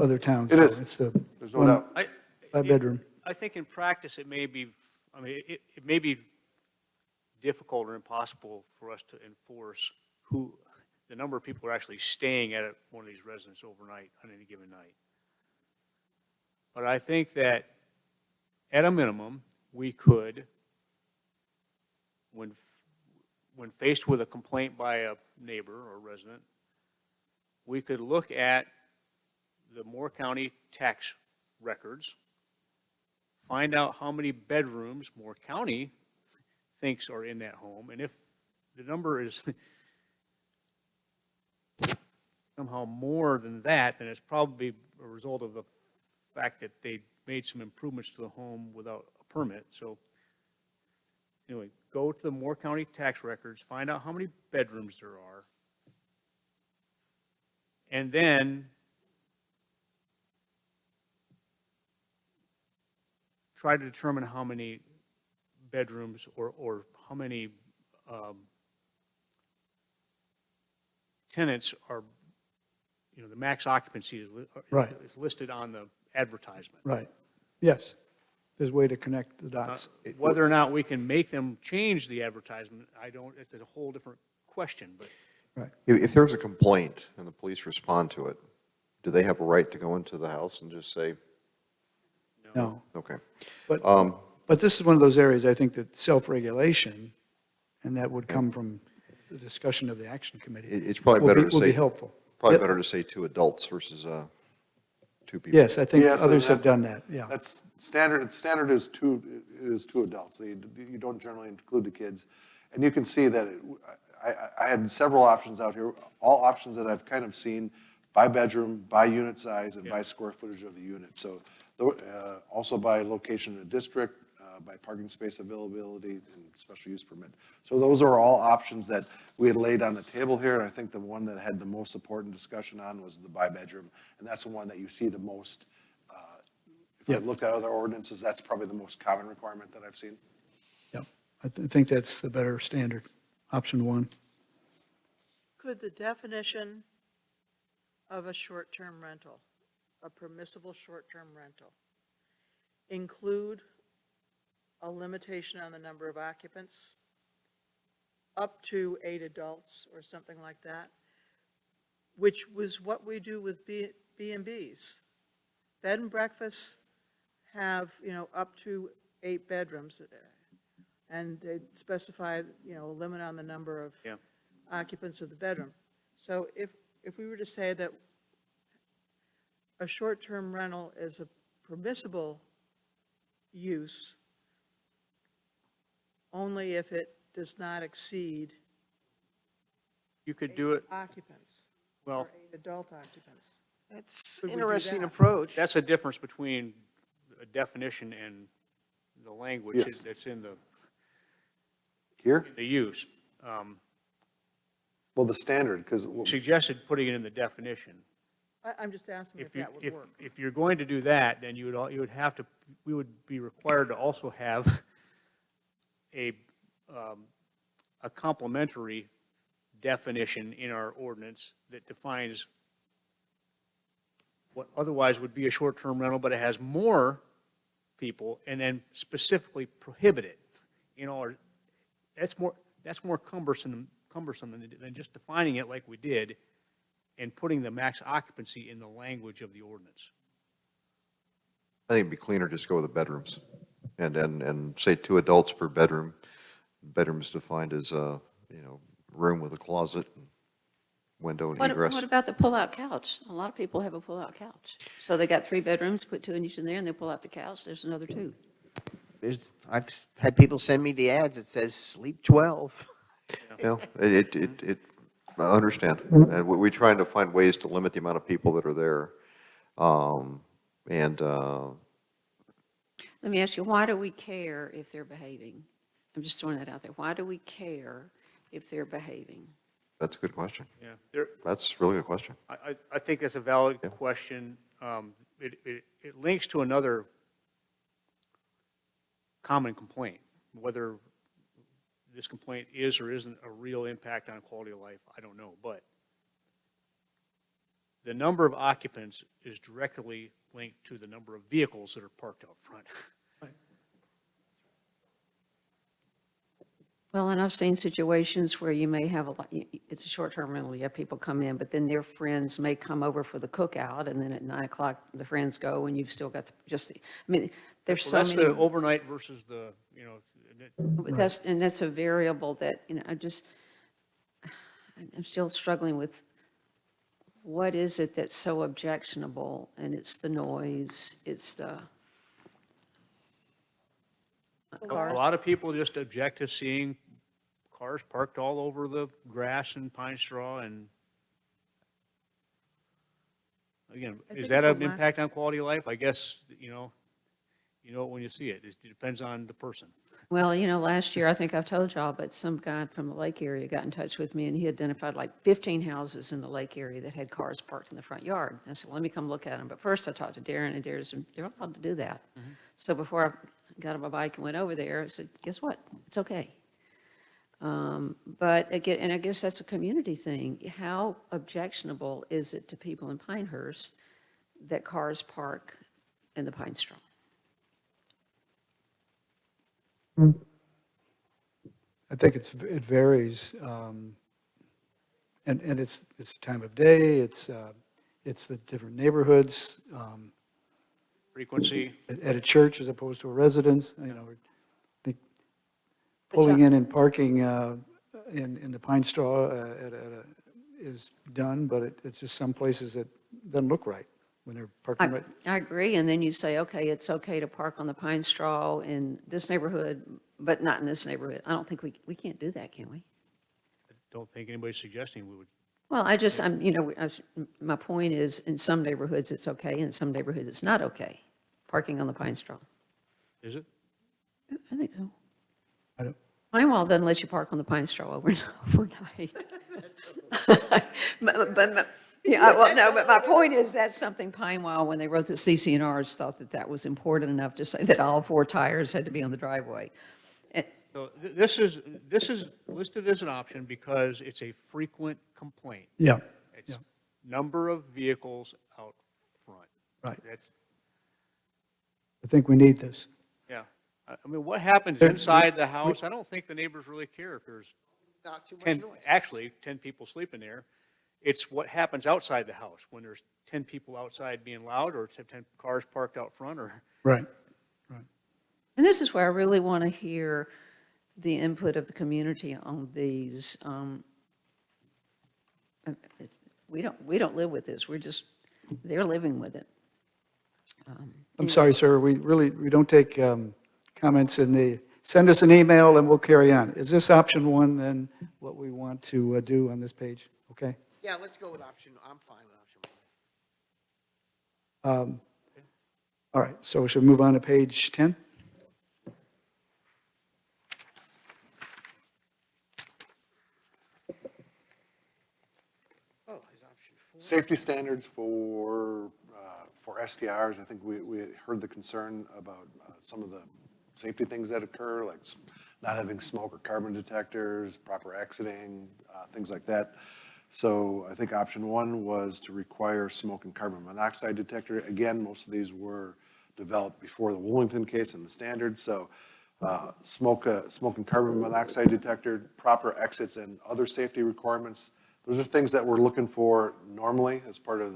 other towns. It So is. It's the There's no doubt. five-bedroom. I think in practice, it may be, it may be difficult or impossible for us to enforce the number of people who are actually staying at one of these residences overnight on any given night. But I think that at a minimum, we could, when faced with a complaint by a neighbor or resident, we could look at the Moore County tax records, find out how many bedrooms Moore County thinks are in that home, and if the number is somehow more than that, then it's probably a result of the fact that they made some improvements to the home without a permit. So anyway, go to the Moore County tax records, find out how many bedrooms there are, and then try to determine how many bedrooms or how many tenants are, the max occupancy Right. is listed on the advertisement. Right. Yes. There's a way to connect the dots. Whether or not we can make them change the advertisement, it's a whole different question, but Right. If there's a complaint and the police respond to it, do they have a right to go into the house and just say, No. okay? But this is one of those areas, I think, that self-regulation, and that would come from the discussion of the action committee. It's probably will better be- to Will be say, helpful. probably Yep. better to say two adults versus two people. Yes, I think Yes, others and have done that, yeah. That's standard is two adults. You don't generally include the kids. And you can see that, I had several options out here, all options that I've kind of seen by bedroom, by unit size, and by square footage of the unit. So, also by location in the district, by parking space availability, and special use permit. So those are all options that we had laid on the table here, and I think the one that had the most support and discussion on was the by bedroom, and that's the one that you see the most. If I look at other ordinances, that's probably the most common requirement that I've seen. Yep, I think that's the better standard, option one. Could the definition of a short-term rental, a permissible short-term rental, include a limitation on the number of occupants, up to 8 adults or something like that, which was what we do with B&Bs. Bed and breakfasts have, up to 8 bedrooms, and they specify, a limit on the number of Yeah. occupants of the bedroom. So if we were to say that a short-term rental is a permissible use only if it does not exceed You could do it, occupants, well, or 8 adult occupants. That's Could we do interesting that? approach. that's a difference between a definition and the language Yes. that's in Here, the use. well, the standard, because Suggested putting it in the definition. I'm just asking if If you, that would if, work. if you're going to do that, then you would have to, we would be required to also have a complementary definition in our ordinance that defines what otherwise would be a short-term rental, but it has more people, and then specifically prohibit it. Or that's more cumbersome than just defining it like we did and putting the max occupancy in the language of the ordinance. I think it'd be cleaner just go with the bedrooms and say 2 adults per bedroom. Bedroom's defined as a, room with a closet, and window and egress. What about the pull-out couch? A lot of people have a pull-out couch. So they got 3 bedrooms, put 2 in each in there, and they pull out the couch, there's another 2. I've had people send me the ads that says sleep 12. I understand. And we're trying to find ways to limit the amount of people that are there. Let me ask you, why do we care if they're behaving? I'm just throwing that out there. Why do we care if they're behaving? That's a good question. Yeah, That's a really good question. I think that's a valid question. It links to another common complaint, whether this complaint is or isn't a real impact on quality of life, I don't know, but the number of occupants is directly linked to the number of vehicles that are parked out front. Well, and I've seen situations where you may have it's a short-term rental, you have people come in, but then their friends may come over for the cookout, and then at 9 o'clock, the friends go, and you've still got there's Well, so that's many. the overnight versus the, That's a variable that, I'm still struggling with what is it that's so objectionable, and it's the noise, it's the. a lot of people just object to seeing cars parked all over the grass and pine straw, and again, I is think that it's an the impact on quality of life? I guess, you know it when you see it. It depends on the person. Well, last year, I think I've told y'all, but some guy from the lake area got in touch with me, and he identified like 15 houses in the lake area that had cars parked in the front yard. I said, well, let me come look at them. But first, I talked to Darren, and Darren said, they're allowed to do that. So before I got on my bike and went over there, I said, guess what? It's okay. But again, and I guess that's a community thing. How objectionable is it to people in Pinehurst that cars park in the pine straw? I think it varies, and it's the time of day, it's the different neighborhoods, Frequency, at a church as opposed to a residence, pulling in and parking in the pine straw is done, but it's just some places that doesn't look right when they're parking right. I agree, and then you say, okay, it's okay to park on the pine straw in this neighborhood, but not in this neighborhood. I don't think we can't do that, can we? don't think anybody's suggesting we would. Well, my point is, in some neighborhoods it's okay, in some neighborhoods it's not okay, parking on the pine straw. Is it? I think so. I don't- Pine Wall doesn't let you park on the pine straw overnight. But my point is, that's something Pine Wall, when they wrote the CCNRs, thought that that was important enough to say that all 4 tires had to be on the driveway. So this is listed as an option because it's a frequent complaint. Yeah, It's Yeah. number of vehicles out front. right. That's, I think we need this. yeah. I mean, what happens There- inside the house, I don't think the neighbors really care if there's Not too much 10, noise. actually, 10 people sleeping there. It's what happens outside the house, when there's 10 people outside being loud, or 10 cars parked out front, or, Right. And this is where I really want to hear the input of the community on these. We don't live with this, they're living with it. I'm sorry, sir, we don't take comments send us an email and we'll carry on. Is this option 1 then what we want to do on this page? Okay? Yeah, let's go with I'm fine with option 1. All right, so should we move on to page 10? Oh, is option 4? Safety standards for STRs, I think we heard the concern about some of the safety things that occur, like not having smoke or carbon detectors, proper exiting, things like that. So I think option 1 was to require smoke and carbon monoxide detector. Again, most of these were developed before the Willington case and the standards. So smoke and carbon monoxide detector, proper exits, and other safety requirements. Those are things that we're looking for normally as part of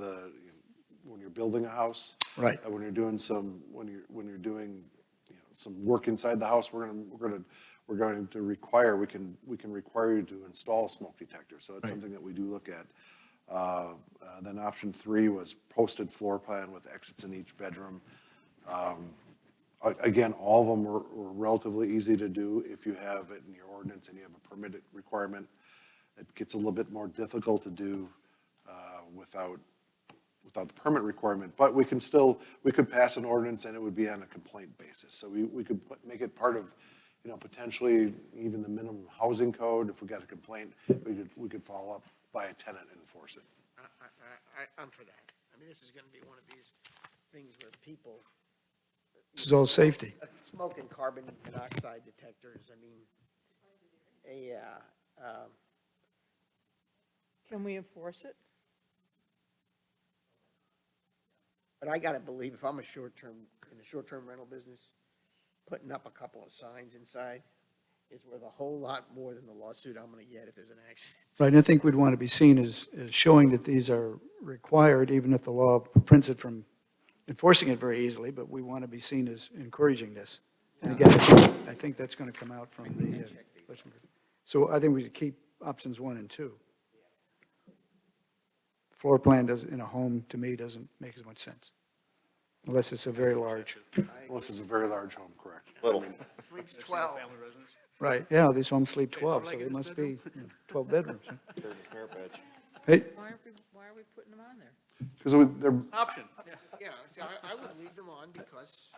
when you're building a house. Right. When you're doing when you're doing some work inside the house, we're going to require, we can require you to install a smoke detector. So that's Right. something that we do look at. Then option 3 was posted floor plan with exits in each bedroom. Again, all of them were relatively easy to do if you have it in your ordinance and you have a permitted requirement. It gets a little bit more difficult to do without the permit requirement, but we could pass an ordinance and it would be on a complaint basis. So we could make it part of, potentially even the minimum housing code. If we got a complaint, we could follow up by a tenant and enforce it. I'm for that. I mean, this is going to be one of these things where people. This is all safety. Smoke and carbon monoxide detectors, I mean, Can we enforce it? but I got to believe if I'm in the short-term rental business, putting up a couple of signs inside is worth a whole lot more than the lawsuit I'm going to get if there's an accident. Right, and I think we'd want to be seen as showing that these are required, even if the law prevents it from enforcing it very easily, but we want to be seen as encouraging this. And again, I think that's going to come out from the question. So I think we should keep options 1 and 2. Floor plan in a home, to me, doesn't make as much sense, unless it's a very large. Unless it's a very large home, correct? Little. Sleeps 12. family residence. Right, yeah, these homes sleep 12, so they must be 12 bedrooms. Hey, Why are we putting them on there? Because they're, Option, yeah. Yeah, see, I would leave them on because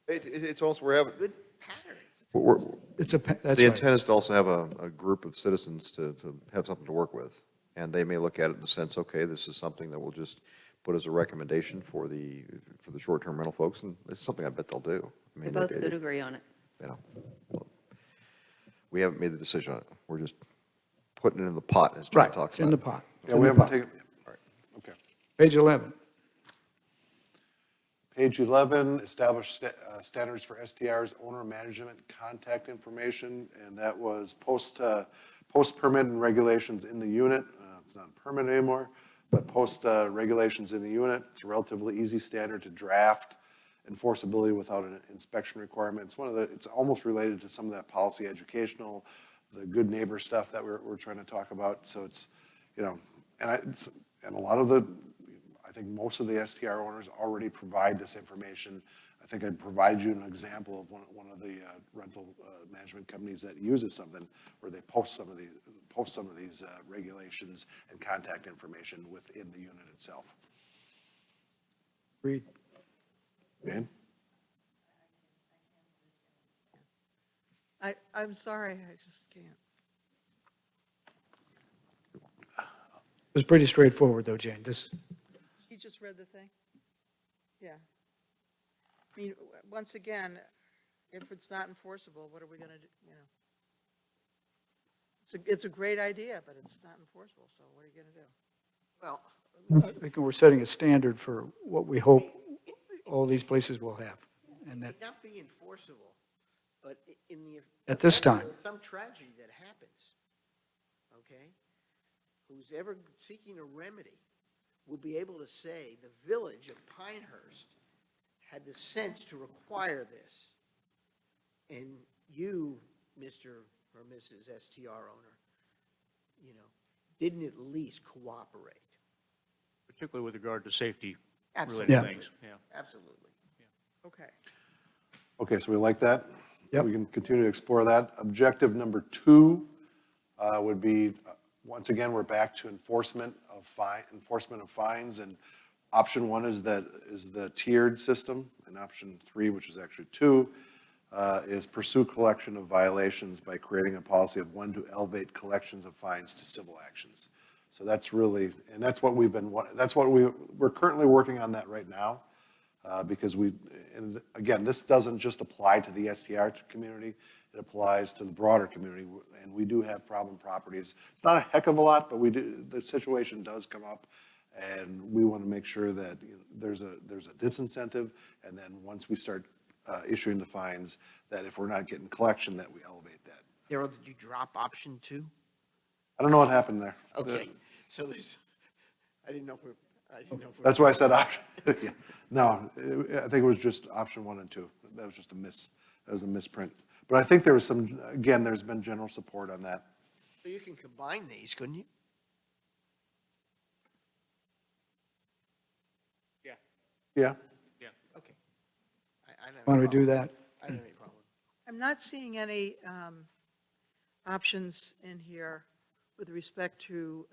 It's also, we're having, good patterns. that's the right. intent is to also have a group of citizens to have something to work with. And they may look at it in the sense, okay, this is something that we'll just put as a recommendation for the short-term rental folks, and it's something I bet they'll do. I We mean, both could agree on it. you know, we haven't made the decision on it. We're just putting it in the pot, as John Right, talks it's in the about. pot. It's yeah, in we the haven't pot. taken, okay. Page 11. Page 11, establish standards for STR's owner management contact information, and that was post-permit and regulations in the unit. It's not a permit anymore, but post-regulations in the unit. It's a relatively easy standard to draft, enforceability without an inspection requirement. It's almost related to some of that policy educational, the good neighbor stuff that we're trying to talk about. So it's, and a lot of I think most of the STR owners already provide this information. I think I provided you an example of one of the rental management companies that uses something where they post some of these regulations and contact information within the unit itself. Agreed. Dan? I'm sorry, I just can't. It was pretty straightforward, though, Jane. You just read the thing? Yeah. I mean, once again, if it's not enforceable, what are we gonna do, you know? It's a great idea, but it's not enforceable, so what are you gonna do? Well, I think we're setting a standard for what we hope all these places will have. And that, it may not be enforceable, but in the. At this time. There's some tragedy that happens, okay? Who's ever seeking a remedy will be able to say the village of Pinehurst had the sense to require this. And you, Mr. or Mrs. STR owner, you know, didn't at least cooperate. Particularly with regard to safety Absolutely. related Yeah. things, yeah. Absolutely. Okay. Okay, so we like that? Yep. We can continue to explore that. Objective number 2 would be, once again, we're back to enforcement of fines, and option 1 is the tiered system, and option 3, which is actually 2, is pursue collection of violations by creating a policy of 1 to elevate collections of fines to civil actions. So that's really, and that's what we're currently working on that right now. Because and again, this doesn't just apply to the STR community, it applies to the broader community, and we do have problem properties. It's not a heck of a lot, but the situation does come up, and we want to make sure that there's a disincentive, and then once we start issuing the fines, that if we're not getting collection, that we elevate that. Darrell, did you drop option 2? I don't know what happened there. Okay, so there's, I didn't know if we're. That's why I said option. Yeah. No, I think it was just option 1 and 2. That was just that was a misprint. But I think there was there's been general support on that. So you can combine these, couldn't you? Yeah? Okay. I don't have why don't we any do problem. that? I don't have any problem. I'm not seeing any options in here with respect to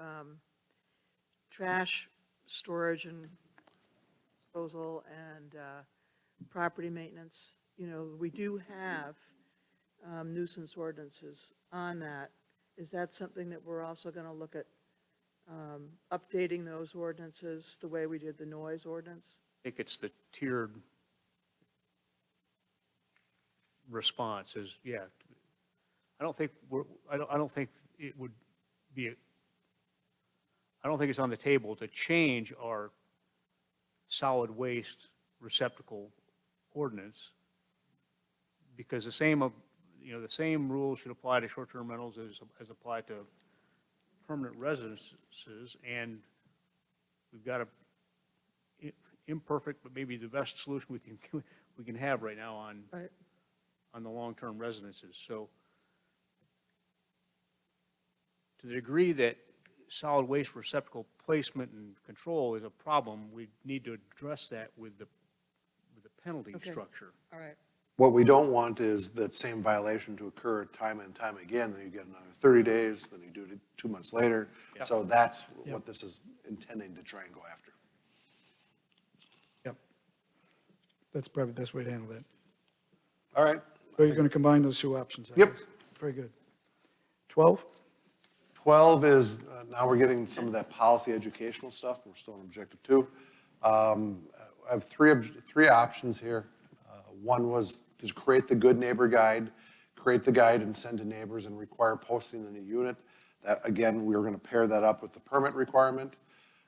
trash storage and disposal and property maintenance. You know, we do have nuisance ordinances on that. Is that something that we're also going to look at updating those ordinances the way we did the noise ordinance? I think it's the tiered response is, yeah. I don't think I don't think it would be, I don't think it's on the table to change our solid waste receptacle ordinance, because the same rules should apply to short-term rentals as apply to permanent residences, and we've got a imperfect, but maybe the best solution we can have right now Right. on the long-term residences. So to the degree that solid waste receptacle placement and control is a problem, we need to address that with the penalty Okay. structure. All right. What we don't want is that same violation to occur time and time again, then you get another 30 days, then you do it 2 months later. Yep. So that's Yep. what this is intending to try and go after. Yep. That's probably the best way to handle that. All right, So you're going to combine those 2 options, I Yep. guess. Very good. 12? 12 is, now we're getting some of that policy educational stuff. We're still on objective 2. I have three options here. One was to create the good neighbor guide, create the guide and send to neighbors and require posting in a unit. That, again, we were going to pair that up with the permit requirement.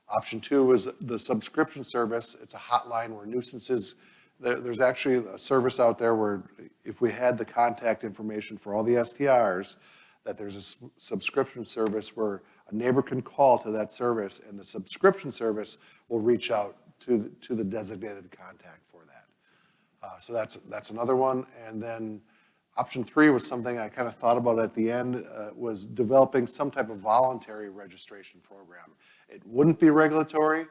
Option 2 was the subscription service. It's a hotline where nuisances, there's actually a service out there where if we had the contact information for all the STRs, that there's a subscription service where a neighbor can call to that service, and the subscription service will reach out to the designated contact for that. So that's another one. And then option 3 was something I kind of thought about at the end, was developing some type of voluntary registration program. It wouldn't be regulatory,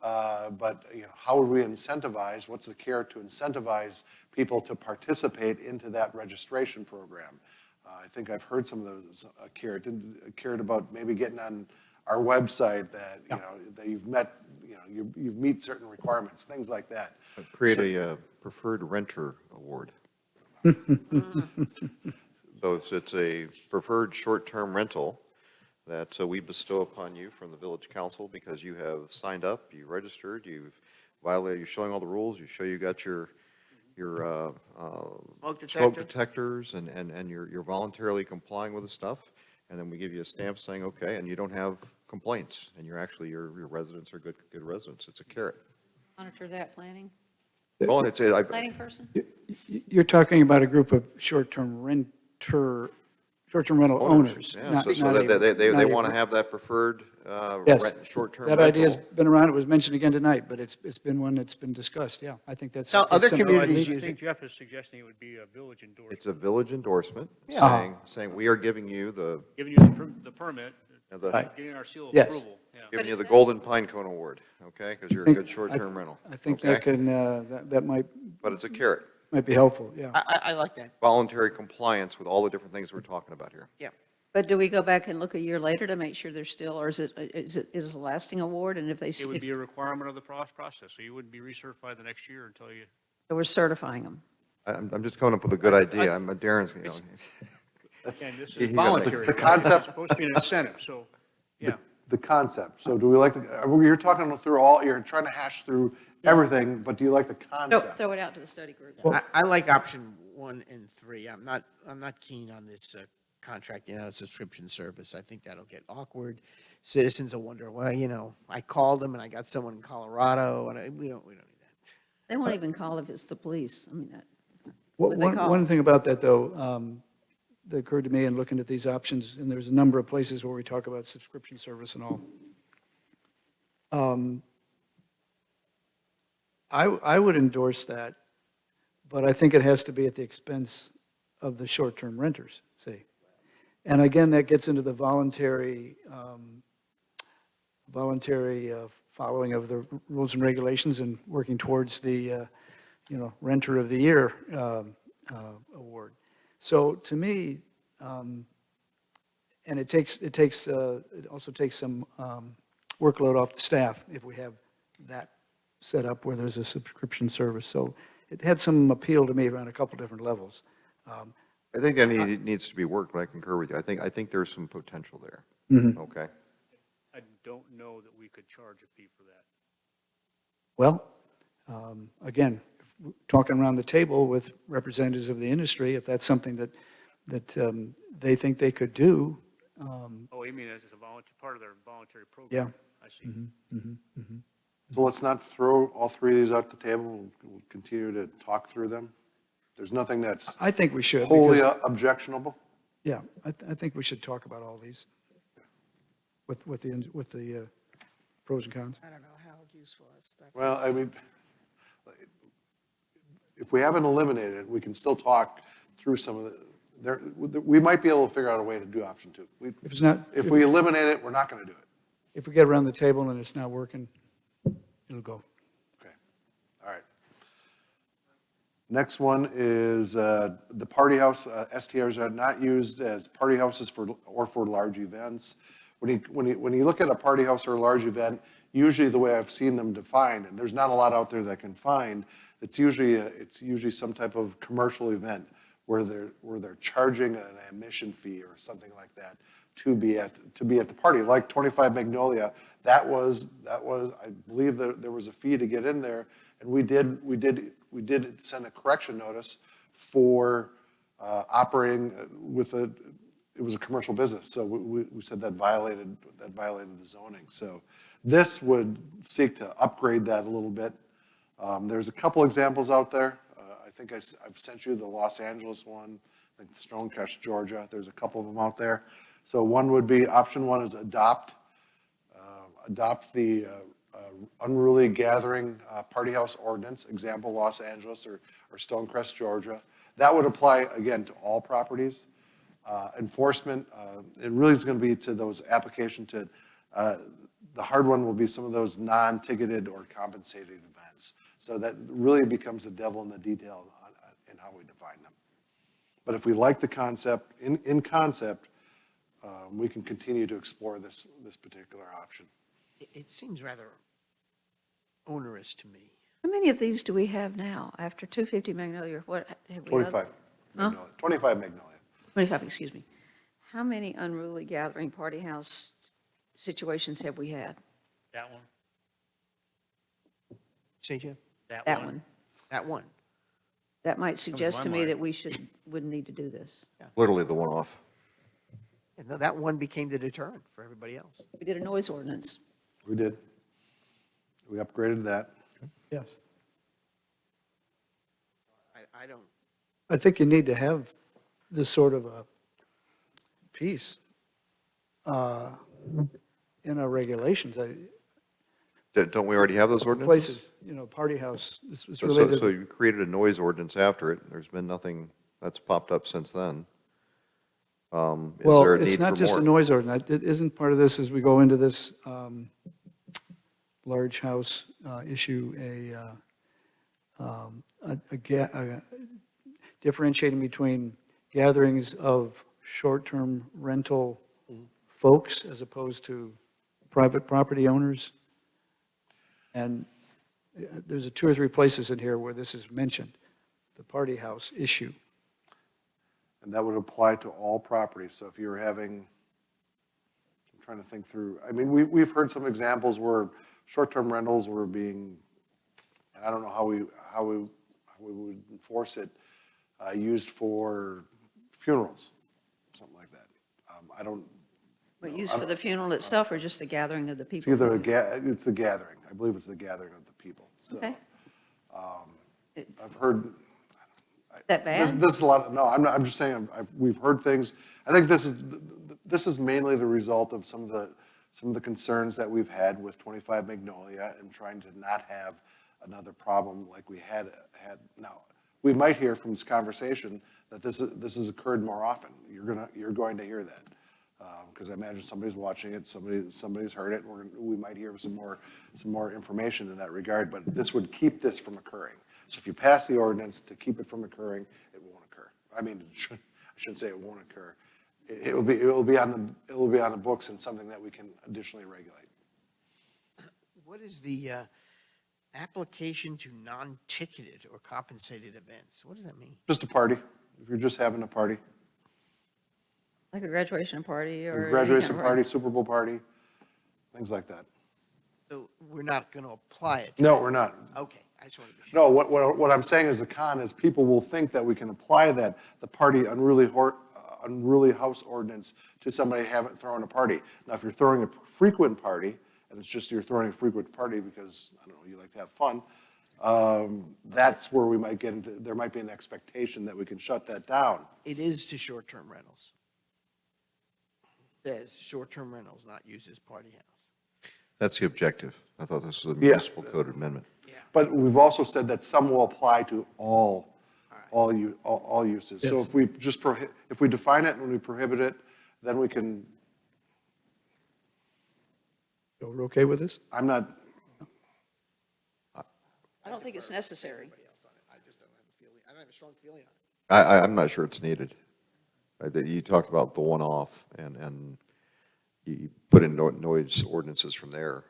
But, how would we incentivize, what's the carrot to incentivize people to participate into that registration program? I think I've heard some of those carrot about maybe getting on our website that, that you've met, you meet certain requirements, things like that. Create a preferred renter award. So it's a preferred short-term rental that we bestow upon you from the village council because you have signed up, you registered, you've violated, you're showing all the rules, you show you got your smoke detectors and you're voluntarily complying with the stuff. And then we give you a stamp saying, okay, and you don't have complaints and you're actually, your residents are good residents. It's a carrot. Monitor that planning, Well, it's a, planning person? You're talking about a group of short-term rental owners. Yeah, not- so not a- they not a- want to have that preferred Yes, short-term that rental. idea's been around, it was mentioned again tonight, but it's been one that's been discussed, yeah. I think that's. Now, that's other something- communities I use think it. Jeff is suggesting it would be a village endorsement, It's a village endorsement Yeah. saying, we are giving you the, giving you the permit, Right. getting our seal of Yes. approval. Yeah. giving you is the that- Golden Pine Cone Award, okay? Because you're a think- good short-term rental. I think okay? that can, that might But it's a carrot. be helpful, yeah. I like that, Voluntary compliance with all the different things we're talking about here. yeah. But do we go back and look a year later to make sure they're still, or is it a lasting award? And if they, It would if be a requirement of the process, so you wouldn't be recertified the next year until you. we're certifying them? I'm just coming up with a good idea. I'm a Darren's, And this You is got it. voluntary. The right? concept- It's supposed to be an incentive, so, yeah. The concept. So do we like, you're talking through you're trying to hash through everything, but do you like the No, concept? throw it out to the study group. I like option 1 and 3. I'm not keen on this contracting out a subscription service. I think that'll get awkward. Citizens will wonder, well, I called them and I got someone in Colorado, and we don't need that. They won't even call if it's the police. I mean, that, One what they call one it. thing about that, though, that occurred to me in looking at these options, and there's a number of places where we talk about subscription service and all. I would endorse that, but I think it has to be at the expense of the short-term renters, see? And again, that gets into the voluntary following of the rules and regulations and working towards the, Renter of the Year award. So to me, and it also takes some workload off the staff if we have that set up where there's a subscription service. So it had some appeal to me around a couple different levels. I think that needs to be worked, but I concur with you. I think there's some potential there. Mhm. Okay? I don't know that we could charge a fee for that. Well, again, talking around the table with representatives of the industry, if that's something that they think they could do, Oh, you mean as a part of their voluntary yeah. program? I see. So let's not throw all three of these out the table. We'll continue to talk through them. There's nothing that's I think we should. wholly because- objectionable. Yeah, I think we should talk about all these with the pros and cons. I don't know how useful is that. Well, I mean, if we haven't eliminated it, we can still talk through some of we might be able to figure out a way to do option 2. If it's not, If we eliminate it, we're not going to do it. if we get around the table and it's not working, it'll go. Okay, all right. Next one is the party house. STRs are not used as party houses for large events. When you look at a party house or a large event, usually the way I've seen them defined, and there's not a lot out there that I can find, it's usually some type of commercial event where they're charging an admission fee or something like that to be at the party. Like 25 Magnolia, that was I believe that there was a fee to get in there, and we did send a correction notice for operating it was a commercial business, so we said that violated the zoning. So this would seek to upgrade that a little bit. There's a couple examples out there. I think I've sent you the Los Angeles one, I think Stonecrest, Georgia. There's a couple of them out there. So one would be, option 1 is adopt the unruly gathering party house ordinance, example Los Angeles or Stonecrest, Georgia. That would apply, again, to all properties. Enforcement, it really is going to be to those application to the hard one will be some of those non-ticketed or compensated events. So that really becomes the devil in the detail in how we define them. But if we like the concept, in concept, we can continue to explore this particular option. It seems rather onerous to me. How many of these do we have now? After 250 Magnolia, what have we? 25 Magnolia. 25 Magnolia. 25, excuse me. How many unruly gathering party house situations have we had? That one? Say, Jim? That one. That one. That might suggest my to me mind. that wouldn't need to do this. Literally the one-off. And that one became the deterrent for everybody else. We did a noise ordinance. We did. We upgraded that. Yes. I don't, I think you need to have this sort of a piece in our regulations. Don't we already have those ordinances? Places, party house, it's So related. you created a noise ordinance after it. There's been nothing that's popped up since then. Is Well, there a it's need not for just a more? noise ordinance. It isn't part of this as we go into this large house issue, differentiating between gatherings of short-term rental folks as opposed to private property owners. And there's 2 or 3 places in here where this is mentioned, the party house issue. And that would apply to all properties. So if you're having, I'm trying to think through, I mean, we've heard some examples where short-term rentals were being, and I don't know how we would enforce it, used for funerals, something like that. I don't, But used for the funeral itself or just the gathering of the it's people? either it's the gathering. I believe it's the gathering of the people. So Okay. I've heard, Is that bad? This is a lot, no, I'm just saying, we've heard things. I think this is mainly the result of some of the concerns that we've had with 25 Magnolia and trying to not have another problem like we had now. We might hear from this conversation that this has occurred more often. You're going to hear that. Because I imagine somebody's watching it, somebody's heard it, and we might hear some more information in that regard, but this would keep this from occurring. So if you pass the ordinance to keep it from occurring, it won't occur. I mean, I shouldn't say it won't occur. It will be on the books and something that we can additionally regulate. what is the application to non-ticketed or compensated events? What does that mean? Just a party, if you're just having a party. Like a graduation party or? any kind Graduation of party, Super Bowl party, things like that. So we're not going to apply it? to No, that? we're not. Okay, I just wanted to be sure. No, what I'm saying is the con is people will think that we can apply that, the party unruly house ordinance to somebody haven't thrown a party. Now, if you're throwing a frequent party, and it's just you're throwing a frequent party because, I don't know, you like to have fun, that's where we might get into, there might be an expectation that we can shut that down. It is to short-term rentals. It says short-term rentals not used as party house. That's the objective. I thought this was a Yeah. municipal code amendment. But we've also said that some will apply to all uses. So if we just if we define it and we prohibit it, then we can, So we're okay with this? I'm not, I don't think it's necessary. I just don't have a feeling, I don't have a strong feeling on it. I'm not sure it's needed. You talked about the one-off, and you put in noise ordinances from there.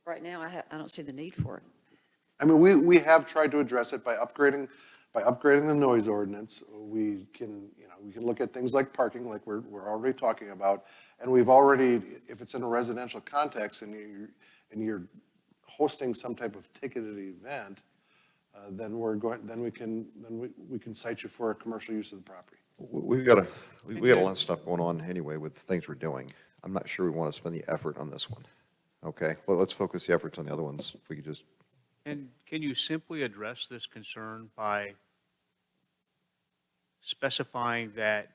Right now, I don't see the need for it. I mean, we have tried to address it by upgrading the noise ordinance. We can look at things like parking, like we're already talking about. And we've already, if it's in a residential context and you're hosting some type of ticketed event, then we can cite you for a commercial use of the property. We got a lot of stuff going on anyway with things we're doing. I'm not sure we want to spend the effort on this one. Okay, well, let's focus the efforts on the other ones. If we could just, And can you simply address this concern by specifying that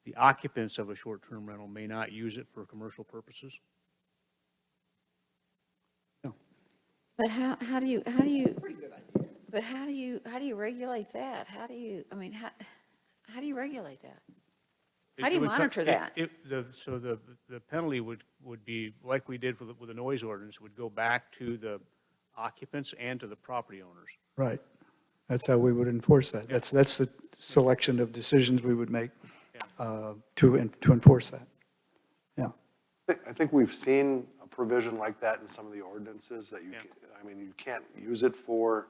the occupants of a short-term rental may not use it for commercial purposes? But how do you, but how do you regulate that? How do you regulate that? How do you monitor that? So the penalty would be, like we did with the noise ordinance, would go back to the occupants and to the property owners. Right. That's how we would enforce that. That's the selection of decisions we would make to enforce that. Yeah. I think we've seen a provision like that in some of the ordinances that Yeah. I mean, you can't use it for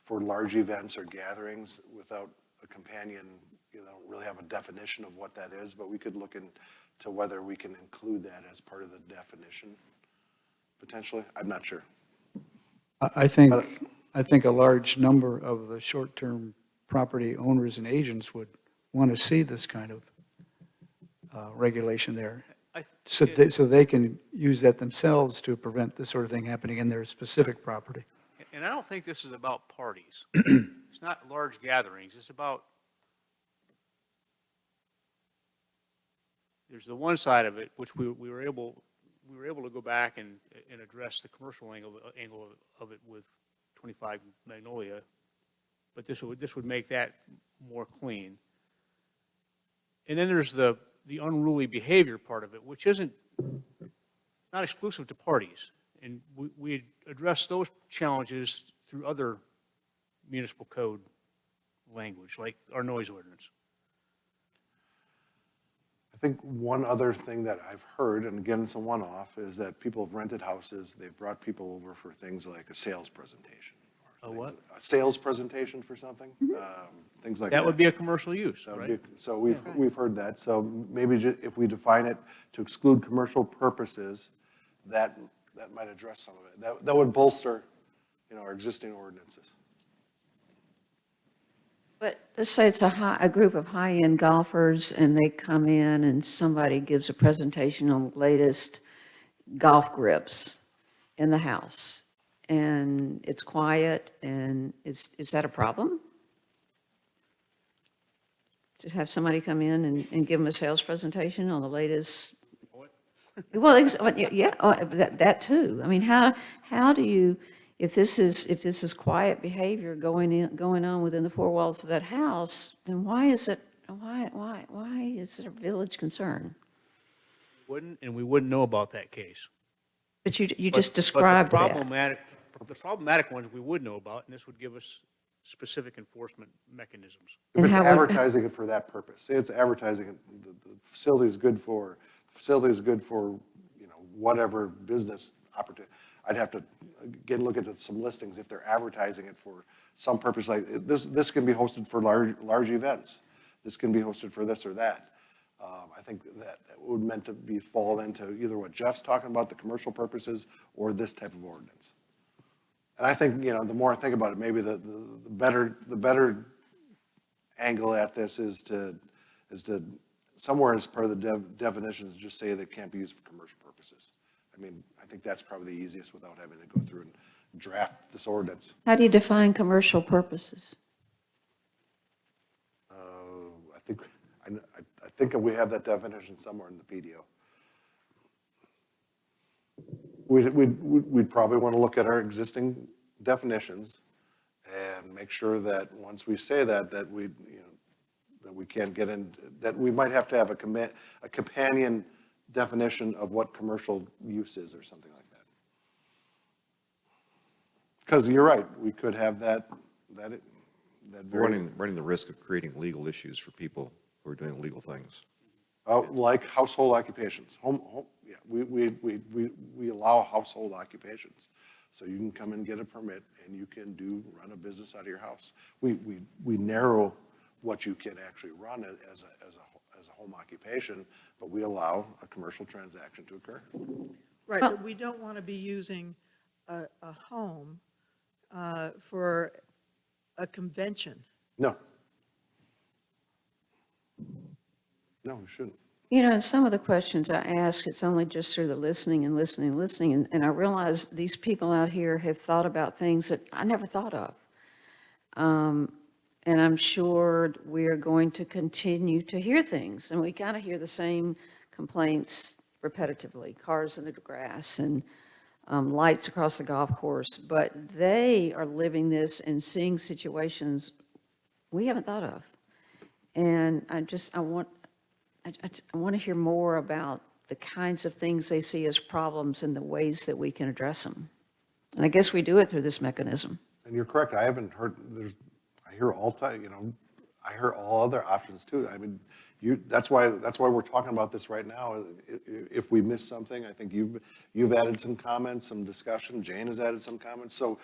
large events or gatherings without a companion, don't really have a definition of what that is, but we could look into whether we can include that as part of the definition, potentially. I'm not sure. I think a large number of the short-term property owners and agents would want to see this kind of regulation there. So they can use that themselves to prevent this sort of thing happening in their specific property. And I don't think this is about parties. It's not large gatherings. It's about, there's the one side of it, which we were able to go back and address the commercial angle of it with 25 Magnolia, but this would make that more clean. And then there's the unruly behavior part of it, which isn't, not exclusive to parties. And we address those challenges through other municipal code language, like our noise ordinance. I think one other thing that I've heard, and again, it's a one-off, is that people have rented houses, they've brought people over for things like a sales presentation. A what? A sales presentation for something, things like that. That would be a commercial use, That would right? be- So we've heard that, so maybe if we define it to exclude commercial purposes, that might address some of it. That would bolster, our existing ordinances. But let's say it's a group of high-end golfers, and they come in and somebody gives a presentation on the latest golf grips in the house, and it's quiet, and is that a problem? To have somebody come in and give them a sales presentation on the latest? Well, yeah, that too. I mean, how do you, if this is quiet behavior going on within the four walls of that house, then why is it a village concern? We wouldn't know about that case. But you But- just but described that. The problematic ones we would know about, and this would give us specific enforcement mechanisms. If And it's how would- advertising it for that purpose, say it's advertising, the facility is good for, whatever business opportunity. I'd have to, again, look at some listings if they're advertising it for some purpose, like this can be hosted for large events. This can be hosted for this or that. I think that would meant to be fall into either what Jeff's talking about, the commercial purposes, or this type of ordinance. And I think, the more I think about it, maybe the better angle at this is to somewhere as part of the definitions, just say that it can't be used for commercial purposes. I think that's probably the easiest without having to go through and draft this ordinance. How do you define commercial purposes? I think we have that definition somewhere in the PDO. We'd probably want to look at our existing definitions and make sure that once we say that we can't get in, that we might have to have a companion definition of what commercial use is or something like that. Because you're right, we could have that very, Running the risk of creating legal issues for people who are doing legal things. like household occupations. Yeah, we allow household occupations. So you can come and get a permit and you can run a business out of your house. We narrow what you can actually run as a home occupation, but we allow a commercial transaction to occur. Right, but we don't want to be using a home for a convention. No. No, we shouldn't. Some of the questions I ask, it's only just through the listening, and I realize these people out here have thought about things that I never thought of. And I'm sure we're going to continue to hear things, and we kind of hear the same complaints repetitively, cars in the grass and lights across the golf course, but they are living this and seeing situations we haven't thought of. And I I want to hear more about the kinds of things they see as problems and the ways that we can address them. And I guess we do it through this mechanism. And you're correct, I haven't heard, I hear all time, I hear all other options too. I mean, that's why we're talking about this right now. If we miss something, I think you've added some comments, some discussion, Jane has added some comments. So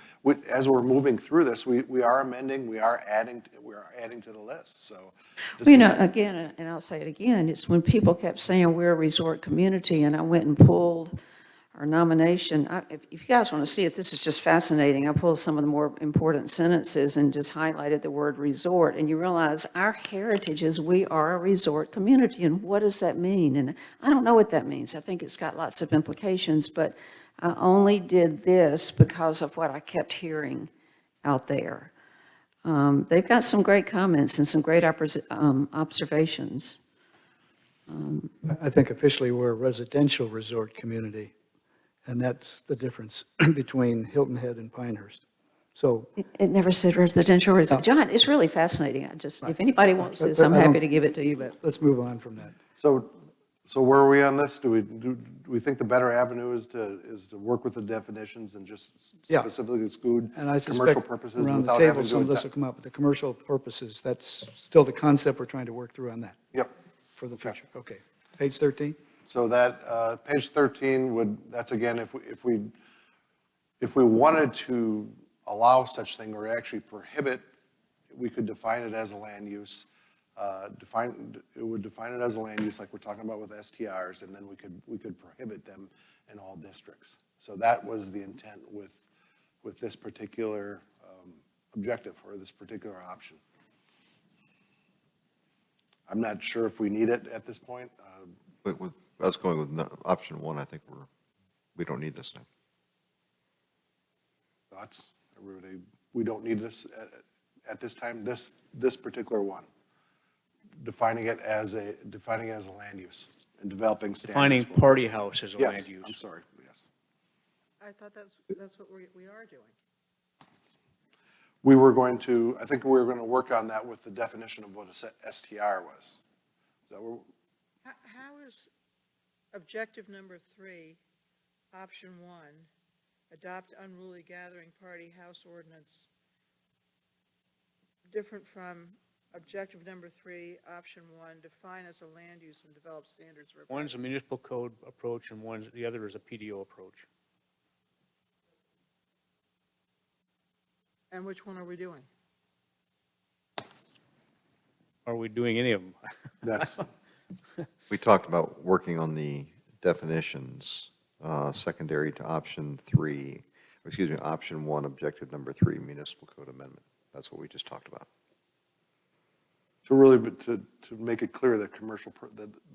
as we're moving through this, we are amending, we are adding to the list, so. Well, again, and I'll say it again, it's when people kept saying we're a resort community, and I went and pulled our nomination. If you guys want to see it, this is just fascinating. I pulled some of the more important sentences and just highlighted the word resort, and you realize our heritage is we are a resort community, and what does that mean? And I don't know what that means. I think it's got lots of implications, but I only did this because of what I kept hearing out there. They've got some great comments and some great observations. I think officially we're a residential resort community, and that's the difference between Hilton Head and Pinehurst. So, It never said residential resort. John, it's really fascinating. If anybody wants this, I'm happy to give it to you, but. let's move on from that. So where are we on this? Do we think the better avenue is to work with the definitions and just Yeah. specifically exclude And I commercial suspect purposes around the without table, having to? some of this will come up, but the commercial purposes, that's still the concept we're trying to work through on that Yep. for the future. Okay. Page 13? So that, page 13 that's again, if we wanted to allow such thing or actually prohibit, we could define it as a land use. It would define it as a land use like we're talking about with STRs, and then we could prohibit them in all districts. So that was the intent with this particular objective or this particular option. I'm not sure if we need it at this point. But with us going with option one, I think we don't need this now. Thoughts? Everybody, we don't need this at this time, this particular one. Defining it as a land use and developing standards. Defining for it. party house as a Yes, land use. I'm sorry, yes. I thought that's what we are doing. I think we were going to work on that with the definition of what a STR was. Is that what, How is objective number 3, option 1, adopt unruly gathering party house ordinance, different from objective number 3, option 1, define as a land use and develop standards for. One's a municipal code approach and the other is a PDO approach. And which one are we doing? Are we doing any of them? that's, We talked about working on the definitions, secondary to option one, objective number 3, municipal code amendment. That's what we just talked about. to really, to make it clear that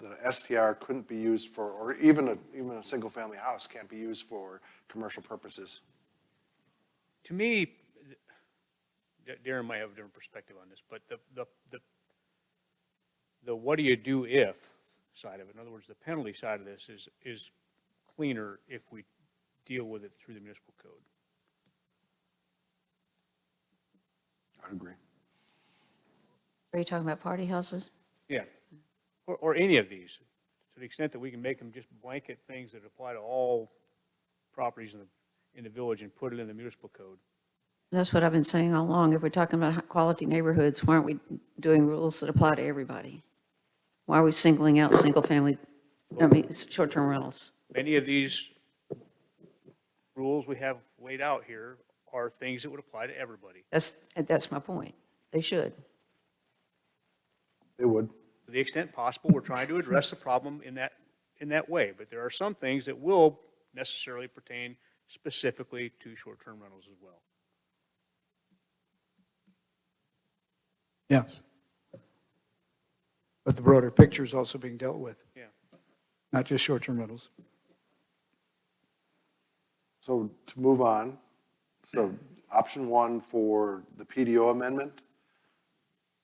the STR couldn't be used for, or even a single family house can't be used for commercial purposes. To me, Darren might have a different perspective on this, but the what do you do if side of it, in other words, the penalty side of this is cleaner if we deal with it through the municipal code. I agree. Are you talking about party houses? Yeah, or any of these, to the extent that we can make them just blanket things that apply to all properties in the village and put it in the municipal code. That's what I've been saying all along. If we're talking about quality neighborhoods, why aren't we doing rules that apply to everybody? Why are we singling out short-term rentals? Many of these rules we have laid out here are things that would apply to everybody. That's my point. They should. They would. To the extent possible, we're trying to address the problem in that way, but there are some things that will necessarily pertain specifically to short-term rentals as well. Yes. But the broader picture is also being dealt with, Yeah. not just short-term rentals. So to move on, so option one for the PDO amendment,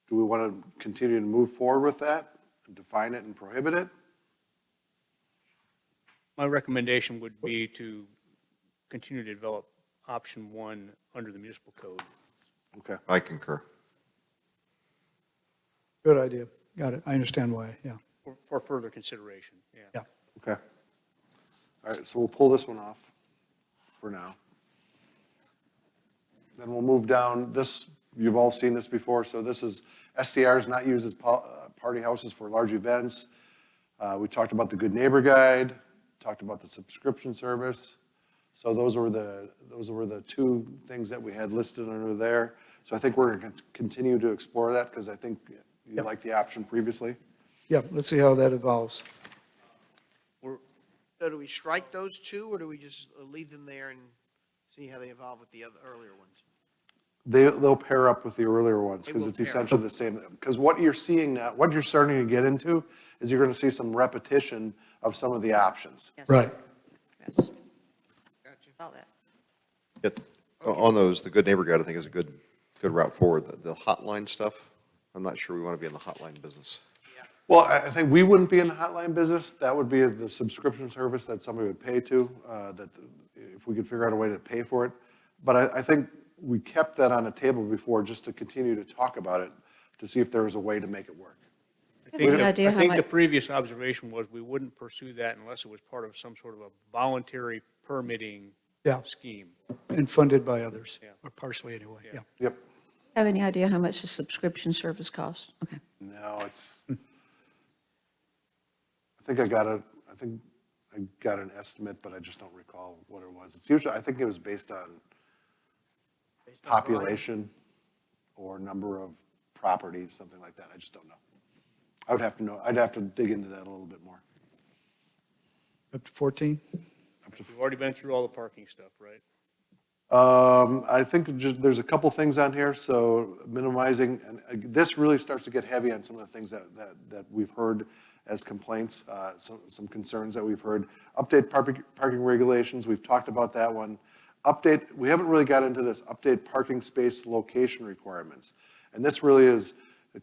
do we want to continue to move forward with that, and define it and prohibit it? My recommendation would be to continue to develop option one under the municipal code. Okay. I concur. Good idea. Got it. I understand why, yeah. for further consideration, yeah. Yeah. Okay. All right, so we'll pull this one off for now. Then we'll move down, this, you've all seen this before, so this is STRs not used as party houses for large events. We talked about the Good Neighbor Guide, talked about the subscription service. So those were the two things that we had listed under there. So I think we're going to continue to explore that because I think you liked the option previously. Yeah, let's see how that evolves. So do we strike those two, or do we just leave them there and see how they evolve with the other earlier ones? They'll pair up with the earlier ones They because will it's pair. essentially the same. Because what you're seeing now, what you're starting to get into is you're going to see some repetition of some of the options. Yes. Right. Yes, Gotcha. saw that. Yep. On those, the Good Neighbor Guide, I think, is a good route forward. The hotline stuff, I'm not sure we want to be in the hotline business. Well, I think we wouldn't be in the hotline business. That would be the subscription service that somebody would pay to, that if we could figure out a way to pay for it. But I think we kept that on the table before just to continue to talk about it, to see if there was a way to make it work. Any idea I how think the much- previous observation was we wouldn't pursue that unless it was part of some sort of a voluntary permitting Yeah. scheme. And funded by others, Yeah. or partially anyway, yeah. Yep. Have any idea how much the subscription service costs? Okay. No, it's, I think I got an estimate, but I just don't recall what it was. It's usually, I think it was based on Based on volume? population or number of properties, something like that. I just don't know. I would have to know, I'd have to dig into that a little bit more. Up to 14? We've already been through all the parking stuff, right? I think there's a couple things on here, so minimizing, and this really starts to get heavy on some of the things that we've heard as complaints, some concerns that we've heard. Update parking regulations, we've talked about that one. We haven't really got into this, update parking space location requirements. And this really is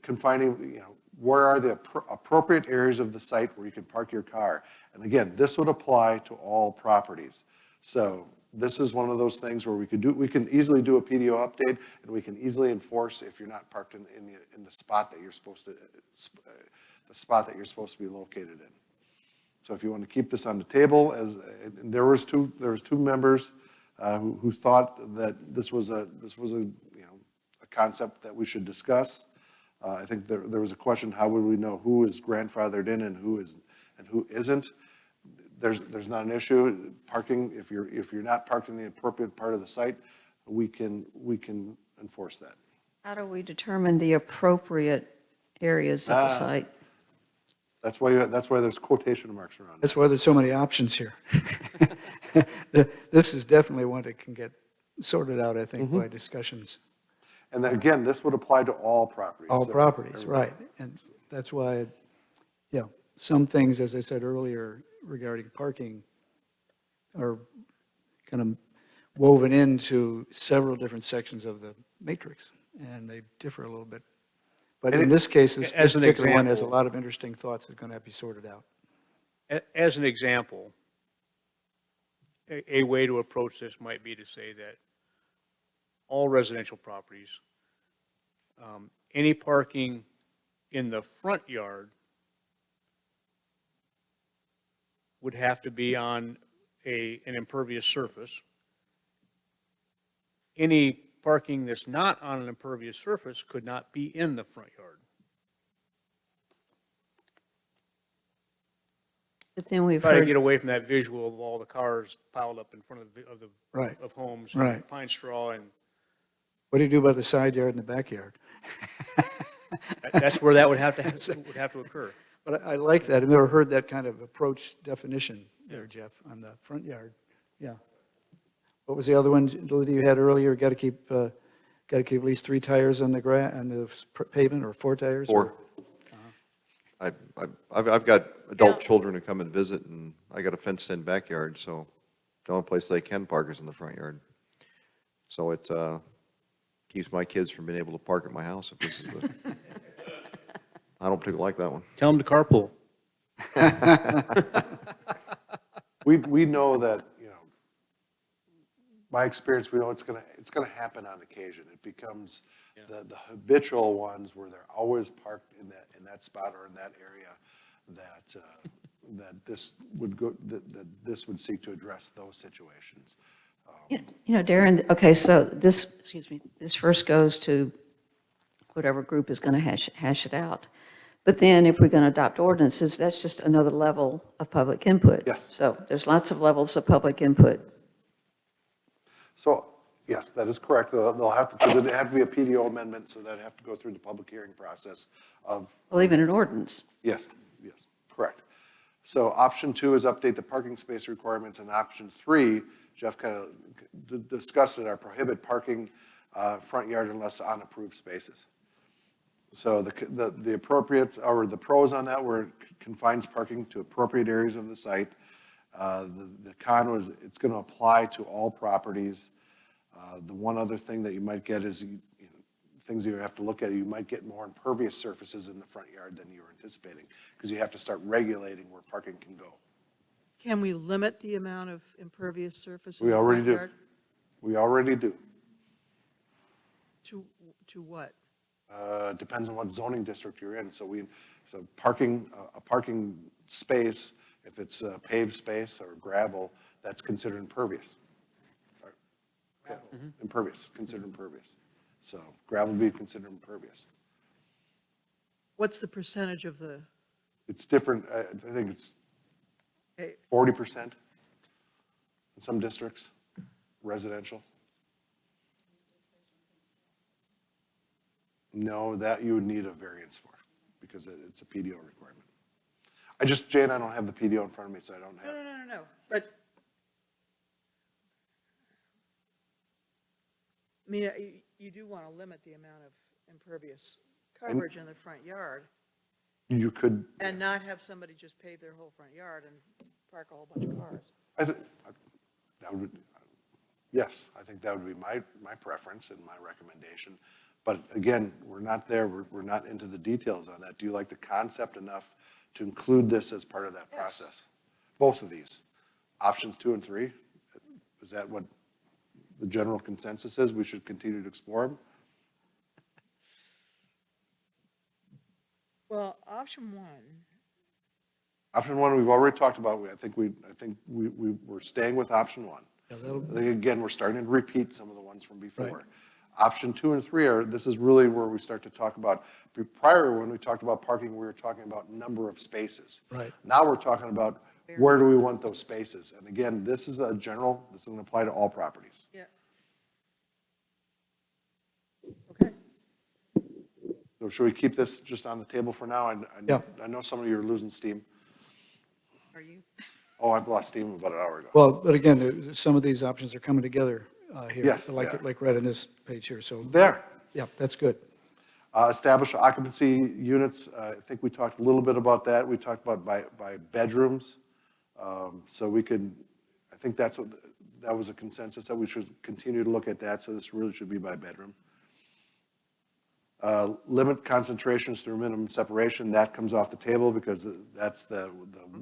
confining, where are the appropriate areas of the site where you can park your car? And again, this would apply to all properties. So this is one of those things where we can easily do a PDO update, and we can easily enforce if you're not parked in the spot that you're supposed to be located in. So if you want to keep this on the table, and there was two members who thought that this was a concept that we should discuss. I think there was a question: how would we know who is grandfathered in and who isn't? There's not an issue. Parking, if you're not parked in the appropriate part of the site, we can enforce that. How do we determine the appropriate areas of the site? That's why there's quotation marks around it. That's why there's so many options here. This is definitely one that can get sorted out, I think, by discussions. And then again, this would apply to all properties. All So properties, everybody- right. And that's why, some things, as I said earlier, regarding parking are kind of woven into several different sections of the matrix, and they differ a little bit. But in this case, this As an particular one has a example- lot of interesting thoughts that are going to have to be sorted out. As an example, a way to approach this might be to say that all residential properties, any parking in the front yard would have to be on an impervious surface. Any parking that's not on an impervious surface could not be in the front yard. But then we've Try to heard, get away from that visual of all the cars piled up in front Right. of homes, Right. pine straw, and What do you do about the side yard and the backyard? that's where that would have to occur. But I like that. I've never heard that kind of approach definition there, Jeff, on the front yard. Yeah. What was the other one, Lydia, you had earlier? Got to keep at least 3 tires on the pavement, or 4 tires? Or, I've got adult children who come and visit, and I got a fenced-in backyard, so the only place they can park is in the front yard. So it keeps my kids from being able to park at my house if this is the, I don't particularly like that one. Tell them to carpool. We know that, by experience, we know it's gonna happen on occasion. It becomes the habitual ones where they're always parked in that spot or in that area. that this would go, that this would seek to address those situations. You know, Darren, okay, so this, excuse me, this first goes to whatever group is going to hash it out. But then if we're going to adopt ordinances, that's just another level of public input. Yes. So there's lots of levels of public input. So, yes, that is correct. They'll have to, because it'd have to be a PDO amendment, so that'd have to go through the public hearing process of, Well, even an ordinance. yes, correct. So option 2 is update the parking space requirements, and option 3, Jeff kind of discussed it, are prohibit parking front yard unless on approved spaces. So the appropriate, or the pros on that were confines parking to appropriate areas of the site. The con was it's going to apply to all properties. The one other thing that you might get is, things you have to look at, you might get more impervious surfaces in the front yard than you were anticipating, because you have to start regulating where parking can go. Can we limit the amount of impervious surface in We the already front do. yard? We already do. To what? Depends on what zoning district you're in. So parking, a parking space, if it's a paved space or gravel, that's considered impervious. Impervious, considered impervious. So gravel would be considered impervious. What's the percentage of the, It's different, I think it's okay, 40% in some districts, residential. No, that you would need a variance for, because it's a PDO requirement. Jane, I don't have the PDO in front of me, so I don't have. no, but, I mean, you do want to limit the amount of impervious coverage in the front yard You could, and not have somebody just pave their whole front yard and park a whole bunch of cars. that would, yes, I think that would be my preference and my recommendation. But again, we're not there, we're not into the details on that. Do you like the concept enough to include this as part of that Yes. process? Both of these, options 2 and 3, is that what the general consensus is? We should continue to explore them? Well, option 1, Option 1, we've already talked about. I think we're staying with option 1. Yeah, that'll- I think, again, we're starting to repeat some of the ones from before. Right. Option 2 and 3 this is really where we start to talk about, prior when we talked about parking, we were talking about number of spaces. Right. Now we're talking about where do we want those spaces? And again, this is a general, this is going to apply to all properties. yeah. Okay. So should we keep this just on the table for now? Yeah. I know some of you are losing steam. Are you? Oh, I've lost steam about an hour ago. Well, but again, some of these options are coming together here. Yes, Like, they are. like read in this page here, so, There. yeah, that's good. Establish occupancy units, I think we talked a little bit about that. We talked about by bedrooms. So we could, I think that was a consensus that we should continue to look at that, so this really should be by bedroom. Limit concentrations through minimum separation, that comes off the table because that's the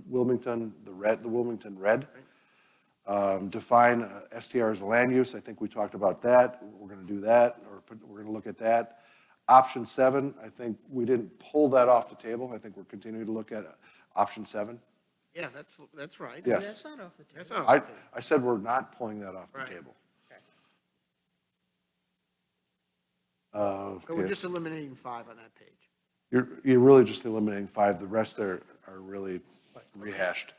Wilmington, the Wilmington red. Define STR as a land use, I think we talked about that. We're going to do that, or we're going to look at that. Option 7, I think we didn't pull that off the table. I think we're continuing to look at option 7. Yeah, that's right. Yes. That's not off the table. That's not off the table. I said we're not pulling that off the Right. table. So we're Okay. just eliminating 5 on that page. You're really just eliminating 5. The rest are really rehashed.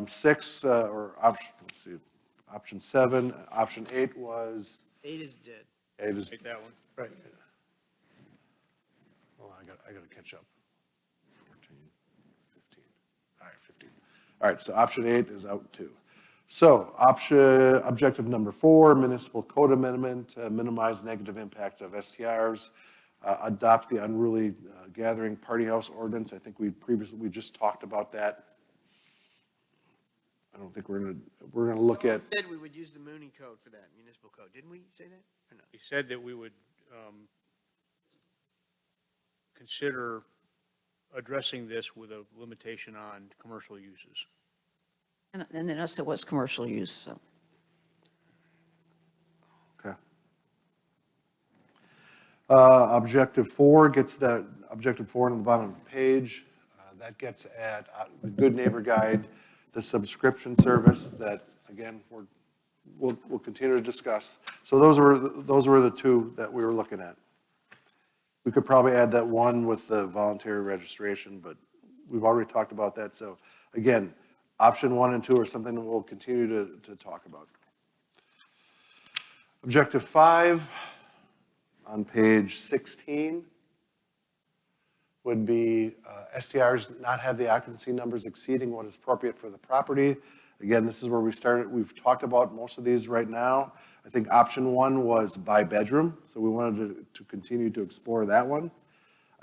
6, or option, let's see, option 7, option 8 was, 8 is dead. 8 is, Take that one. Right. hold on, I got to catch up. 14, 15, all right, 15. All right, so option 8 is out too. So objective number 4, municipal code amendment, minimize negative impact of STRs, adopt the unruly gathering party house ordinance. I think we just talked about that. I don't think we're gonna look at, We said we would use the Mooney code for that, municipal code. Didn't we say that? Or no? He said that we would consider addressing this with a limitation on commercial uses. And then I said, what's commercial use, so. okay. Objective 4 gets that, objective 4 on the bottom of the page. That gets at the Good Neighbor Guide, the subscription service that, again, we'll continue to discuss. So those were the two that we were looking at. We could probably add that one with the voluntary registration, but we've already talked about that. So again, option 1 and 2 are something that we'll continue to talk about. Objective 5 on page 16 would be STRs not have the occupancy numbers exceeding what is appropriate for the property. Again, this is where we started. We've talked about most of these right now. I think option 1 was by bedroom, so we wanted to continue to explore that one.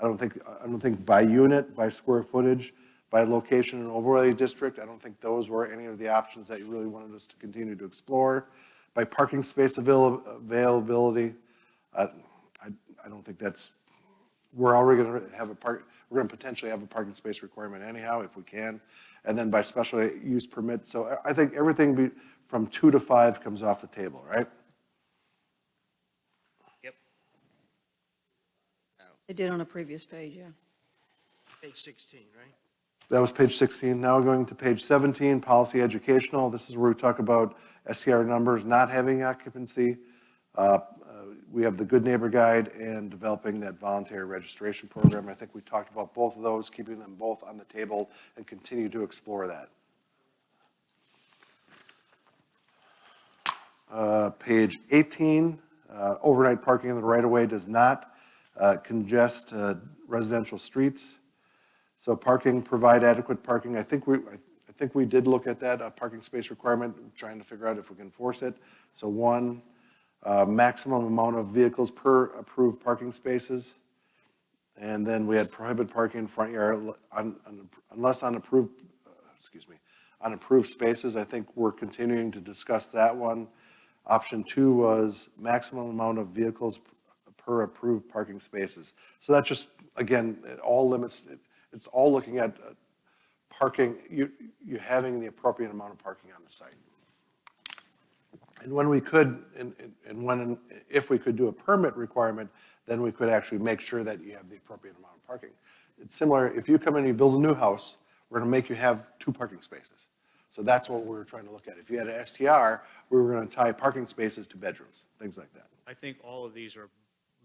I don't think by unit, by square footage, by location and overlay district, I don't think those were any of the options that you really wanted us to continue to explore. By parking space availability, I don't think that's, we're already going to have we're going to potentially have a parking space requirement anyhow if we can. And then by special use permit. So I think everything from 2 to 5 comes off the table, right? Yep. They did on a previous page, yeah. Page 16, right? That was page 16. Now we're going to page 17, policy educational. This is where we talk about STR numbers not having occupancy. We have the Good Neighbor Guide and developing that voluntary registration program. I think we talked about both of those, keeping them both on the table and continue to explore that. Page 18, overnight parking in the right-of-way does not congest residential streets. So parking, provide adequate parking. I think we did look at that, parking space requirement, trying to figure out if we can enforce it. So 1, maximum amount of vehicles per approved parking spaces. And then we had prohibit parking in front yard unless on approved, on approved spaces. I think we're continuing to discuss that one. Option 2 was maximum amount of vehicles per approved parking spaces. So that just, again, it all limits, it's all looking at parking, you having the appropriate amount of parking on the site. And when we could, if we could do a permit requirement, then we could actually make sure that you have the appropriate amount of parking. It's similar, if you come in and you build a new house, we're going to make you have 2 parking spaces. So that's what we were trying to look at. If you had an STR, we were going to tie parking spaces to bedrooms, things like that. I think all of these are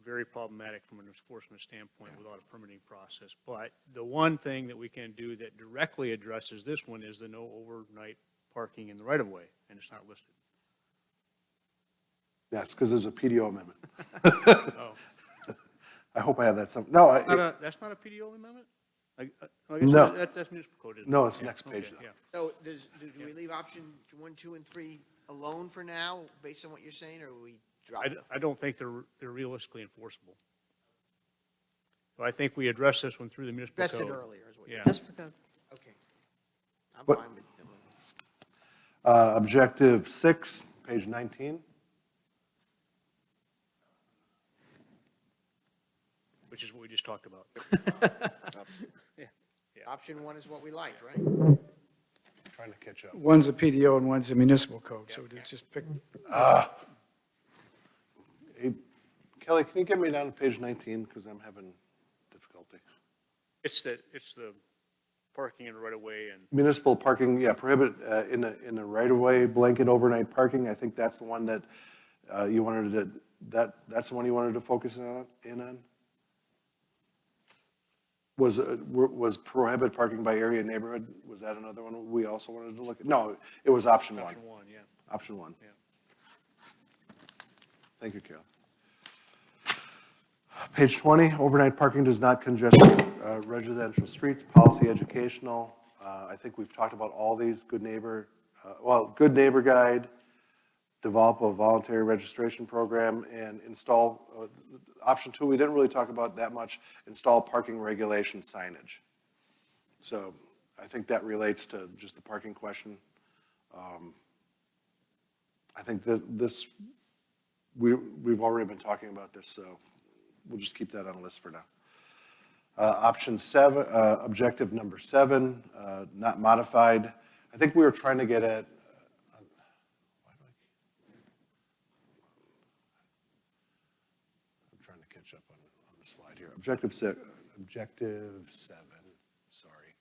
very problematic from an enforcement standpoint without a permitting process. But the one thing that we can do that directly addresses this one is the no overnight parking in the right-of-way, and it's not listed. Yes, because there's a PDO amendment. Oh, I hope I have that no, that's not a PDO amendment? I guess No. that's municipal code, isn't it? no, it's Yeah, next page okay, though. yeah. So do we leave option 1, 2, and 3 alone for now, based on what you're saying, or we drop them? I don't think they're realistically enforceable. So I think we addressed this one through the municipal Addressed code. it earlier, is what you're Yeah. Just because. Okay. I'm But- fine with them. Objective 6, page 19. Which is what we just talked about. Option 1 is what we liked, right? Trying to catch up. One's a PDO and one's a municipal code, so it's just pick, Hey, Kelly, can you get me down to page 19, because I'm having difficulty. It's the parking in the right-of-way and Municipal parking, yeah, prohibit in the right-of-way, blanket overnight parking. I think that's the one that you wanted to, that's the one you wanted to focus in on? Was prohibit parking by area and neighborhood, was that another one we also wanted to look at? No, it was option 1. option 1, yeah. Option 1. Yeah. Thank you, Carol. Page 20, overnight parking does not congest residential streets, policy educational. I think we've talked about all these, Good Neighbor Guide, develop a voluntary registration program, and install, option 2, we didn't really talk about that much, install parking regulation signage. So I think that relates to just the parking question. I think that we've already been talking about this, so we'll just keep that on the list for now. Option 7, objective number 7, not modified. I think we were trying to get at, I'm trying to catch up on the slide here. Objective 7, sorry.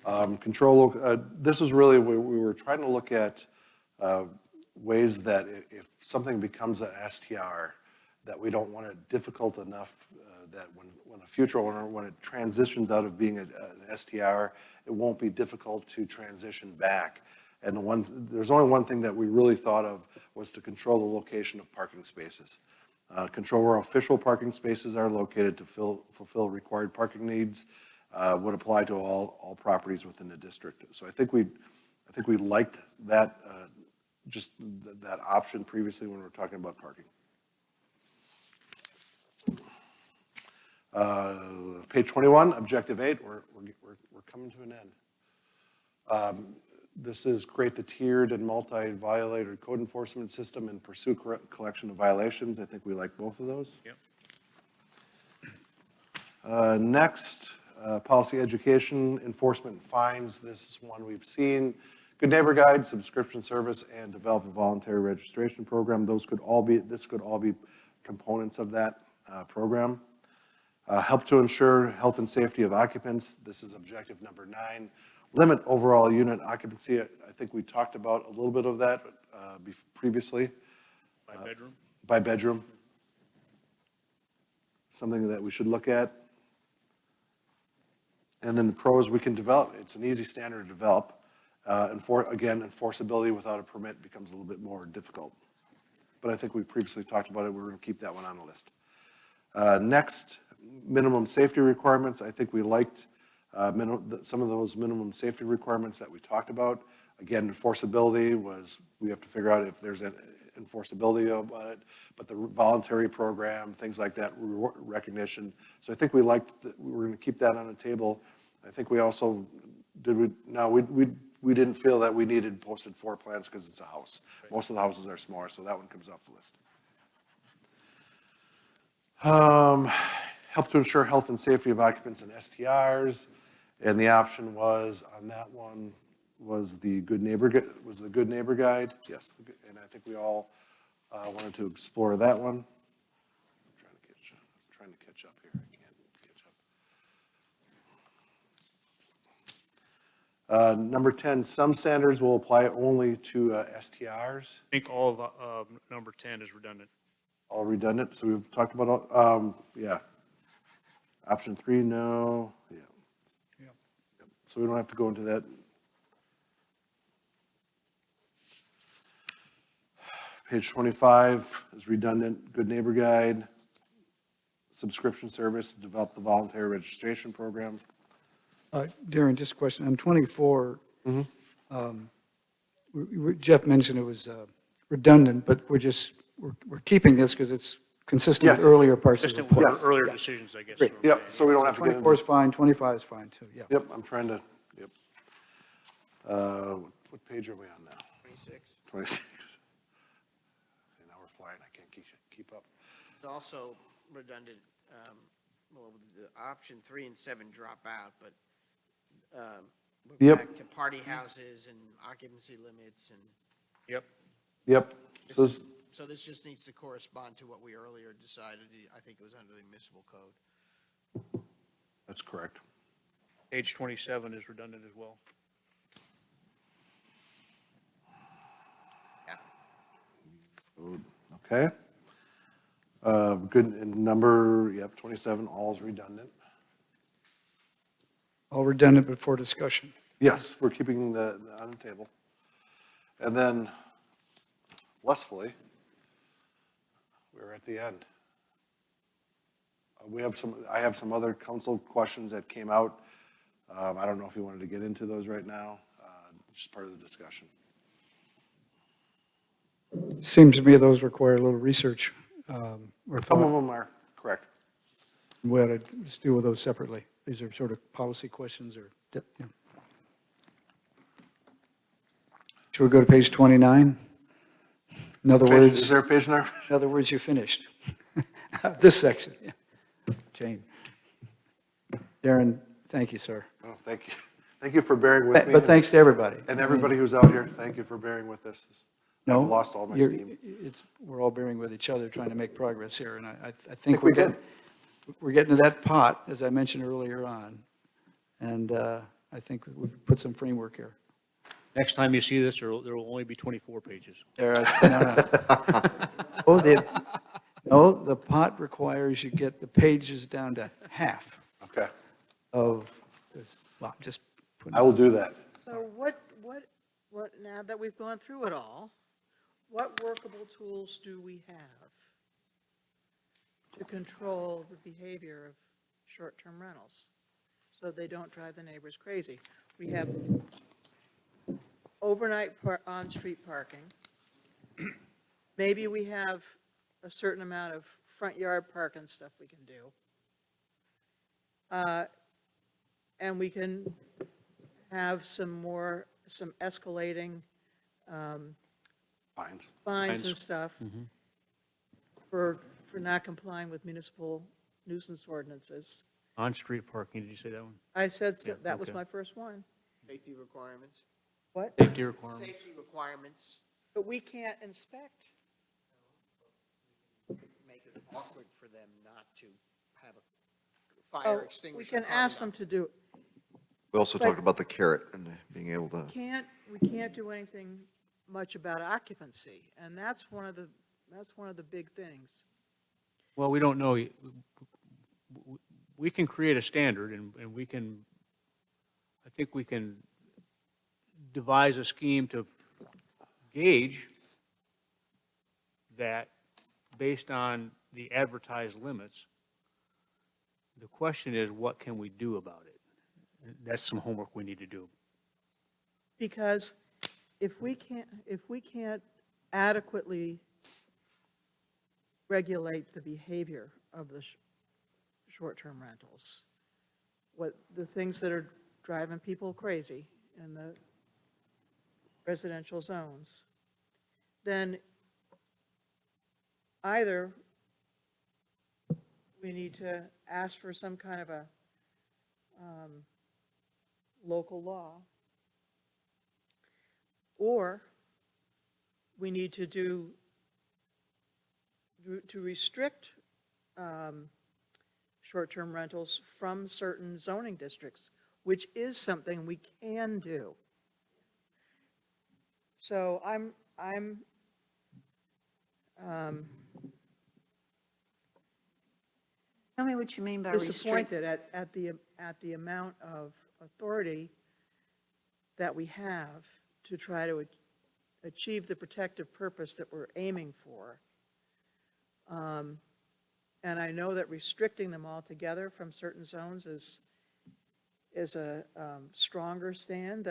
This was really, we were trying to look at ways that if something becomes an STR, that we don't want it difficult enough that when a future owner, when it transitions out of being an STR, it won't be difficult to transition back. And there's only one thing that we really thought of was to control the location of parking spaces. Control where official parking spaces are located to fulfill required parking needs would apply to all properties within the district. So I think we liked that, just that option previously when we were talking about parking. Page 21, Objective 8, we're coming to an end. This is create the tiered and multi-violator code enforcement system and pursue collection of violations. I think we like both of those. Yep. Next, policy education, enforcement and fines. This is one we've seen. Good Neighbor Guide, subscription service, and develop a voluntary registration program. This could all be components of that program. Help to ensure health and safety of occupants. This is objective number 9. Limit overall unit occupancy. I think we talked about a little bit of that previously. By bedroom? By bedroom. Something that we should look at. And then the pros we can develop. It's an easy standard to develop. Again, enforceability without a permit becomes a little bit more difficult. But I think we previously talked about it. We're going to keep that one on the list. Next, minimum safety requirements. I think we liked some of those minimum safety requirements that we talked about. Again, enforceability was, we have to figure out if there's an enforceability about it, but the voluntary program, things like that, recognition. So I think we liked, we're going to keep that on the table. I think we also, we didn't feel that we needed posted floor plans because it's a house. Right. Most of the houses are smaller, so that one comes off the list. Help to ensure health and safety of occupants and STRs. And the option was, on that one, was the Good Neighbor Guide. Yes, and I think we all wanted to explore that one. I'm trying to catch up here. I can't catch up. Number 10, some standards will apply only to STRs. I think all of number 10 is redundant. All redundant, so we've talked about all, yeah. Option 3, no, yeah. Yep. So we don't have to go into that. Page 25 is redundant, Good Neighbor Guide, subscription service, develop the voluntary registration program. Darren, just a question. On 24, Jeff mentioned it was redundant, but we're keeping this because it's consistent with Yes. earlier parts of the Consistent with report. Yes. earlier decisions, I guess. Great. is what I'm Yep, saying. so we don't have to get into 24 is this. fine, 25 is fine too, yeah. Yep, I'm trying to, yep. What page are we on now? 26. 26. See, now we're flying, I can't keep up. It's also redundant, well, the option 3 and 7 drop out, but we're Yep. back to party houses and occupancy limits and. Yep. Yep, so So this just needs to correspond to what we earlier decided. I think it was under the municipal code. that's correct. Page 27 is redundant as well. Okay. Good, and number, yep, 27, all is redundant. All redundant but for discussion. Yes, we're keeping on the table. And then, blissfully, we're at the end. I have some other council questions that came out. I don't know if you wanted to get into those right now, just part of the discussion. Seems to me those require a little research or Some of thought. them are correct. We ought to just deal with those separately. These are sort of policy questions or, yeah. Should we go to page 29? In other Is words, there a page number? in other words, you're finished. This section, yeah. Jane. Darren, thank you, sir. Oh, thank you. Thank you for bearing with me. But thanks to everybody. And everybody who's out here, thank you for bearing with us. No, I've lost all my you're- steam. we're all bearing with each other, trying to make progress here, and I I think we did. we're getting to that pot, as I mentioned earlier on, and I think we've put some framework here. Next time you see this, there will only be 24 pages. There are, no. Oh, no, the pot requires you get the pages down to half Okay, of this, well, just putting. I will do that. So now that we've gone through it all, what workable tools do we have to control the behavior of short-term rentals so they don't drive the neighbors crazy? We have overnight on-street parking. Maybe we have a certain amount of front yard parking stuff we can do. And we can have some escalating Fines. fines and Fines. stuff for not complying with municipal nuisance ordinances. On-street parking, did you say that one? I said, Yeah, that was okay. my first one. Safety requirements. What? Safety requirements? Safety requirements But we can't inspect. make it awkward for them not to have a fire Oh, extinguisher. we can ask them to do, We also But- talked about the carrot and being able to, we can't do anything much about occupancy, and that's one of the big things. Well, we don't know. We can create a standard and we can, I think we can devise a scheme to gauge that based on the advertised limits. The question is, what can we do about it? That's some homework we need to do. Because if we can't adequately regulate the behavior of the short-term rentals, the things that are driving people crazy in the residential zones, then either we need to ask for some kind of a local law, or we need to restrict short-term rentals from certain zoning districts, which is something we can do. So I'm Tell me what you mean by restrict. disappointed at the amount of authority that we have to try to achieve the protective purpose that we're aiming for. And I know that restricting them altogether from certain zones is a stronger stand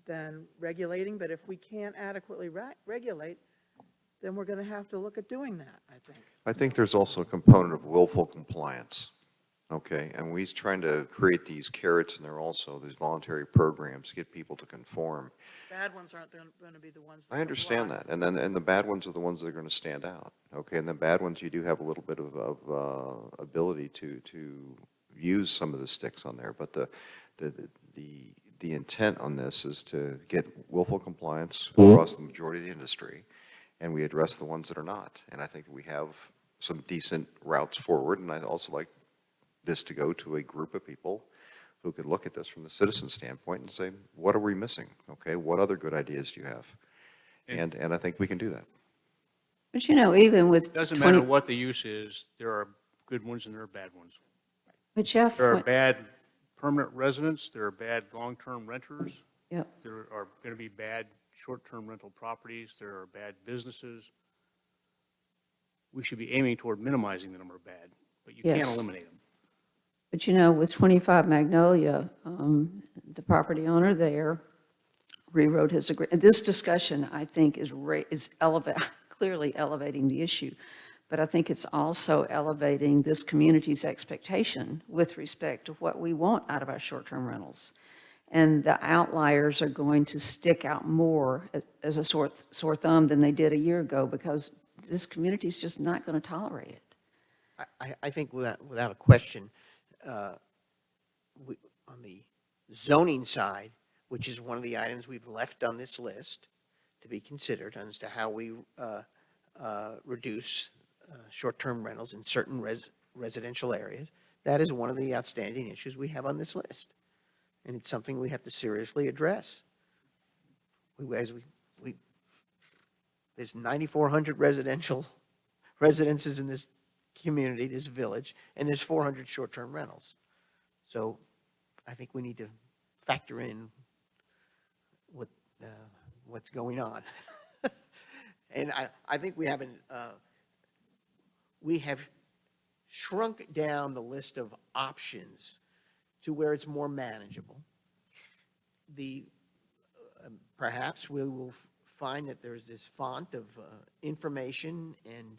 than regulating, but if we can't adequately regulate, then we're going to have to look at doing that, I think. I think there's also a component of willful compliance, okay? And we're trying to create these carrots, and there are also these voluntary programs to get people to conform. Bad ones aren't going to be the ones that I understand comply. that, and the bad ones are the ones that are going to stand out, okay? And the bad ones, you do have a little bit of ability to use some of the sticks on there, but the intent on this is to get willful compliance across the majority of the industry, and we address the ones that are not. And I think we have some decent routes forward, and I'd also like this to go to a group of people who could look at this from the citizen standpoint and say, what are we missing? Okay, what other good ideas do you have? And I think we can do that. But even with It doesn't 20 matter what the use is, there are good ones and there are bad ones. But Jeff, There are bad permanent residents, there are bad long-term renters, yep. there are going to be bad short-term rental properties, there are bad businesses. We should be aiming toward minimizing the number of bad, but you can't Yes. eliminate them. But with 25 Magnolia, the property owner there rewrote his agreement. This discussion, I think, is clearly elevating the issue. But I think it's also elevating this community's expectation with respect to what we want out of our short-term rentals. And the outliers are going to stick out more as a sore thumb than they did a year ago, because this community is just not going to tolerate it. I think without a question, on the zoning side, which is one of the items we've left on this list to be considered as to how we reduce short-term rentals in certain residential areas, that is one of the outstanding issues we have on this list. and it's something we have to seriously address. There's 9,400 residences in this community, this village, and there's 400 short-term rentals. So I think we need to factor in what's going on. And I think we have shrunk down the list of options to where it's more manageable. Perhaps we will find that there's this font of information and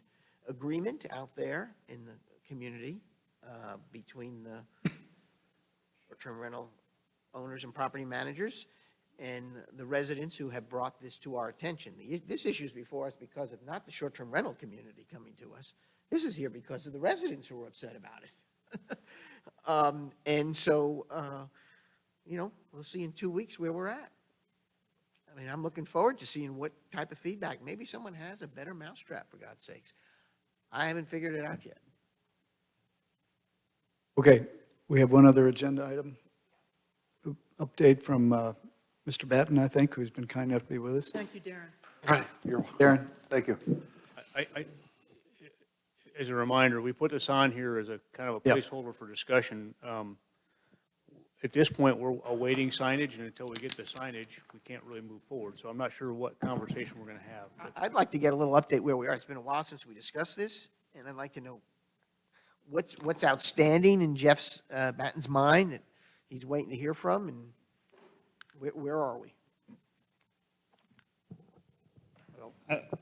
agreement out there in the community between the short-term rental owners and property managers and the residents who have brought this to our attention. This issue is before us because of not the short-term rental community coming to us. This is here because of the residents who are upset about it. And so, we'll see in 2 weeks where we're at. I mean, I'm looking forward to seeing what type of feedback. Maybe someone has a better mousetrap, for God's sakes. I haven't figured it out yet. Okay, we have one other agenda item. Update from Mr. Batten, I think, who's been kind enough to be with us. Thank you, Darren. All right, you're welcome. Darren? Thank you. As a reminder, we put this on here as a kind of a Yeah. placeholder for discussion. At this point, we're awaiting signage, and until we get the signage, we can't really move forward. So I'm not sure what conversation we're going to have. but- I'd like to get a little update where we are. It's been a while since we discussed this, and I'd like to know what's outstanding in Jeff Batten's mind that he's waiting to hear from, and where are we?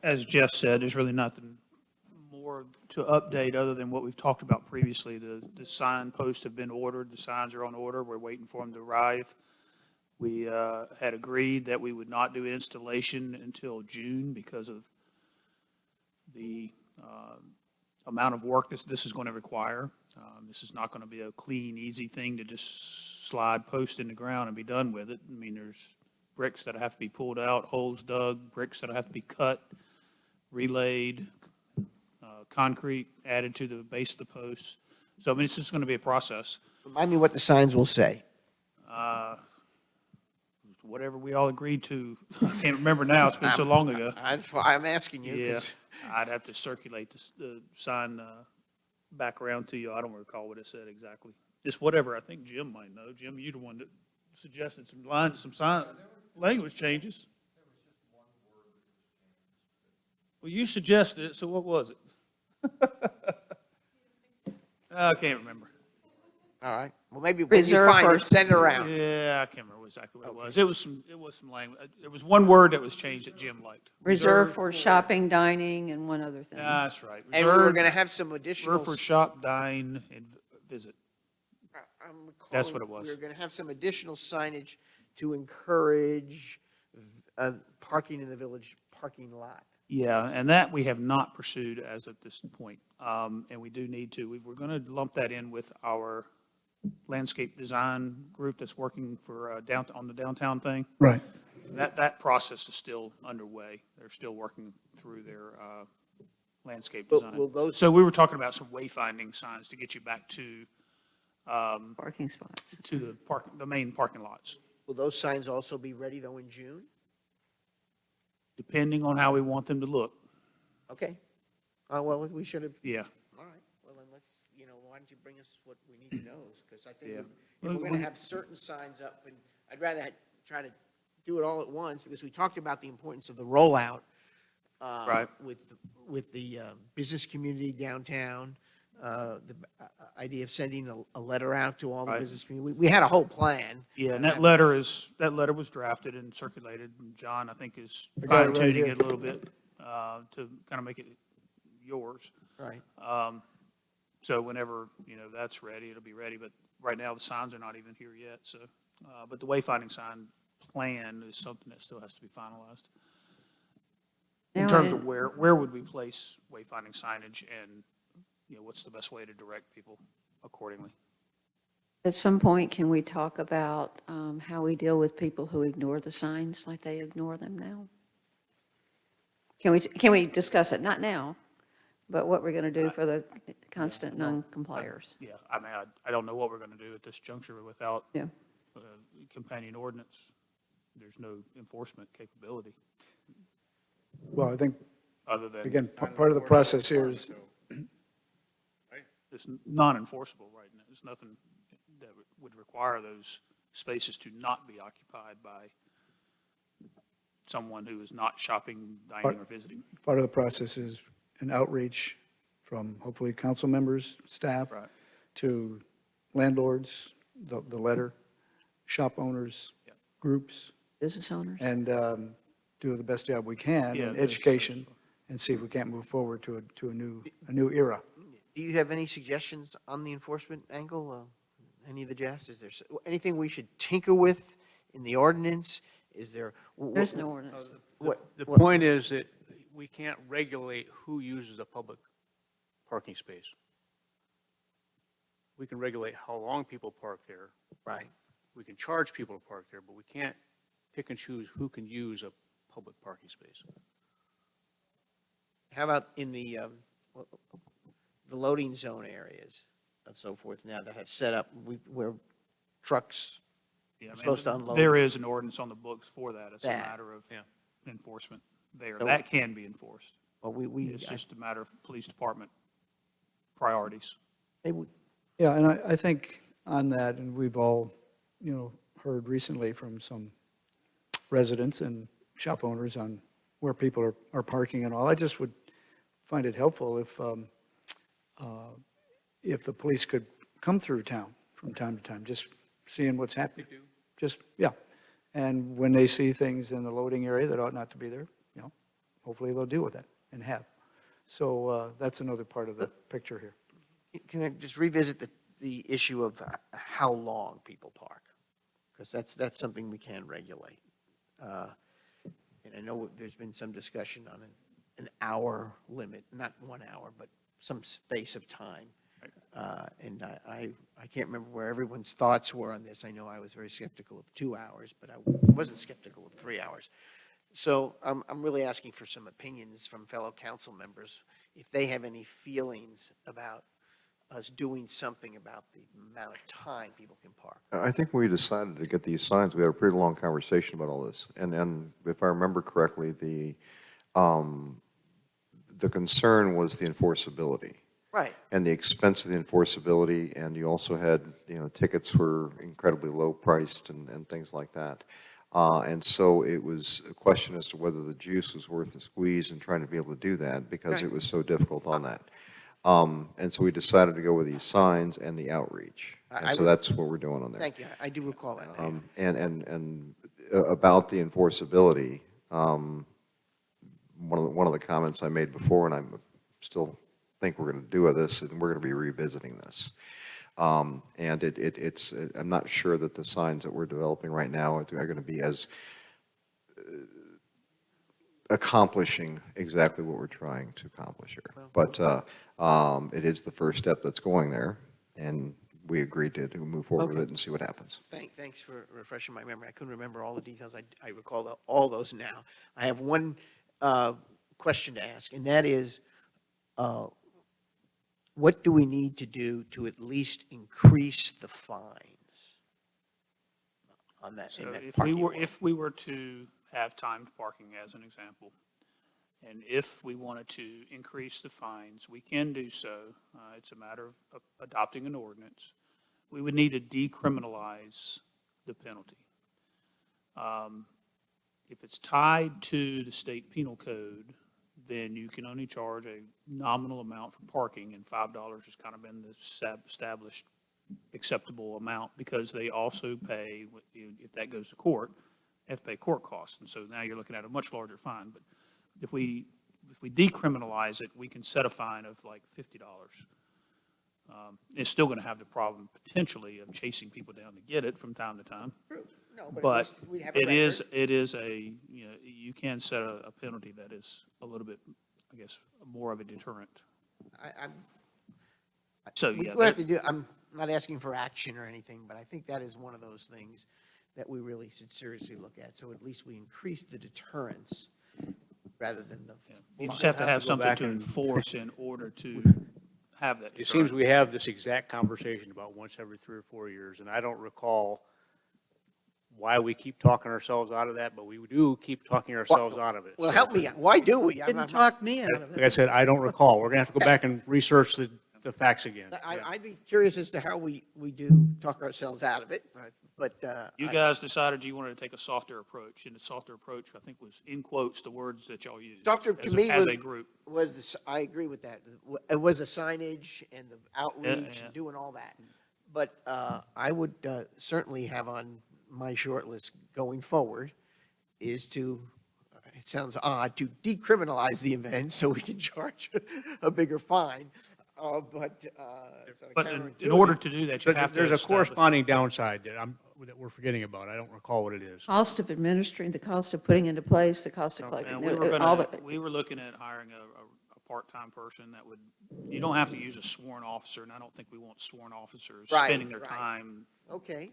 As Jeff said, there's really nothing more to update other than what we've talked about previously. The signposts have been ordered, the signs are on order, we're waiting for them to arrive. We had agreed that we would not do installation until June because of the amount of work this is going to require. This is not going to be a clean, easy thing to just slide post in the ground and be done with it. I mean, there's bricks that have to be pulled out, holes dug, bricks that have to be cut, relayed, concrete added to the base of the posts. So, I mean, it's just going to be a process. Remind me what the signs will say. Whatever we all agreed to. I can't remember now. It's been so long ago. That's why I'm asking you. Yeah, 'Cause I'd have to circulate the sign back around to you. I don't recall what it said exactly. Just whatever. I think Jim might know. Jim, you're the one that suggested some sign, language changes. Well, you suggested it, so what was it? I can't remember. All right. Well, maybe when you Reserve find it, first. send it around. Yeah, I can't remember exactly what it was. It was some language. It was one word that was changed that Jim liked. Reserved for shopping, dining, and one other thing. That's right. And we were Reserved going to have some additional. reserved for shop, dine, and visit. I'm That's recalling what it was. We were going to have some additional signage to encourage parking in the village parking lot. Yeah, and that we have not pursued as of this point. And we do need to. We're going to lump that in with our landscape design group that's working for on the downtown thing. Right. That process is still underway. They're still working through their landscape Will design. those- So we were talking about some wayfinding signs to get you back to Parking spots. the main parking lots, Will those signs also be ready, though, in June? depending on how we want them to look. Okay. Well, we should have, Yeah. all right. Well, then let's, why don't you bring us what we need to know? Because I think Yeah. if we're going to have certain signs up, and I'd rather try to do it all at once, because we talked about the importance of the rollout. Right. With the business community downtown, the idea of sending a letter out to all the Right. business community. We had a whole plan. Yeah, and that letter was drafted and circulated, and John, I think, is I got it fine right tuning here. it a little bit to kind of make it yours. Right. So whenever, that's ready, it'll be ready, but right now, the signs are not even here yet, so. But the wayfinding sign plan is something that still has to be finalized. In Now, terms of where would we place wayfinding signage and, what's the best way to direct people accordingly? At some point, can we talk about how we deal with people who ignore the signs like they ignore them now? Can we discuss it? Not now, but what we're going to do for the constant non-compliers? Yeah, I mean, I don't know what we're going to do at this juncture without Yeah. companion ordinance, there's no enforcement capability, Well, I think, other than again, part of the process here is, it's non-enforceable right now. There's nothing that would require those spaces to not be occupied by someone who is not shopping, dining, or visiting. part of the process is an outreach from hopefully council members, staff, Right. to landlords, the letter, shop owners, Yeah. groups, Business owners? and do the best job we can Yeah, in there's- education, and see if we can't move forward to a new era. Do you have any suggestions on the enforcement angle? Any of the Jeffs? Is there anything we should tinker with in the ordinance? Is there? There's no ordinance. The point is that we can't regulate who uses a public parking space. We can regulate how long people park there. Right. We can charge people to park there, but we can't pick and choose who can use a public parking space. How about in the loading zone areas and so forth now that have set up where trucks Yeah, I are mean, supposed to unload? There is an ordinance on the books for that. It's a That. matter of Yeah. enforcement there. So- That can be enforced. Well, It's just a matter of police department priorities. maybe we- Yeah, and I think on that, and we've all, heard recently from some residents and shop owners on where people are parking and all, I just would find it helpful if the police could come through town from time to time, just seeing what's happening. Just, yeah. And when they see things in the loading area that ought not to be there, hopefully they'll deal with that and have. So that's another part of the picture here. Can I just revisit the issue of how long people park? Because that's something we can regulate. And I know there's been some discussion on an hour limit, not 1 hour, but some space of time. And I can't remember where everyone's thoughts were on this. I know I was very skeptical of 2 hours, but I wasn't skeptical of 3 hours. So I'm really asking for some opinions from fellow council members, if they have any feelings about us doing something about the amount of time people can park. I think when we decided to get these signs, we had a pretty long conversation about all this. And if I remember correctly, the concern was the enforceability Right. and the expense of the enforceability. And you also had, tickets were incredibly low priced and things like that. And so it was a question as to whether the juice was worth the squeeze and trying to be able to do that because it was so difficult on that. And so we decided to go with these signs and the outreach. And so that's what we're doing on there. Thank you. I do recall that now. And about the enforceability, one of the comments I made before, and I still think we're going to do this, and we're going to be revisiting this. And it's I'm not sure that the signs that we're developing right now are going to be as accomplishing exactly what we're trying to accomplish here. But it is the first step that's going there, and we agreed to move forward with it and see what happens. Thanks for refreshing my memory. I couldn't remember all the details. I recall all those now. I have one question to ask, and that is, what do we need to do to at least increase the fines on that, in So that if we parking were, lot? if we were to have timed parking as an example, and if we wanted to increase the fines, we can do so. It's a matter of adopting an ordinance. We would need to decriminalize the penalty. If it's tied to the state penal code, then you can only charge a nominal amount for parking, and $5 has kind of been the established acceptable amount, because they also pay, if that goes to court, they have to pay court costs. And so now you're looking at a much larger fine. But if we decriminalize it, we can set a fine of like $50. It's still going to have the problem potentially of chasing people down to get it from time to time. No, at But least we'd have a it is record. you can set a penalty that is a little bit, I guess, more of a deterrent. I'm, So, we yeah, would have to do, I'm not asking for action or anything, but I think that is one of those things that we really should seriously look at. So at least we increase the deterrence rather than the. You just have to have go something back to and- enforce in order to have that It seems deterrent. we have this exact conversation about once every 3 or 4 years, and I don't recall why we keep talking ourselves out of that, but we do keep talking ourselves out of it. Well, So, help me, why do we? Didn't talk me out of like I it. said, I don't recall. We're going to have to go back and research the facts again. I'd be curious as to how we do talk ourselves out of it, but. You guys decided you wanted to take a softer approach, and the softer approach, I think, was in quotes, the words that y'all used. Softer to as a- me As was- a group. I agree with that. It was the signage and the outreach yeah. and doing all that. But I would certainly have on my short list going forward is to, it sounds odd, to decriminalize the event so we can charge a bigger fine. But But in order to do that, you But have to there's a establish. corresponding downside that we're forgetting about. I don't recall what it is. Cost of administering, the cost of putting into place, the cost of collecting. And we were all gonna, the- we were looking at hiring a part-time person that would, you don't have to use a sworn officer, and I don't think we want sworn officers Right, spending their right. time. Okay,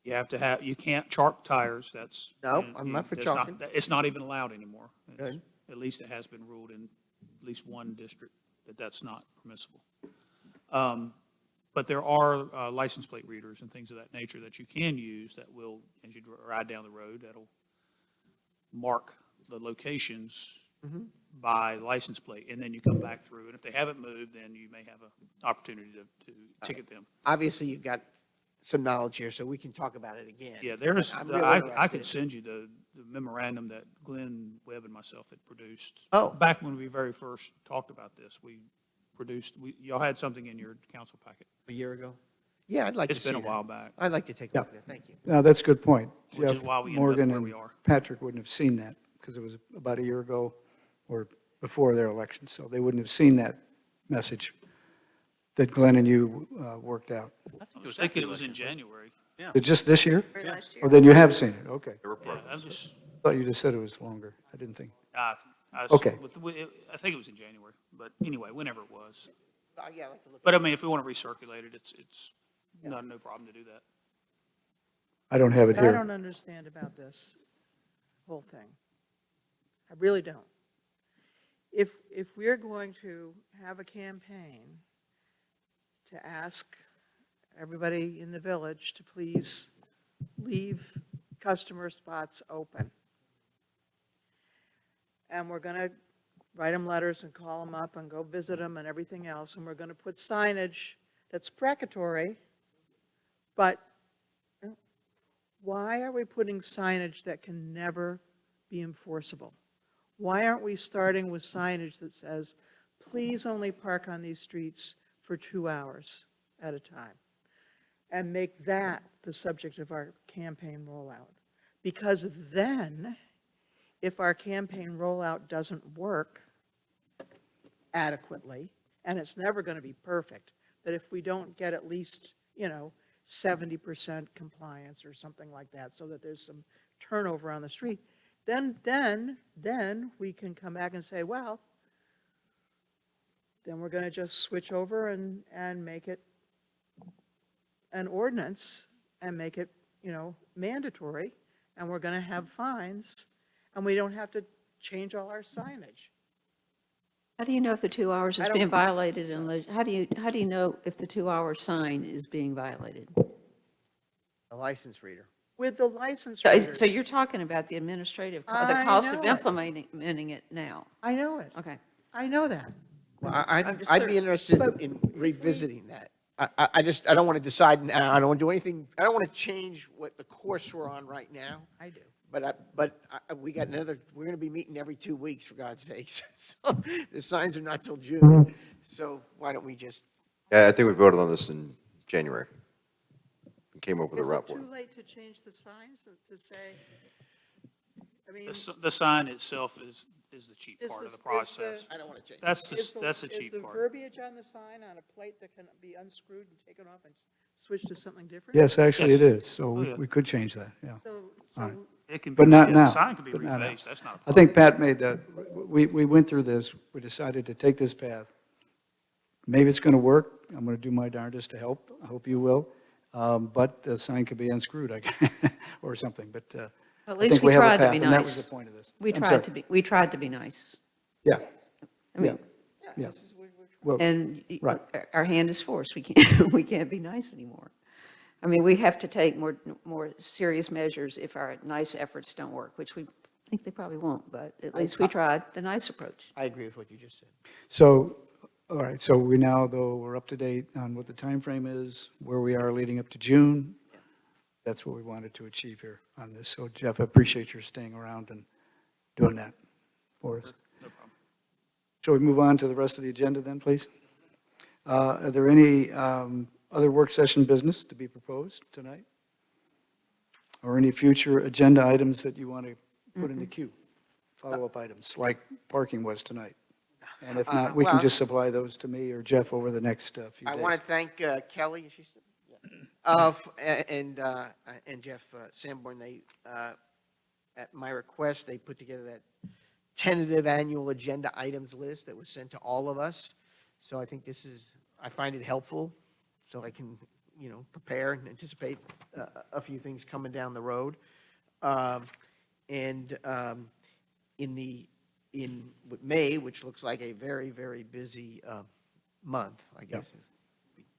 You have to have, you can't chalk tires, that's. No, I'm not for that's not- chalking. It's not even allowed anymore. It's- Good. At least it has been ruled in at least one district that that's not permissible. But there are license plate readers and things of that nature that you can use that will, as you ride down the road, that'll mark the locations Mm-hmm. by license plate, and then you come back through, and if they haven't moved, then you may have an opportunity to ticket them. obviously you've got some knowledge here, so we can talk about it again. Yeah, there's, I'm really I interested. could send you the memorandum that Glenn Webb and myself had produced. Oh. Back when we very first talked about this, we produced, y'all had something in your council packet. A year ago? Yeah, I'd like to It's see been a that. while back. I'd like to take a look at it, thank you. Now, that's a good point. Which is Jeff, why we ended up Morgan, where and we are. Patrick wouldn't have seen that because it was about a year ago or before their election, so they wouldn't have seen that message that Glenn and you worked out. I was thinking it was in January. But just this year? last year. Or then you have seen it, okay. Yeah, I'm just, Thought you just said it was longer. I didn't think. I was- Okay. I think it was in January, but anyway, whenever it was. Yeah, I'd like to look. But I mean, if we want to recirculate it, it's no problem to do that. I don't have it What I here. don't understand about this whole thing. I really don't. If we're going to have a campaign to ask everybody in the village to please leave customer spots open, and we're going to write them letters and call them up and go visit them and everything else, and we're going to put signage that's precatory, but why are we putting signage that can never be enforceable? Why aren't we starting with signage that says, please only park on these streets for 2 hours at a time? And make that the subject of our campaign rollout. Because then, if our campaign rollout doesn't work adequately, and it's never going to be perfect, but if we don't get at least, 70% compliance or something like that, so that there's some turnover on the street, then we can come back and say, well, then we're going to just switch over and make it an ordinance and make it, mandatory, and we're going to have fines, and we don't have to change all our signage. How do you know if the 2 hours I is don't being think violated unless, how do you know if the 2-hour sign is being violated? A license reader. With the license So readers. so you're talking about the administrative, the I cost know of it. implementing it now? I know it. Okay. I know that. Well, I'm just I'd be clear- interested But in revisiting that. I don't want to decide now, I don't want to do anything, I don't want to change what the course we're on right now, I do. we got we're going to be meeting every 2 weeks, for God's sakes. So the signs are not till June, so why don't we just, Yeah, I think we voted on this in January. And came up with a Is route it for too it. late to change the signs to say, I mean, The sign itself is the cheap Is part of the- the process. I don't want to change. That's is the cheap the part. verbiage on the sign on a plate that can be unscrewed and taken off and switch to something different? Yes, actually it Yes. is, so Oh, yeah. we could change that, yeah. So, All right. It can be, But not yeah, now. the sign can be But not now. refaced, that's not a I problem. think Pat made that, we went through this, we decided to take this path. Maybe it's going to work, I'm going to do my darndest to help, I hope you will, but the sign could be unscrewed, or something, but At I least think we we have a tried to path, be and that was nice. the point of this. We I'm tried sorry. we tried to be nice. Yeah, I yeah, mean, yeah. Well, and Right. our hand is forced. We can't, we can't be nice anymore. I mean, we have to take more serious measures if our nice efforts don't work, which we think they probably won't, but at least we tried the nice approach. I agree with what you just said. So, all right, so we now, though, we're up to date on what the time frame is, where we are leading up to June. That's what we wanted to achieve here on this. So Jeff, I appreciate your staying around and doing that for us. No problem. Shall we move on to the rest of the agenda then, please? Are there any other work session business to be proposed tonight? Or any future agenda items that you want to put in the queue? Follow-up items, like parking was tonight? And if not, we can Well- just supply those to me or Jeff over the next few days. I want to thank Kelly, is she still? And Jeff Sanborn. They, at my request, they put together that tentative annual agenda items list that was sent to all of us. So I think I find it helpful, so I can, prepare and anticipate a few things coming down the road. In May, which looks like a very, very busy month, I guess,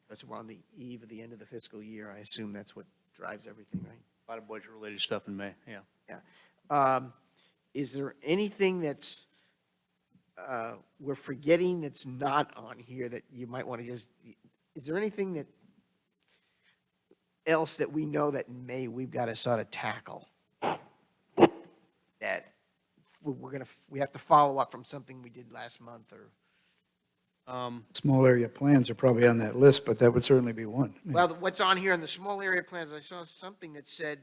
because we're on the eve of the end of the fiscal year. I assume that's what drives everything, right? A lot of budget-related stuff in May, yeah. Yeah. Is there anything that's, we're forgetting that's not on here that you might want to is there anything else that we know that in May we've got to sort of tackle? That we have to follow up from something we did last month or? Small area plans are probably on that list, but that would certainly be one. Well, what's on here in the small area plans, I saw something that said,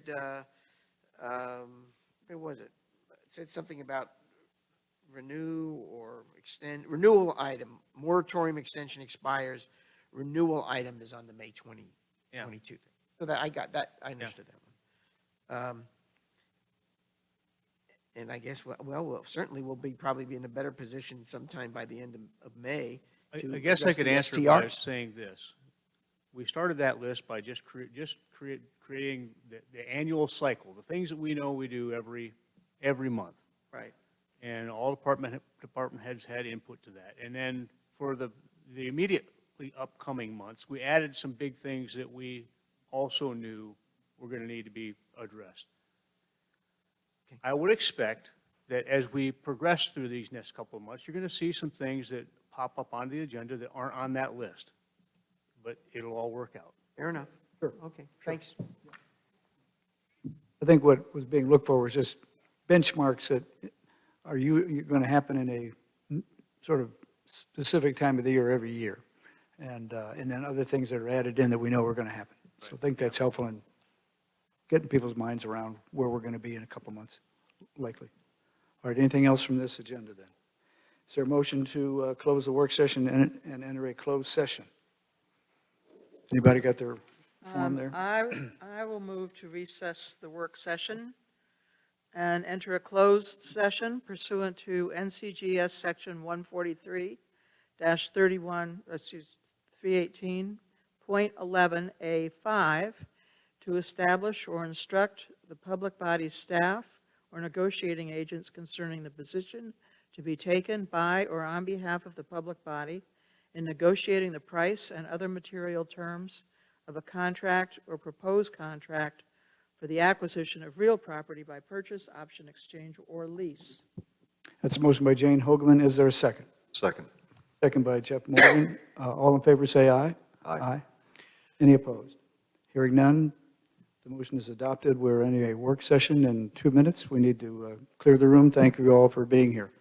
where was it? It said something about renewal item, moratorium extension expires, renewal item is on the May 2022 thing. So that, I got that, I understood that one. And I guess, well, certainly we'll probably be in a better position sometime by the end of May. I to guess I address could the answer it by STRs. saying this. We started that list by just creating the annual cycle, the things that we know we do every month. Right. And all department heads had input to that. And then for the immediately upcoming months, we added some big things that we also knew were going to need to be addressed. Okay. I would expect that as we progress through these next couple of months, you're going to see some things that pop up on the agenda that aren't on that list. But it'll all work out. Fair enough. Sure. Okay, thanks. I think what was being looked for was just benchmarks that you're going to happen in a sort of specific time of the year every year. And then other things that are added in that we know are going to happen. So I think that's helpful in getting people's minds around where we're going to be in a couple months, likely. All right, anything else from this agenda then? Is there a motion to close the work session and enter a closed session? Anybody got their form there? I will move to recess the work session and enter a closed session pursuant to NCGS Section 318.11A5 to establish or instruct the public body's staff or negotiating agents concerning the position to be taken by or on behalf of the public body in negotiating the price and other material terms of a contract or proposed contract for the acquisition of real property by purchase, option, exchange, or lease. That's a motion by Jane Hogeman. Is there a second? Second. Second by Jeff Morgan. All in favor, say aye. Aye. Any opposed? Hearing none, the motion is adopted. We're in a work session in 2 minutes. We need to clear the room. Thank you all for being here.